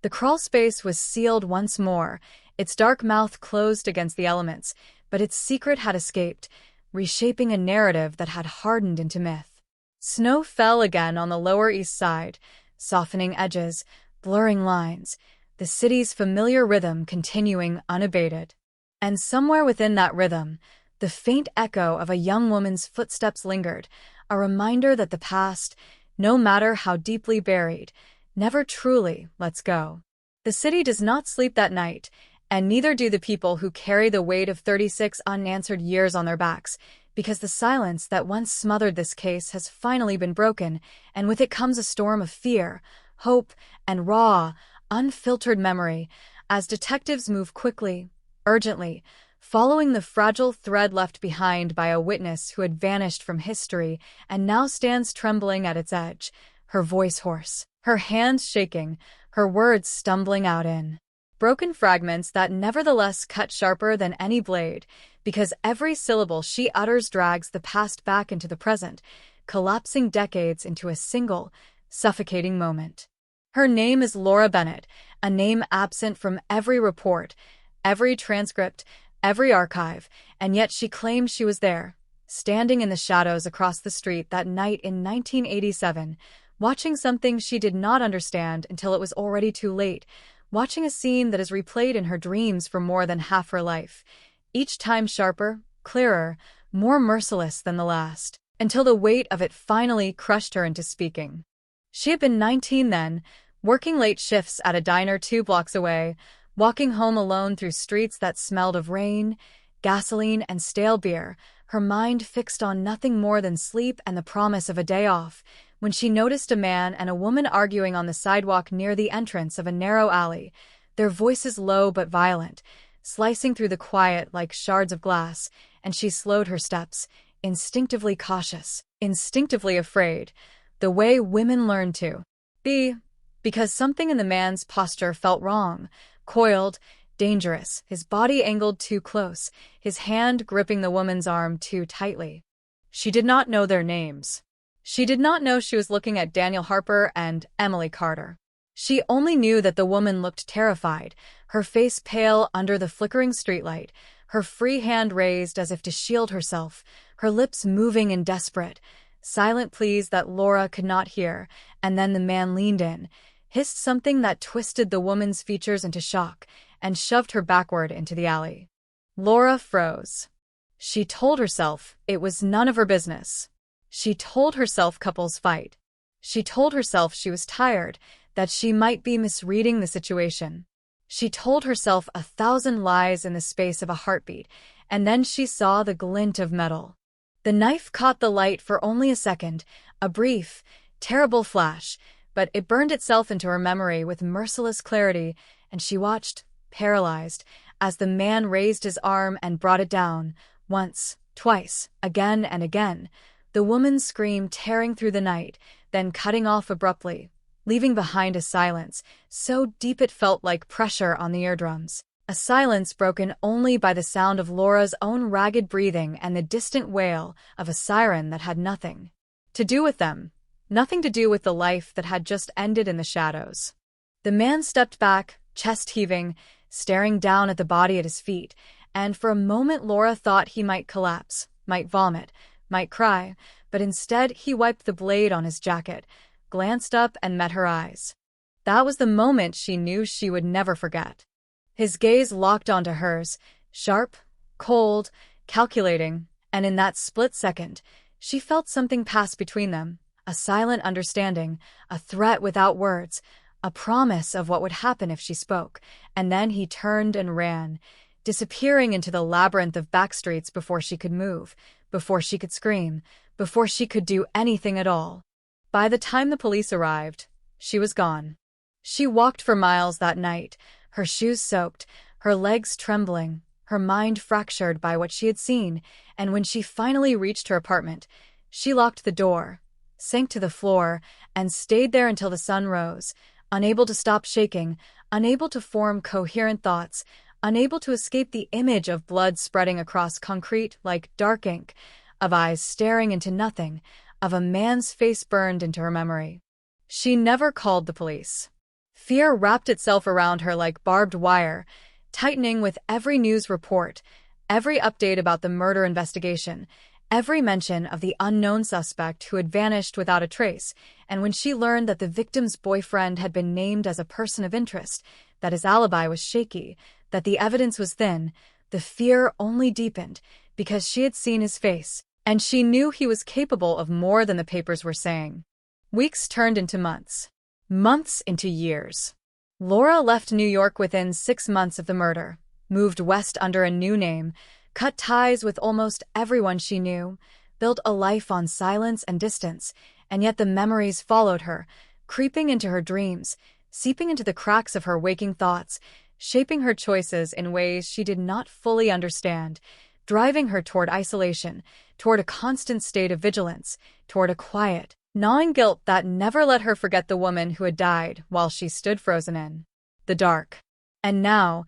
The crawlspace was sealed once more, its dark mouth closed against the elements, but its secret had escaped, reshaping a narrative that had hardened into myth. Snow fell again on the Lower East Side, softening edges, blurring lines, the city's familiar rhythm continuing unabated. And somewhere within that rhythm, the faint echo of a young woman's footsteps lingered, a reminder that the past, no matter how deeply buried, never truly lets go. The city does not sleep that night, and neither do the people who carry the weight of 36 unanswered years on their backs, because the silence that once smothered this case has finally been broken, and with it comes a storm of fear, hope, and raw, unfiltered memory, as detectives move quickly, urgently, following the fragile thread left behind by a witness who had vanished from history and now stands trembling at its edge, her voice hoarse, her hands shaking, her words stumbling out in broken fragments that nevertheless cut sharper than any blade, because every syllable she utters drags the past back into the present, collapsing decades into a single, suffocating moment. Her name is Laura Bennett, a name absent from every report, every transcript, every archive, and yet she claims she was there, standing in the shadows across the street that night in 1987, watching something she did not understand until it was already too late, watching a scene that is replayed in her dreams for more than half her life, each time sharper, clearer, more merciless than the last, until the weight of it finally crushed her into speaking. She had been 19 then, working late shifts at a diner 2 blocks away, walking home alone through streets that smelled of rain, gasoline, and stale beer, her mind fixed on nothing more than sleep and the promise of a day off, when she noticed a man and a woman arguing on the sidewalk near the entrance of a narrow alley, their voices low but violent, slicing through the quiet like shards of glass, and she slowed her steps, instinctively cautious, instinctively afraid, the way women learn to be, because something in the man's posture felt wrong, coiled, dangerous, his body angled too close, his hand gripping the woman's arm too tightly. She did not know their names. She did not know she was looking at Daniel Harper and Emily Carter. She only knew that the woman looked terrified, her face pale under the flickering streetlight, her free hand raised as if to shield herself, her lips moving in desperate, silent pleas that Laura could not hear, and then the man leaned in, hissed something that twisted the woman's features into shock, and shoved her backward into the alley. Laura froze. She told herself it was none of her business. She told herself couples fight. She told herself she was tired, that she might be misreading the situation. She told herself 1,000 lies in the space of a heartbeat, and then she saw the glint of metal. The knife caught the light for only a second, a brief, terrible flash, but it burned itself into her memory with merciless clarity, and she watched, paralyzed, as the man raised his arm and brought it down, once, twice, again and again. The woman's scream tearing through the night, then cutting off abruptly, leaving behind a silence so deep it felt like pressure on the eardrums. A silence broken only by the sound of Laura's own ragged breathing and the distant wail of a siren that had nothing to do with them, nothing to do with the life that had just ended in the shadows. The man stepped back, chest heaving, staring down at the body at his feet, and for a moment Laura thought he might collapse, might vomit, might cry, but instead he wiped the blade on his jacket, glanced up and met her eyes. That was the moment she knew she would never forget. His gaze locked onto hers, sharp, cold, calculating, and in that split second, she felt something pass between them, a silent understanding, a threat without words, a promise of what would happen if she spoke, and then he turned and ran, disappearing into the labyrinth of backstreets before she could move, before she could scream, before she could do anything at all. By the time the police arrived, she was gone. She walked for miles that night, her shoes soaked, her legs trembling, her mind fractured by what she had seen, and when she finally reached her apartment, she locked the door, sank to the floor, and stayed there until the sun rose, unable to stop shaking, unable to form coherent thoughts, unable to escape the image of blood spreading across concrete like dark ink, of eyes staring into nothing, of a man's face burned into her memory. She never called the police. Fear wrapped itself around her like barbed wire, tightening with every news report, every update about the murder investigation, every mention of the unknown suspect who had vanished without a trace, and when she learned that the victim's boyfriend had been named as a person of interest, that his alibi was shaky, that the evidence was thin, the fear only deepened because she had seen his face, and she knew he was capable of more than the papers were saying. Weeks turned into months. Months into years. Laura left New York within 6 months of the murder, moved west under a new name, cut ties with almost everyone she knew, built a life on silence and distance, and yet the memories followed her, creeping into her dreams, seeping into the cracks of her waking thoughts, shaping her choices in ways she did not fully understand, driving her toward isolation, toward a constant state of vigilance, toward a quiet, gnawing guilt that never let her forget the woman who had died while she stood frozen in the dark. And now,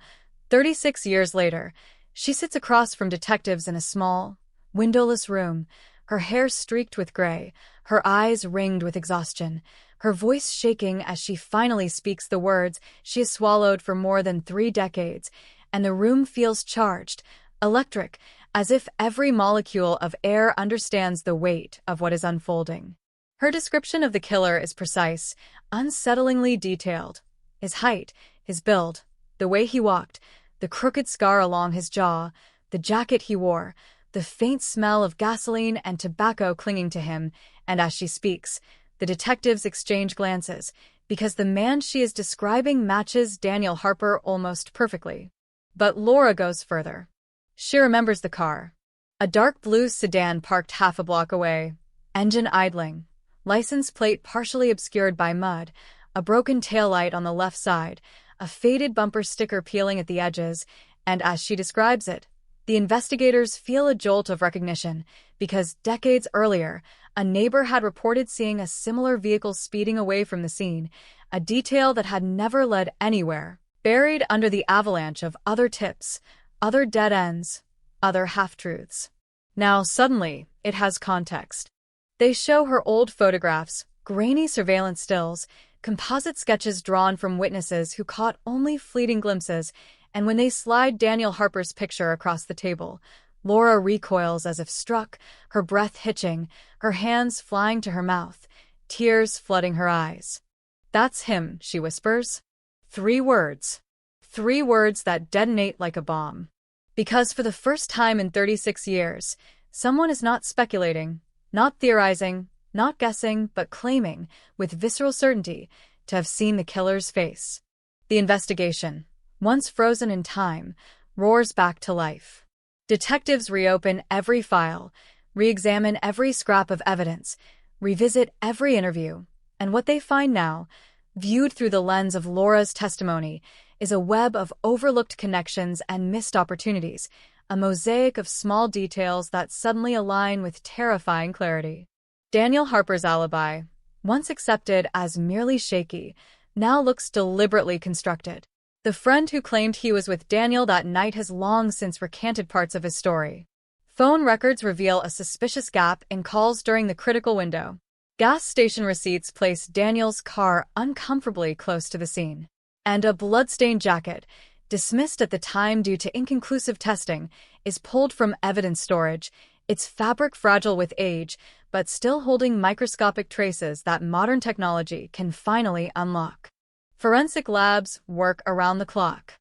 36 years later, she sits across from detectives in a small, windowless room, her hair streaked with gray, her eyes ringed with exhaustion, her voice shaking as she finally speaks the words she has swallowed for more than 3 decades, and the room feels charged, electric, as if every molecule of air understands the weight of what is unfolding. Her description of the killer is precise, unsettlingly detailed. His height, his build, the way he walked, the crooked scar along his jaw, the jacket he wore, the faint smell of gasoline and tobacco clinging to him, and as she speaks, the detectives exchange glances, because the man she is describing matches Daniel Harper almost perfectly. But Laura goes further. She remembers the car. A dark blue sedan parked half a block away, engine idling, license plate partially obscured by mud, a broken taillight on the left side, a faded bumper sticker peeling at the edges, and as she describes it, the investigators feel a jolt of recognition because decades earlier, a neighbor had reported seeing a similar vehicle speeding away from the scene, a detail that had never led anywhere, buried under the avalanche of other tips, other dead ends, other half-truths. Now, suddenly, it has context. They show her old photographs, grainy surveillance stills, composite sketches drawn from witnesses who caught only fleeting glimpses, and when they slide Daniel Harper's picture across the table, Laura recoils as if struck, her breath hitching, her hands flying to her mouth, tears flooding her eyes. "That's him," she whispers. 3 words. 3 words that detonate like a bomb. Because for the first time in 36 years, someone is not speculating, not theorizing, not guessing, but claiming, with visceral certainty, to have seen the killer's face. The investigation, once frozen in time, roars back to life. Detectives reopen every file, re-examine every scrap of evidence, revisit every interview, and what they find now, viewed through the lens of Laura's testimony, is a web of overlooked connections and missed opportunities, a mosaic of small details that suddenly align with terrifying clarity. Daniel Harper's alibi, once accepted as merely shaky, now looks deliberately constructed. The friend who claimed he was with Daniel that night has long since recanted parts of his story. Phone records reveal a suspicious gap in calls during the critical window. Gas station receipts place Daniel's car uncomfortably close to the scene. And a blood-stained jacket, dismissed at the time due to inconclusive testing, is pulled from evidence storage, its fabric fragile with age, but still holding microscopic traces that modern technology can finally unlock. Forensic labs work around the clock.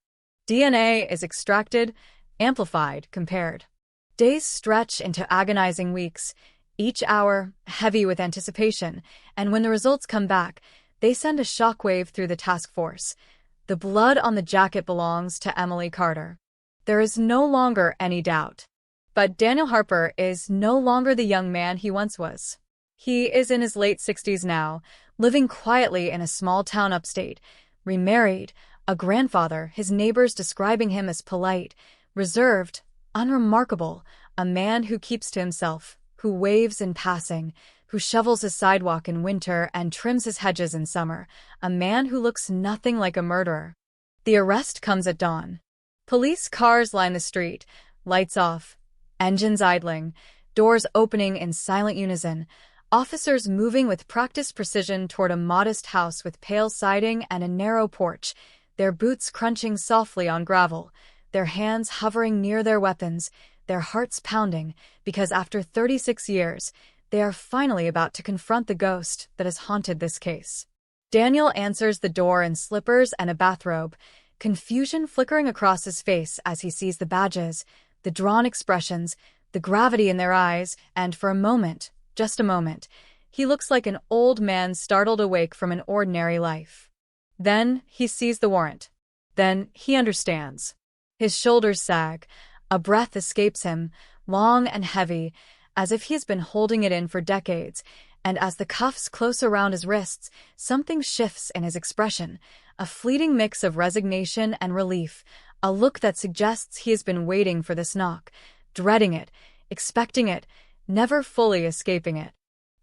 DNA is extracted, amplified, compared. Days stretch into agonizing weeks, each hour heavy with anticipation, and when the results come back, they send a shockwave through the task force. The blood on the jacket belongs to Emily Carter. There is no longer any doubt. But Daniel Harper is no longer the young man he once was. He is in his late 60s now, living quietly in a small town upstate, remarried, a grandfather, his neighbors describing him as polite, reserved, unremarkable, a man who keeps to himself, who waves in passing, who shovels his sidewalk in winter and trims his hedges in summer, a man who looks nothing like a murderer. The arrest comes at dawn. Police cars line the street, lights off, engines idling, doors opening in silent unison, officers moving with practiced precision toward a modest house with pale siding and a narrow porch, their boots crunching softly on gravel, their hands hovering near their weapons, their hearts pounding, because after 36 years, they are finally about to confront the ghost that has haunted this case. Daniel answers the door in slippers and a bathrobe, confusion flickering across his face as he sees the badges, the drawn expressions, the gravity in their eyes, and for a moment, just a moment, he looks like an old man startled awake from an ordinary life. Then he sees the warrant. Then he understands. His shoulders sag, a breath escapes him, long and heavy, as if he has been holding it in for decades, and as the cuffs close around his wrists, something shifts in his expression, a fleeting mix of resignation and relief, a look that suggests he has been waiting for this knock, dreading it, expecting it, never fully escaping it.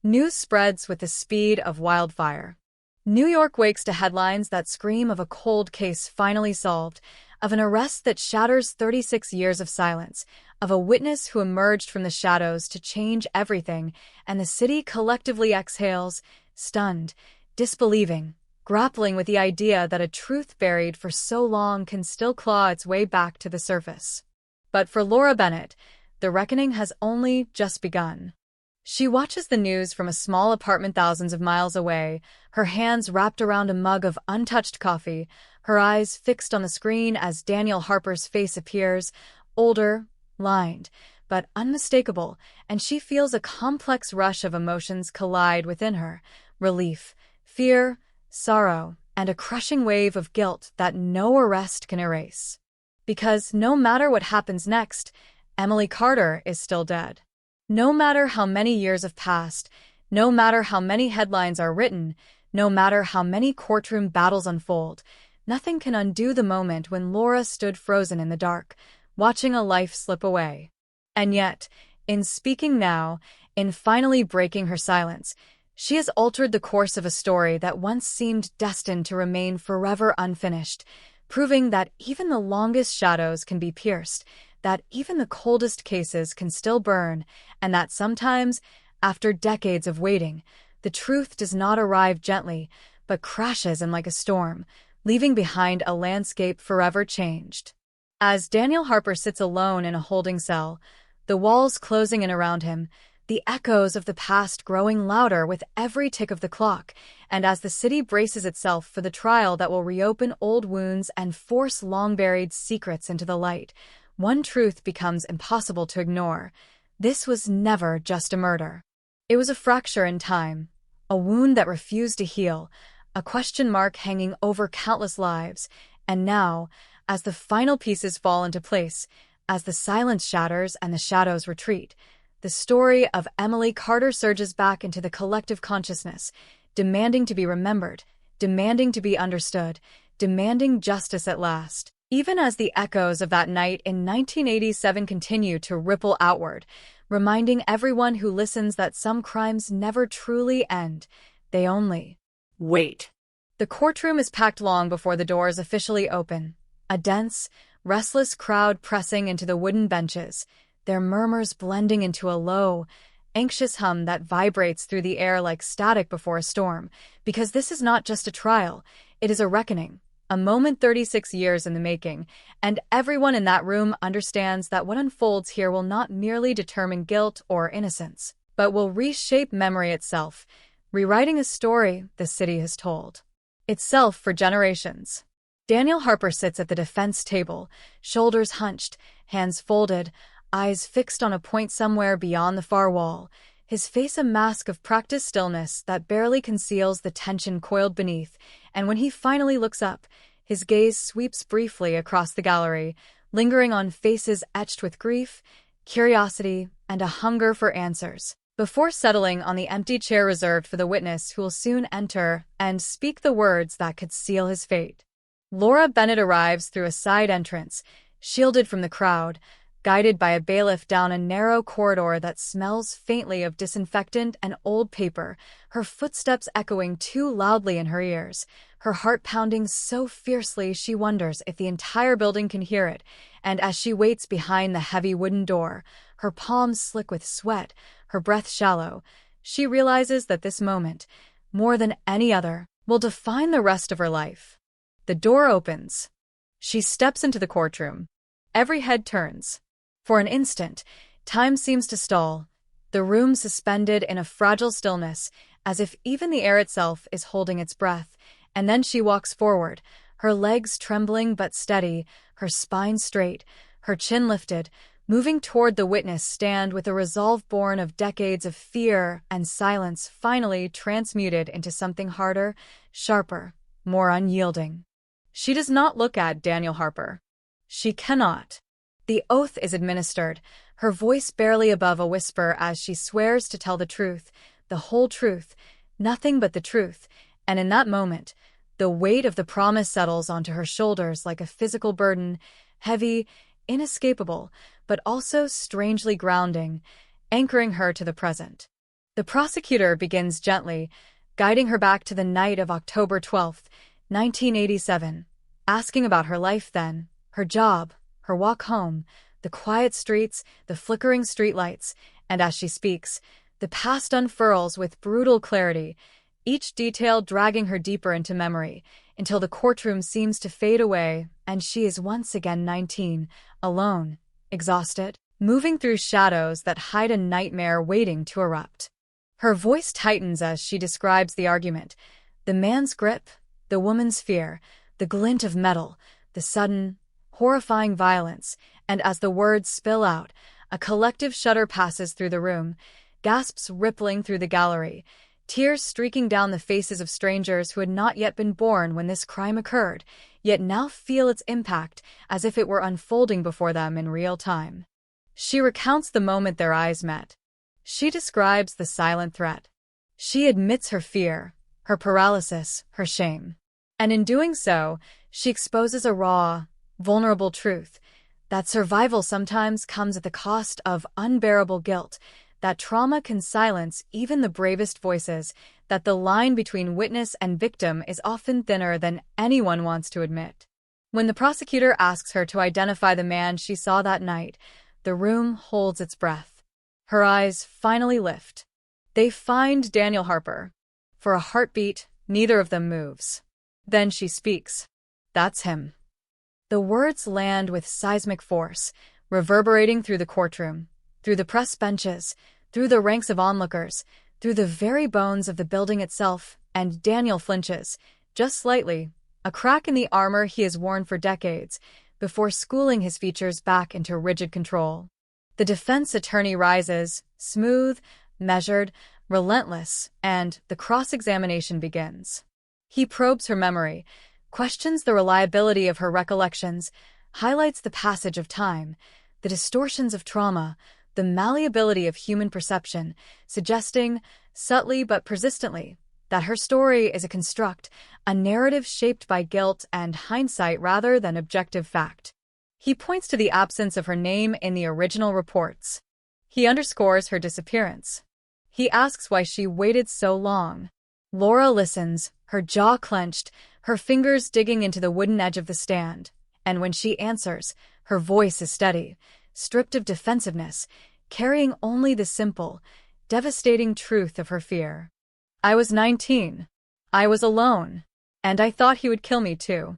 News spreads with the speed of wildfire. New York wakes to headlines that scream of a cold case finally solved, of an arrest that shatters 36 years of silence, of a witness who emerged from the shadows to change everything, and the city collectively exhales, stunned, disbelieving, grappling with the idea that a truth buried for so long can still claw its way back to the surface. But for Laura Bennett, the reckoning has only just begun. She watches the news from a small apartment thousands of miles away, her hands wrapped around a mug of untouched coffee, her eyes fixed on the screen as Daniel Harper's face appears, older, lined, but unmistakable, and she feels a complex rush of emotions collide within her, relief, fear, sorrow, and a crushing wave of guilt that no arrest can erase. Because no matter what happens next, Emily Carter is still dead. No matter how many years have passed, no matter how many headlines are written, no matter how many courtroom battles unfold, nothing can undo the moment when Laura stood frozen in the dark, watching a life slip away. And yet, in speaking now, in finally breaking her silence, she has altered the course of a story that once seemed destined to remain forever unfinished, proving that even the longest shadows can be pierced, that even the coldest cases can still burn, and that sometimes, after decades of waiting, the truth does not arrive gently, but crashes in like a storm, leaving behind a landscape forever changed. As Daniel Harper sits alone in a holding cell, the walls closing in around him, the echoes of the past growing louder with every tick of the clock, and as the city braces itself for the trial that will reopen old wounds and force long-buried secrets into the light, one truth becomes impossible to ignore. This was never just a murder. It was a fracture in time, a wound that refused to heal, a question mark hanging over countless lives, and now, as the final pieces fall into place, as the silence shatters and the shadows retreat, the story of Emily Carter surges back into the collective consciousness, demanding to be remembered, demanding to be understood, demanding justice at last. Even as the echoes of that night in 1987 continue to ripple outward, reminding everyone who listens that some crimes never truly end, they only wait. The courtroom is packed long before the doors officially open, a dense, restless crowd pressing into the wooden benches, their murmurs blending into a low, anxious hum that vibrates through the air like static before a storm, because this is not just a trial, it is a reckoning. A moment 36 years in the making, and everyone in that room understands that what unfolds here will not merely determine guilt or innocence, but will reshape memory itself, rewriting a story the city has told itself for generations. Daniel Harper sits at the defense table, shoulders hunched, hands folded, eyes fixed on a point somewhere beyond the far wall, his face a mask of practiced stillness that barely conceals the tension coiled beneath, and when he finally looks up, his gaze sweeps briefly across the gallery, lingering on faces etched with grief, curiosity, and a hunger for answers, before settling on the empty chair reserved for the witness who will soon enter and speak the words that could seal his fate. Laura Bennett arrives through a side entrance, shielded from the crowd, guided by a bailiff down a narrow corridor that smells faintly of disinfectant and old paper, her footsteps echoing too loudly in her ears, her heart pounding so fiercely she wonders if the entire building can hear it, and as she waits behind the heavy wooden door, her palms slick with sweat, her breath shallow, she realizes that this moment, more than any other, will define the rest of her life. The door opens. She steps into the courtroom. Every head turns. For an instant, time seems to stall, the room suspended in a fragile stillness, as if even the air itself is holding its breath, and then she walks forward, her legs trembling but steady, her spine straight, her chin lifted, moving toward the witness stand with a resolve born of decades of fear and silence finally transmuted into something harder, sharper, more unyielding. She does not look at Daniel Harper. She cannot. The oath is administered, her voice barely above a whisper as she swears to tell the truth, the whole truth, nothing but the truth, and in that moment, the weight of the promise settles onto her shoulders like a physical burden, heavy, inescapable, but also strangely grounding, anchoring her to the present. The prosecutor begins gently, guiding her back to the night of October 12th, 1987, asking about her life then, her job, her walk home, the quiet streets, the flickering streetlights, and as she speaks, the past unfurls with brutal clarity, each detail dragging her deeper into memory, until the courtroom seems to fade away and she is once again 19, alone, exhausted, moving through shadows that hide a nightmare waiting to erupt. Her voice tightens as she describes the argument, the man's grip, the woman's fear, the glint of metal, the sudden, horrifying violence, and as the words spill out, a collective shudder passes through the room, gasps rippling through the gallery, tears streaking down the faces of strangers who had not yet been born when this crime occurred, yet now feel its impact as if it were unfolding before them in real time. She recounts the moment their eyes met. She describes the silent threat. She admits her fear, her paralysis, her shame. And in doing so, she exposes a raw, vulnerable truth, that survival sometimes comes at the cost of unbearable guilt, that trauma can silence even the bravest voices, that the line between witness and victim is often thinner than anyone wants to admit. When the prosecutor asks her to identify the man she saw that night, the room holds its breath. Her eyes finally lift. They find Daniel Harper. For a heartbeat, neither of them moves. Then she speaks. That's him. The words land with seismic force, reverberating through the courtroom, through the press benches, through the ranks of onlookers, through the very bones of the building itself, and Daniel flinches, just slightly, a crack in the armor he has worn for decades, before schooling his features back into rigid control. The defense attorney rises, smooth, measured, relentless, and the cross-examination begins. He probes her memory, questions the reliability of her recollections, highlights the passage of time, the distortions of trauma, the malleability of human perception, suggesting, subtly but persistently, that her story is a construct, a narrative shaped by guilt and hindsight rather than objective fact. He points to the absence of her name in the original reports. He underscores her disappearance. He asks why she waited so long. Laura listens, her jaw clenched, her fingers digging into the wooden edge of the stand. And when she answers, her voice is steady, stripped of defensiveness, carrying only the simple, devastating truth of her fear. I was 19. I was alone. And I thought he would kill me too.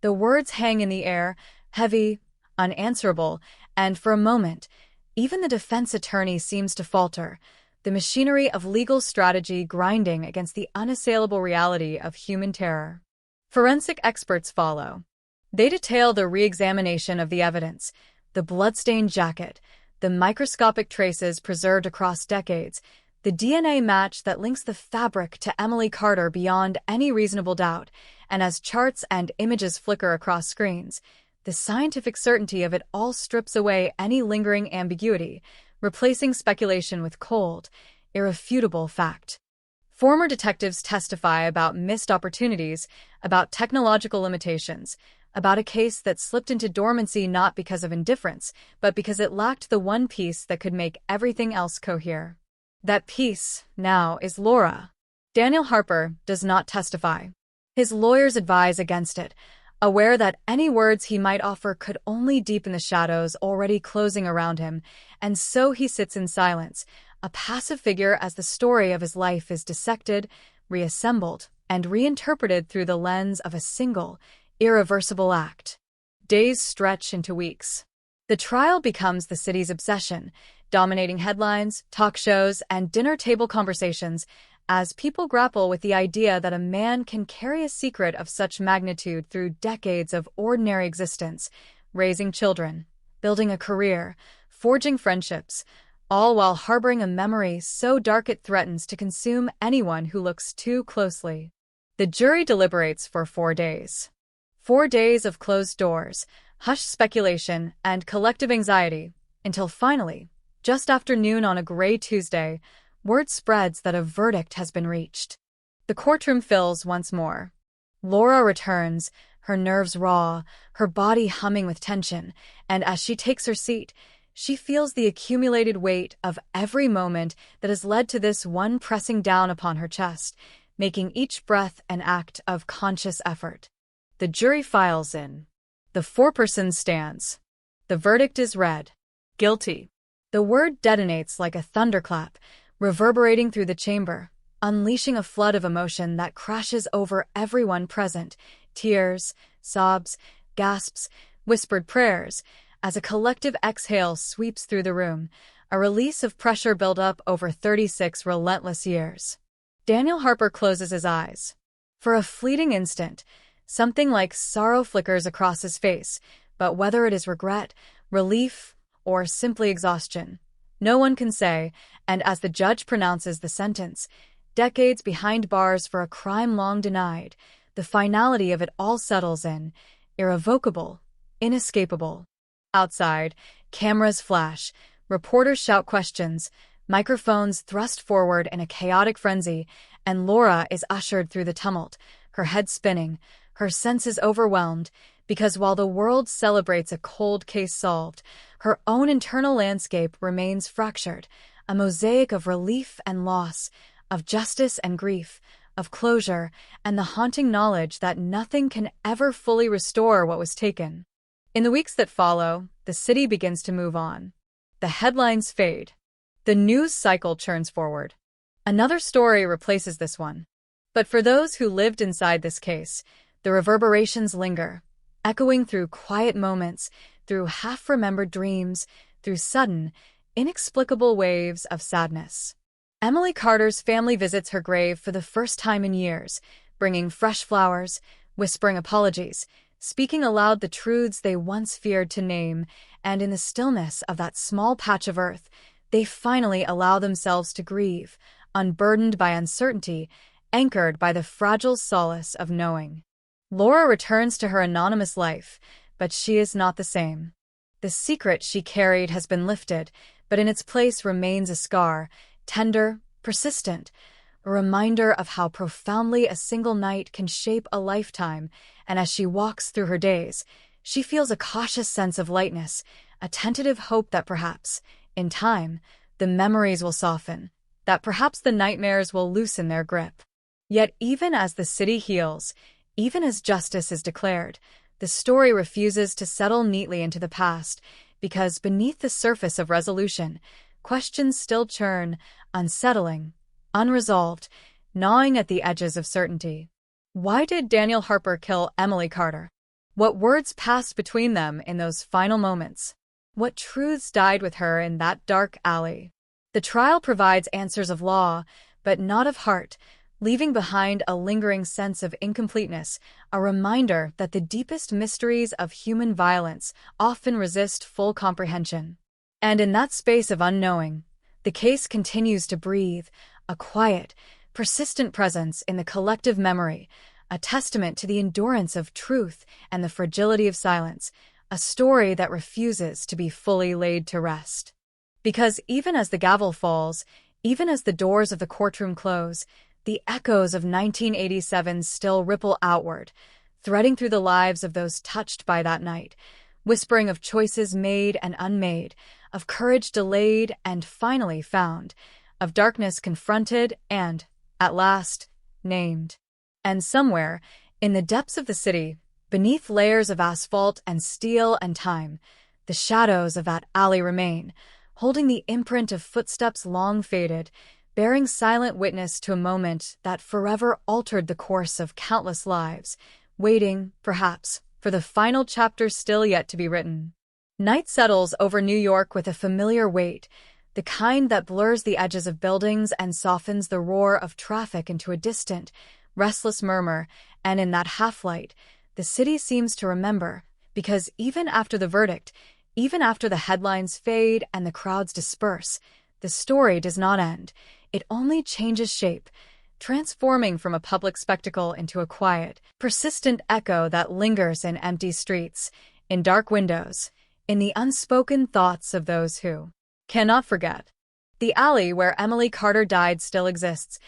The words hang in the air, heavy, unanswerable, and for a moment, even the defense attorney seems to falter, the machinery of legal strategy grinding against the unassailable reality of human terror. Forensic experts follow. They detail the re-examination of the evidence, the bloodstained jacket, the microscopic traces preserved across decades, the DNA match that links the fabric to Emily Carter beyond any reasonable doubt, and as charts and images flicker across screens, the scientific certainty of it all strips away any lingering ambiguity, replacing speculation with cold, irrefutable fact. Former detectives testify about missed opportunities, about technological limitations, about a case that slipped into dormancy not because of indifference, but because it lacked the one piece that could make everything else cohere. That piece, now, is Laura. Daniel Harper does not testify. His lawyers advise against it, aware that any words he might offer could only deepen the shadows already closing around him, and so he sits in silence, a passive figure as the story of his life is dissected, reassembled, and reinterpreted through the lens of a single, irreversible act. Days stretch into weeks. The trial becomes the city's obsession, dominating headlines, talk shows, and dinner table conversations as people grapple with the idea that a man can carry a secret of such magnitude through decades of ordinary existence, raising children, building a career, forging friendships, all while harboring a memory so dark it threatens to consume anyone who looks too closely. The jury deliberates for 4 days. 4 days of closed doors, hushed speculation, and collective anxiety, until finally, just after noon on a gray Tuesday, word spreads that a verdict has been reached. The courtroom fills once more. Laura returns, her nerves raw, her body humming with tension, and as she takes her seat, she feels the accumulated weight of every moment that has led to this one pressing down upon her chest, making each breath an act of conscious effort. The jury files in. The foreperson stands. The verdict is read. Guilty. The word detonates like a thunderclap, reverberating through the chamber, unleashing a flood of emotion that crashes over everyone present, tears, sobs, gasps, whispered prayers, as a collective exhale sweeps through the room, a release of pressure built up over 36 relentless years. Daniel Harper closes his eyes. For a fleeting instant, something like sorrow flickers across his face, but whether it is regret, relief, or simply exhaustion, no one can say, and as the judge pronounces the sentence, decades behind bars for a crime long denied, the finality of it all settles in, irrevocable, inescapable. Outside, cameras flash, reporters shout questions, microphones thrust forward in a chaotic frenzy, and Laura is ushered through the tumult, her head spinning, her senses overwhelmed, because while the world celebrates a cold case solved, her own internal landscape remains fractured, a mosaic of relief and loss, of justice and grief, of closure, and the haunting knowledge that nothing can ever fully restore what was taken. In the weeks that follow, the city begins to move on. The headlines fade. The news cycle churns forward. Another story replaces this one. But for those who lived inside this case, the reverberations linger, echoing through quiet moments, through half-remembered dreams, through sudden, inexplicable waves of sadness. Emily Carter's family visits her grave for the first time in years, bringing fresh flowers, whispering apologies, speaking aloud the truths they once feared to name, and in the stillness of that small patch of earth, they finally allow themselves to grieve, unburdened by uncertainty, anchored by the fragile solace of knowing. Laura returns to her anonymous life, but she is not the same. The secret she carried has been lifted, but in its place remains a scar, tender, persistent, a reminder of how profoundly a single night can shape a lifetime, and as she walks through her days, she feels a cautious sense of lightness, a tentative hope that perhaps, in time, the memories will soften, that perhaps the nightmares will loosen their grip. Yet even as the city heals, even as justice is declared, the story refuses to settle neatly into the past, because beneath the surface of resolution, questions still churn, unsettling, unresolved, gnawing at the edges of certainty. Why did Daniel Harper kill Emily Carter? What words passed between them in those final moments? What truths died with her in that dark alley? The trial provides answers of law, but not of heart, leaving behind a lingering sense of incompleteness, a reminder that the deepest mysteries of human violence often resist full comprehension. And in that space of unknowing, the case continues to breathe, a quiet, persistent presence in the collective memory, a testament to the endurance of truth and the fragility of silence, a story that refuses to be fully laid to rest. Because even as the gavel falls, even as the doors of the courtroom close, the echoes of 1987 still ripple outward, threading through the lives of those touched by that night, whispering of choices made and unmade, of courage delayed and finally found, of darkness confronted and, at last, named. And somewhere, in the depths of the city, beneath layers of asphalt and steel and time, the shadows of that alley remain, holding the imprint of footsteps long faded, bearing silent witness to a moment that forever altered the course of countless lives, waiting, perhaps, for the final chapter still yet to be written. Night settles over New York with a familiar weight, the kind that blurs the edges of buildings and softens the roar of traffic into a distant, restless murmur, and in that half-light, the city seems to remember, because even after the verdict, even after the headlines fade and the crowds disperse, the story does not end. It only changes shape, transforming from a public spectacle into a quiet, persistent echo that lingers in empty streets, in dark windows, in the unspoken thoughts of those who cannot forget. The alley where Emily Carter died still exists,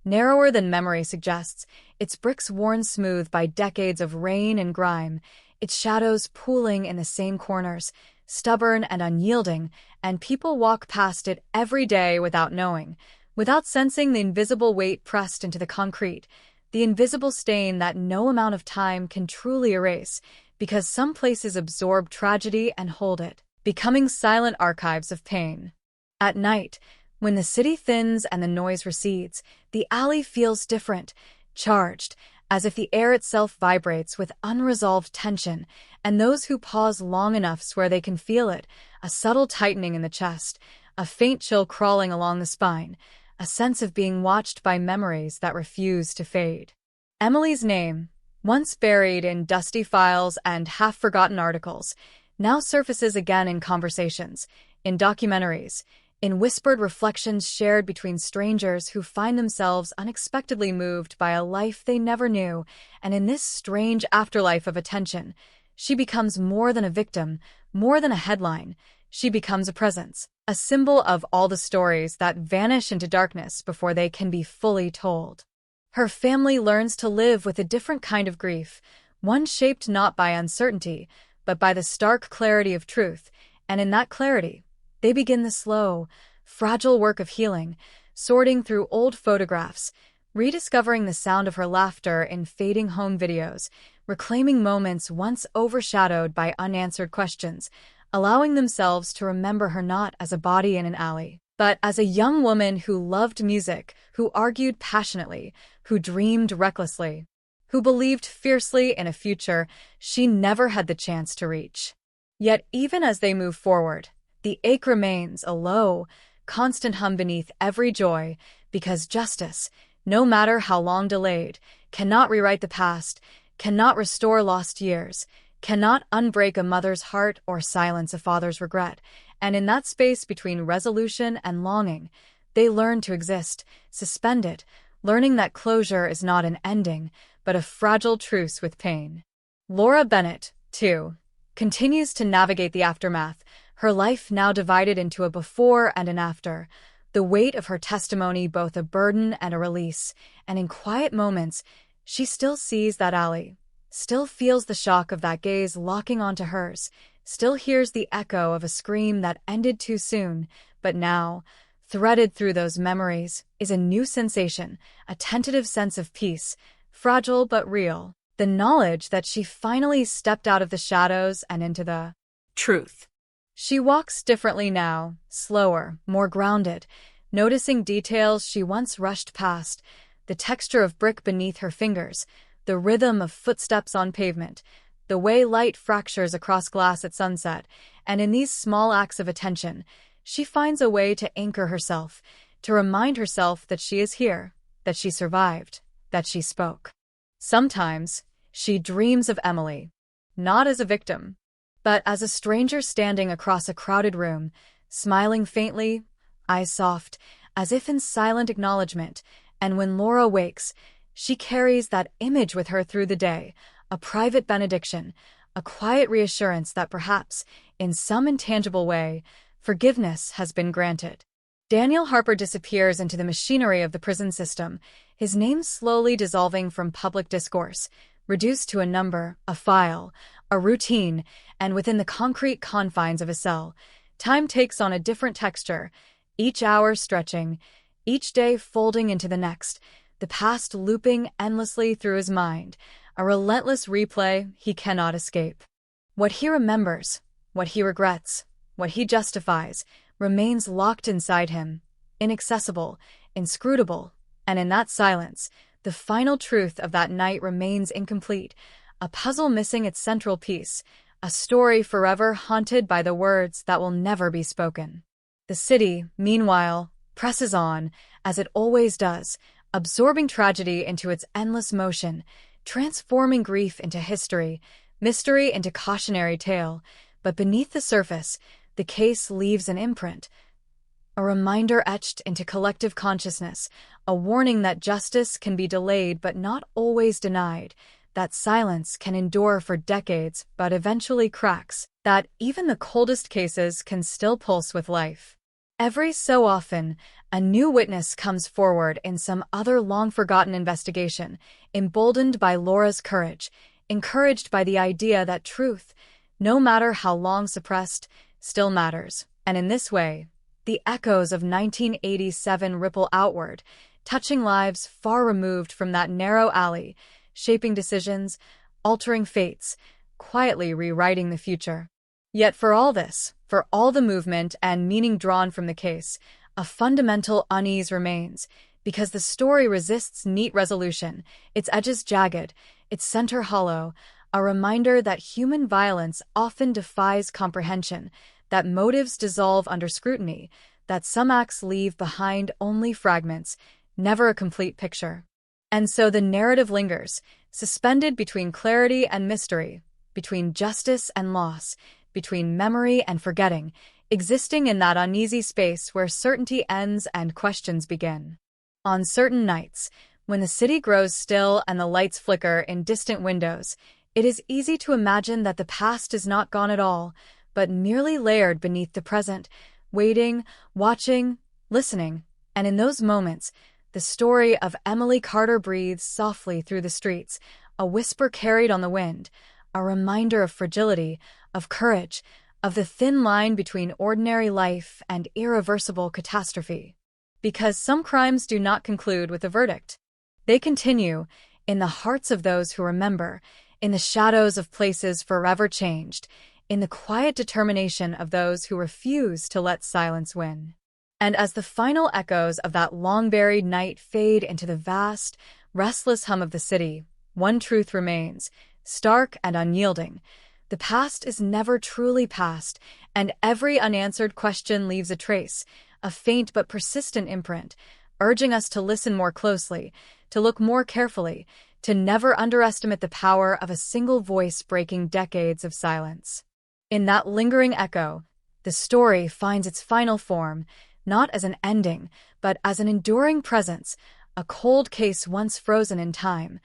narrower than memory suggests, its bricks worn smooth by decades of rain and grime, its shadows pooling in the same corners, stubborn and unyielding, and people walk past it every day without knowing, without sensing the invisible weight pressed into the concrete, the invisible stain that no amount of time can truly erase, because some places absorb tragedy and hold it, becoming silent archives of pain. At night, when the city thins and the noise recedes, the alley feels different, charged, as if the air itself vibrates with unresolved tension, and those who pause long enough swear they can feel it, a subtle tightening in the chest, a faint chill crawling along the spine, a sense of being watched by memories that refuse to fade. Emily's name, once buried in dusty files and half-forgotten articles, now surfaces again in conversations, in documentaries, in whispered reflections shared between strangers who find themselves unexpectedly moved by a life they never knew, and in this strange afterlife of attention, she becomes more than a victim, more than a headline. She becomes a presence, a symbol of all the stories that vanish into darkness before they can be fully told. Her family learns to live with a different kind of grief, one shaped not by uncertainty, but by the stark clarity of truth, and in that clarity, they begin the slow, fragile work of healing, sorting through old photographs, rediscovering the sound of her laughter in fading home videos, reclaiming moments once overshadowed by unanswered questions, allowing themselves to remember her not as a body in an alley, but as a young woman who loved music, who argued passionately, who dreamed recklessly, who believed fiercely in a future she never had the chance to reach. Yet even as they move forward, the ache remains, a low, constant hum beneath every joy, because justice, no matter how long delayed, cannot rewrite the past, cannot restore lost years, cannot unbreak a mother's heart or silence a father's regret, and in that space between resolution and longing, they learn to exist, suspended, learning that closure is not an ending, but a fragile truce with pain. Laura Bennett, too, continues to navigate the aftermath, her life now divided into a before and an after, the weight of her testimony both a burden and a release, and in quiet moments, she still sees that alley, still feels the shock of that gaze locking onto hers, still hears the echo of a scream that ended too soon, but now, threaded through those memories, is a new sensation, a tentative sense of peace, fragile but real, the knowledge that she finally stepped out of the shadows and into the truth. She walks differently now, slower, more grounded, noticing details she once rushed past, the texture of brick beneath her fingers, the rhythm of footsteps on pavement, the way light fractures across glass at sunset, and in these small acts of attention, she finds a way to anchor herself, to remind herself that she is here, that she survived, that she spoke. Sometimes, she dreams of Emily, not as a victim, but as a stranger standing across a crowded room, smiling faintly, eyes soft, as if in silent acknowledgement, and when Laura wakes, she carries that image with her through the day, a private benediction, a quiet reassurance that perhaps, in some intangible way, forgiveness has been granted. Daniel Harper disappears into the machinery of the prison system, his name slowly dissolving from public discourse, reduced to a number, a file, a routine, and within the concrete confines of a cell, time takes on a different texture, each hour stretching, each day folding into the next, the past looping endlessly through his mind, a relentless replay he cannot escape. What he remembers, what he regrets, what he justifies, remains locked inside him, inaccessible, inscrutable, and in that silence, the final truth of that night remains incomplete, a puzzle missing its central piece, a story forever haunted by the words that will never be spoken. The city, meanwhile, presses on, as it always does, absorbing tragedy into its endless motion, transforming grief into history, mystery into cautionary tale, but beneath the surface, the case leaves an imprint, a reminder etched into collective consciousness, a warning that justice can be delayed but not always denied, that silence can endure for decades but eventually cracks, that even the coldest cases can still pulse with life. Every so often, a new witness comes forward in some other long-forgotten investigation, emboldened by Laura's courage, encouraged by the idea that truth, no matter how long suppressed, still matters. And in this way, the echoes of 1987 ripple outward, touching lives far removed from that narrow alley, shaping decisions, altering fates, quietly rewriting the future. Yet for all this, for all the movement and meaning drawn from the case, a fundamental unease remains, because the story resists neat resolution, its edges jagged, its center hollow, a reminder that human violence often defies comprehension, that motives dissolve under scrutiny, that some acts leave behind only fragments, never a complete picture. And so the narrative lingers, suspended between clarity and mystery, between justice and loss, between memory and forgetting, existing in that uneasy space where certainty ends and questions begin. On certain nights, when the city grows still and the lights flicker in distant windows, it is easy to imagine that the past is not gone at all, but merely layered beneath the present, waiting, watching, listening, and in those moments, the story of Emily Carter breathes softly through the streets, a whisper carried on the wind, a reminder of fragility, of courage, of the thin line between ordinary life and irreversible catastrophe. Because some crimes do not conclude with a verdict. They continue, in the hearts of those who remember, in the shadows of places forever changed, in the quiet determination of those who refuse to let silence win. And as the final echoes of that long-buried night fade into the vast, restless hum of the city, one truth remains, stark and unyielding. The past is never truly past, and every unanswered question leaves a trace, a faint but persistent imprint, urging us to listen more closely, to look more carefully, to never underestimate the power of a single voice breaking decades of silence. In that lingering echo, the story finds its final form, not as an ending, but as an enduring presence, a cold case once frozen in time,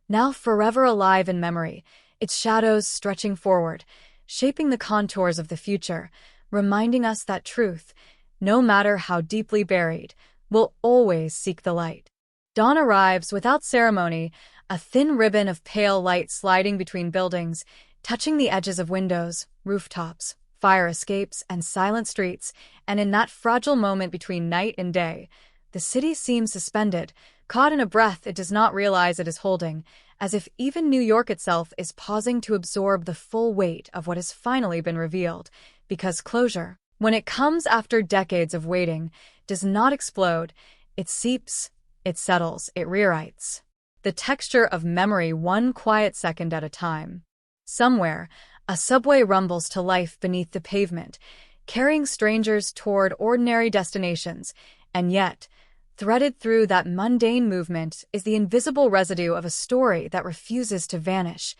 now forever alive in memory, its shadows stretching forward, shaping the contours of the future, reminding us that truth, no matter how deeply buried, will always seek the light. Dawn arrives without ceremony, a thin ribbon of pale light sliding between buildings, touching the edges of windows, rooftops, fire escapes, and silent streets, and in that fragile moment between night and day, the city seems suspended, caught in a breath it does not realize it is holding, as if even New York itself is pausing to absorb the full weight of what has finally been revealed, because closure, when it comes after decades of waiting, does not explode, it seeps, it settles, it rewrites. The texture of memory one quiet second at a time. Somewhere, a subway rumbles to life beneath the pavement, carrying strangers toward ordinary destinations, and yet, threaded through that mundane movement is the invisible residue of a story that refuses to vanish,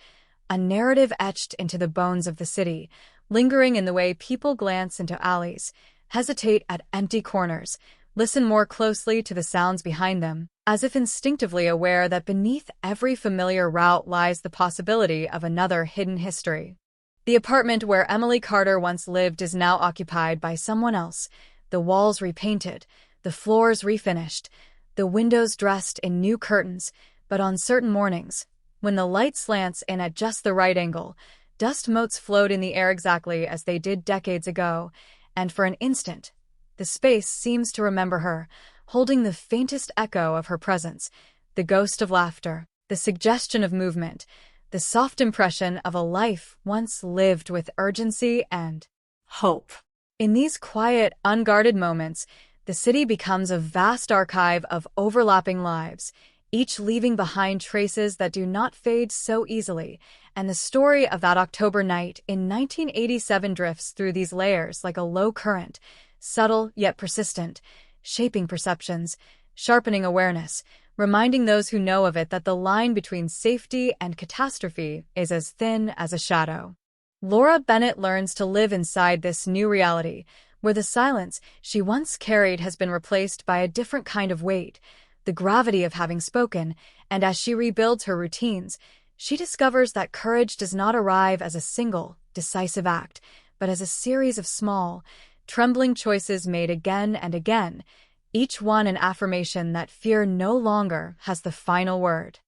a narrative etched into the bones of the city, lingering in the way people glance into alleys, hesitate at empty corners, listen more closely to the sounds behind them, as if instinctively aware that beneath every familiar route lies the possibility of another hidden history. The apartment where Emily Carter once lived is now occupied by someone else, the walls repainted, the floors refinished, the windows dressed in new curtains, but on certain mornings, when the light slants in at just the right angle, dust motes float in the air exactly as they did decades ago, and for an instant, the space seems to remember her, holding the faintest echo of her presence, the ghost of laughter, the suggestion of movement, the soft impression of a life once lived with urgency and hope. In these quiet, unguarded moments, the city becomes a vast archive of overlapping lives, each leaving behind traces that do not fade so easily, and the story of that October night in 1987 drifts through these layers like a low current, subtle yet persistent, shaping perceptions, sharpening awareness, reminding those who know of it that the line between safety and catastrophe is as thin as a shadow. Laura Bennett learns to live inside this new reality, where the silence she once carried has been replaced by a different kind of weight, the gravity of having spoken, and as she rebuilds her routines, she discovers that courage does not arrive as a single, decisive act, but as a series of small, trembling choices made again and again, each one an affirmation that fear no longer has the final word.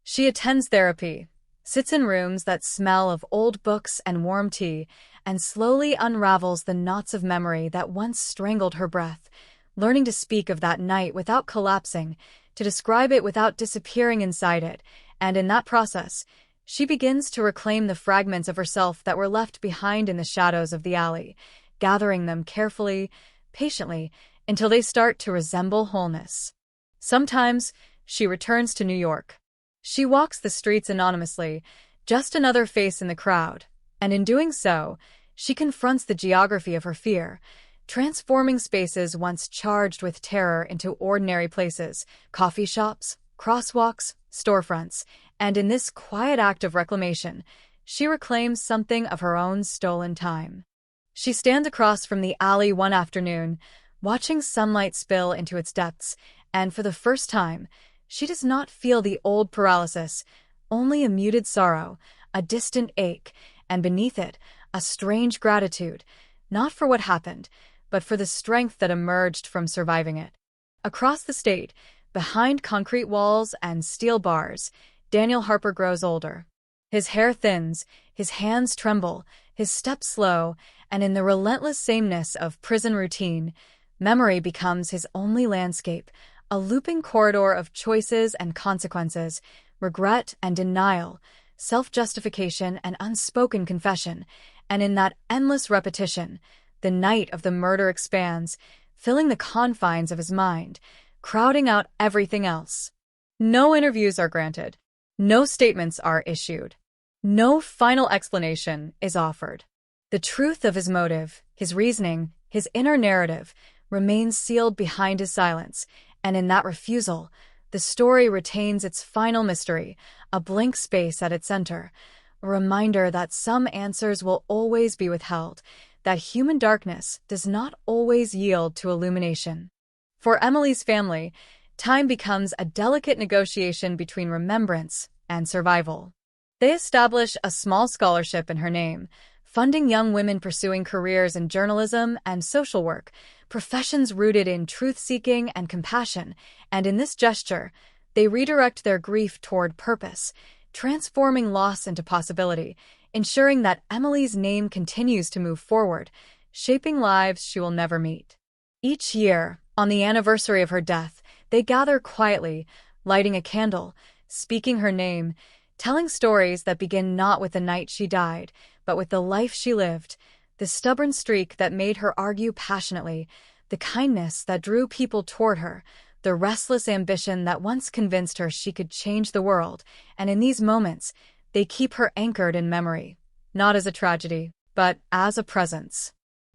She attends therapy, sits in rooms that smell of old books and warm tea, and slowly unravels the knots of memory that once strangled her breath, learning to speak of that night without collapsing, to describe it without disappearing inside it, and in that process, she begins to reclaim the fragments of herself that were left behind in the shadows of the alley, gathering them carefully, patiently, until they start to resemble wholeness. Sometimes, she returns to New York. She walks the streets anonymously, just another face in the crowd, and in doing so, she confronts the geography of her fear, transforming spaces once charged with terror into ordinary places, coffee shops, crosswalks, storefronts, and in this quiet act of reclamation, she reclaims something of her own stolen time. She stands across from the alley one afternoon, watching sunlight spill into its depths, and for the first time, she does not feel the old paralysis, only a muted sorrow, a distant ache, and beneath it, a strange gratitude, not for what happened, but for the strength that emerged from surviving it. Across the state, behind concrete walls and steel bars, Daniel Harper grows older. His hair thins, his hands tremble, his steps slow, and in the relentless sameness of prison routine, memory becomes his only landscape, a looping corridor of choices and consequences, regret and denial, self-justification and unspoken confession, and in that endless repetition, the night of the murder expands, filling the confines of his mind, crowding out everything else. No interviews are granted. No statements are issued. No final explanation is offered. The truth of his motive, his reasoning, his inner narrative, remains sealed behind his silence, and in that refusal, the story retains its final mystery, a blank space at its center, a reminder that some answers will always be withheld, that human darkness does not always yield to illumination. For Emily's family, time becomes a delicate negotiation between remembrance and survival. They establish a small scholarship in her name, funding young women pursuing careers in journalism and social work, professions rooted in truth-seeking and compassion, and in this gesture, they redirect their grief toward purpose, transforming loss into possibility, ensuring that Emily's name continues to move forward, shaping lives she will never meet. Each year, on the anniversary of her death, they gather quietly, lighting a candle, speaking her name, telling stories that begin not with the night she died, but with the life she lived, the stubborn streak that made her argue passionately, the kindness that drew people toward her, the restless ambition that once convinced her she could change the world, and in these moments, they keep her anchored in memory, not as a tragedy, but as a presence.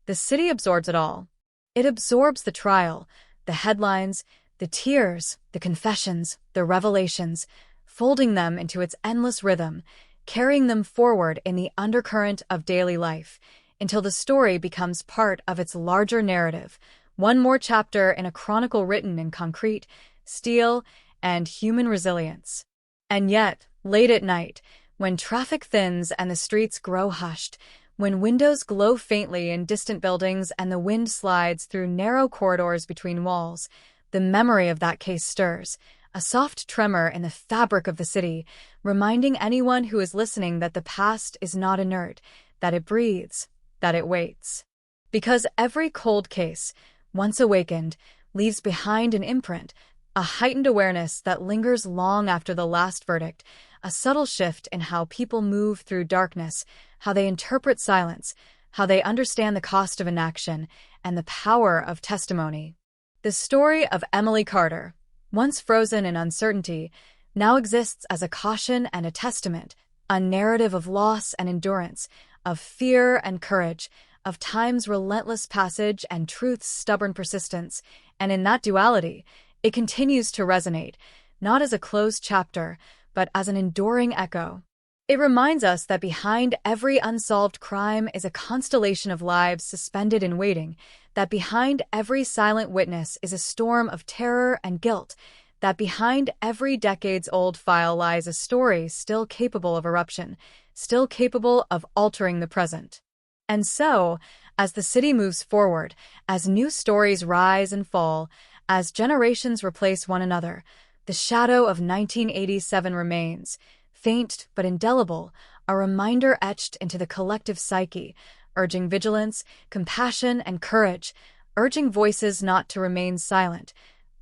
The city absorbs it all. It absorbs the trial, the headlines, the tears, the confessions, the revelations, folding them into its endless rhythm, carrying them forward in the undercurrent of daily life, until the story becomes part of its larger narrative, one more chapter in a chronicle written in concrete, steel, and human resilience. And yet, late at night, when traffic thins and the streets grow hushed, when windows glow faintly in distant buildings and the wind slides through narrow corridors between walls, the memory of that case stirs, a soft tremor in the fabric of the city, reminding anyone who is listening that the past is not inert, that it breathes, that it waits. Because every cold case, once awakened, leaves behind an imprint, a heightened awareness that lingers long after the last verdict, a subtle shift in how people move through darkness, how they interpret silence, how they understand the cost of inaction, and the power of testimony. The story of Emily Carter, once frozen in uncertainty, now exists as a caution and a testament, a narrative of loss and endurance, of fear and courage, of time's relentless passage and truth's stubborn persistence, and in that duality, it continues to resonate, not as a closed chapter, but as an enduring echo. It reminds us that behind every unsolved crime is a constellation of lives suspended in waiting, that behind every silent witness is a storm of terror and guilt, that behind every decades-old file lies a story still capable of eruption, still capable of altering the present. And so, as the city moves forward, as new stories rise and fall, as generations replace one another, the shadow of 1987 remains, faint but indelible, a reminder etched into the collective psyche, urging vigilance, compassion, and courage, urging voices not to remain silent,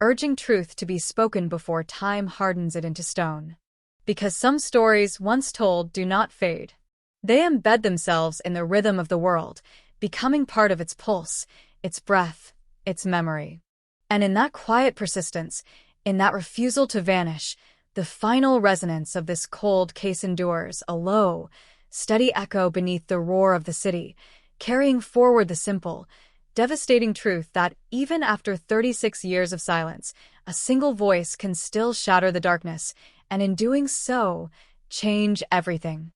urging truth to be spoken before time hardens it into stone. Because some stories once told do not fade. They embed themselves in the rhythm of the world, becoming part of its pulse, its breath, its memory. And in that quiet persistence, in that refusal to vanish, the final resonance of this cold case endures, a low, steady echo beneath the roar of the city, carrying forward the simple, devastating truth that even after 36 years of silence, a single voice can still shatter the darkness, and in doing so, change everything.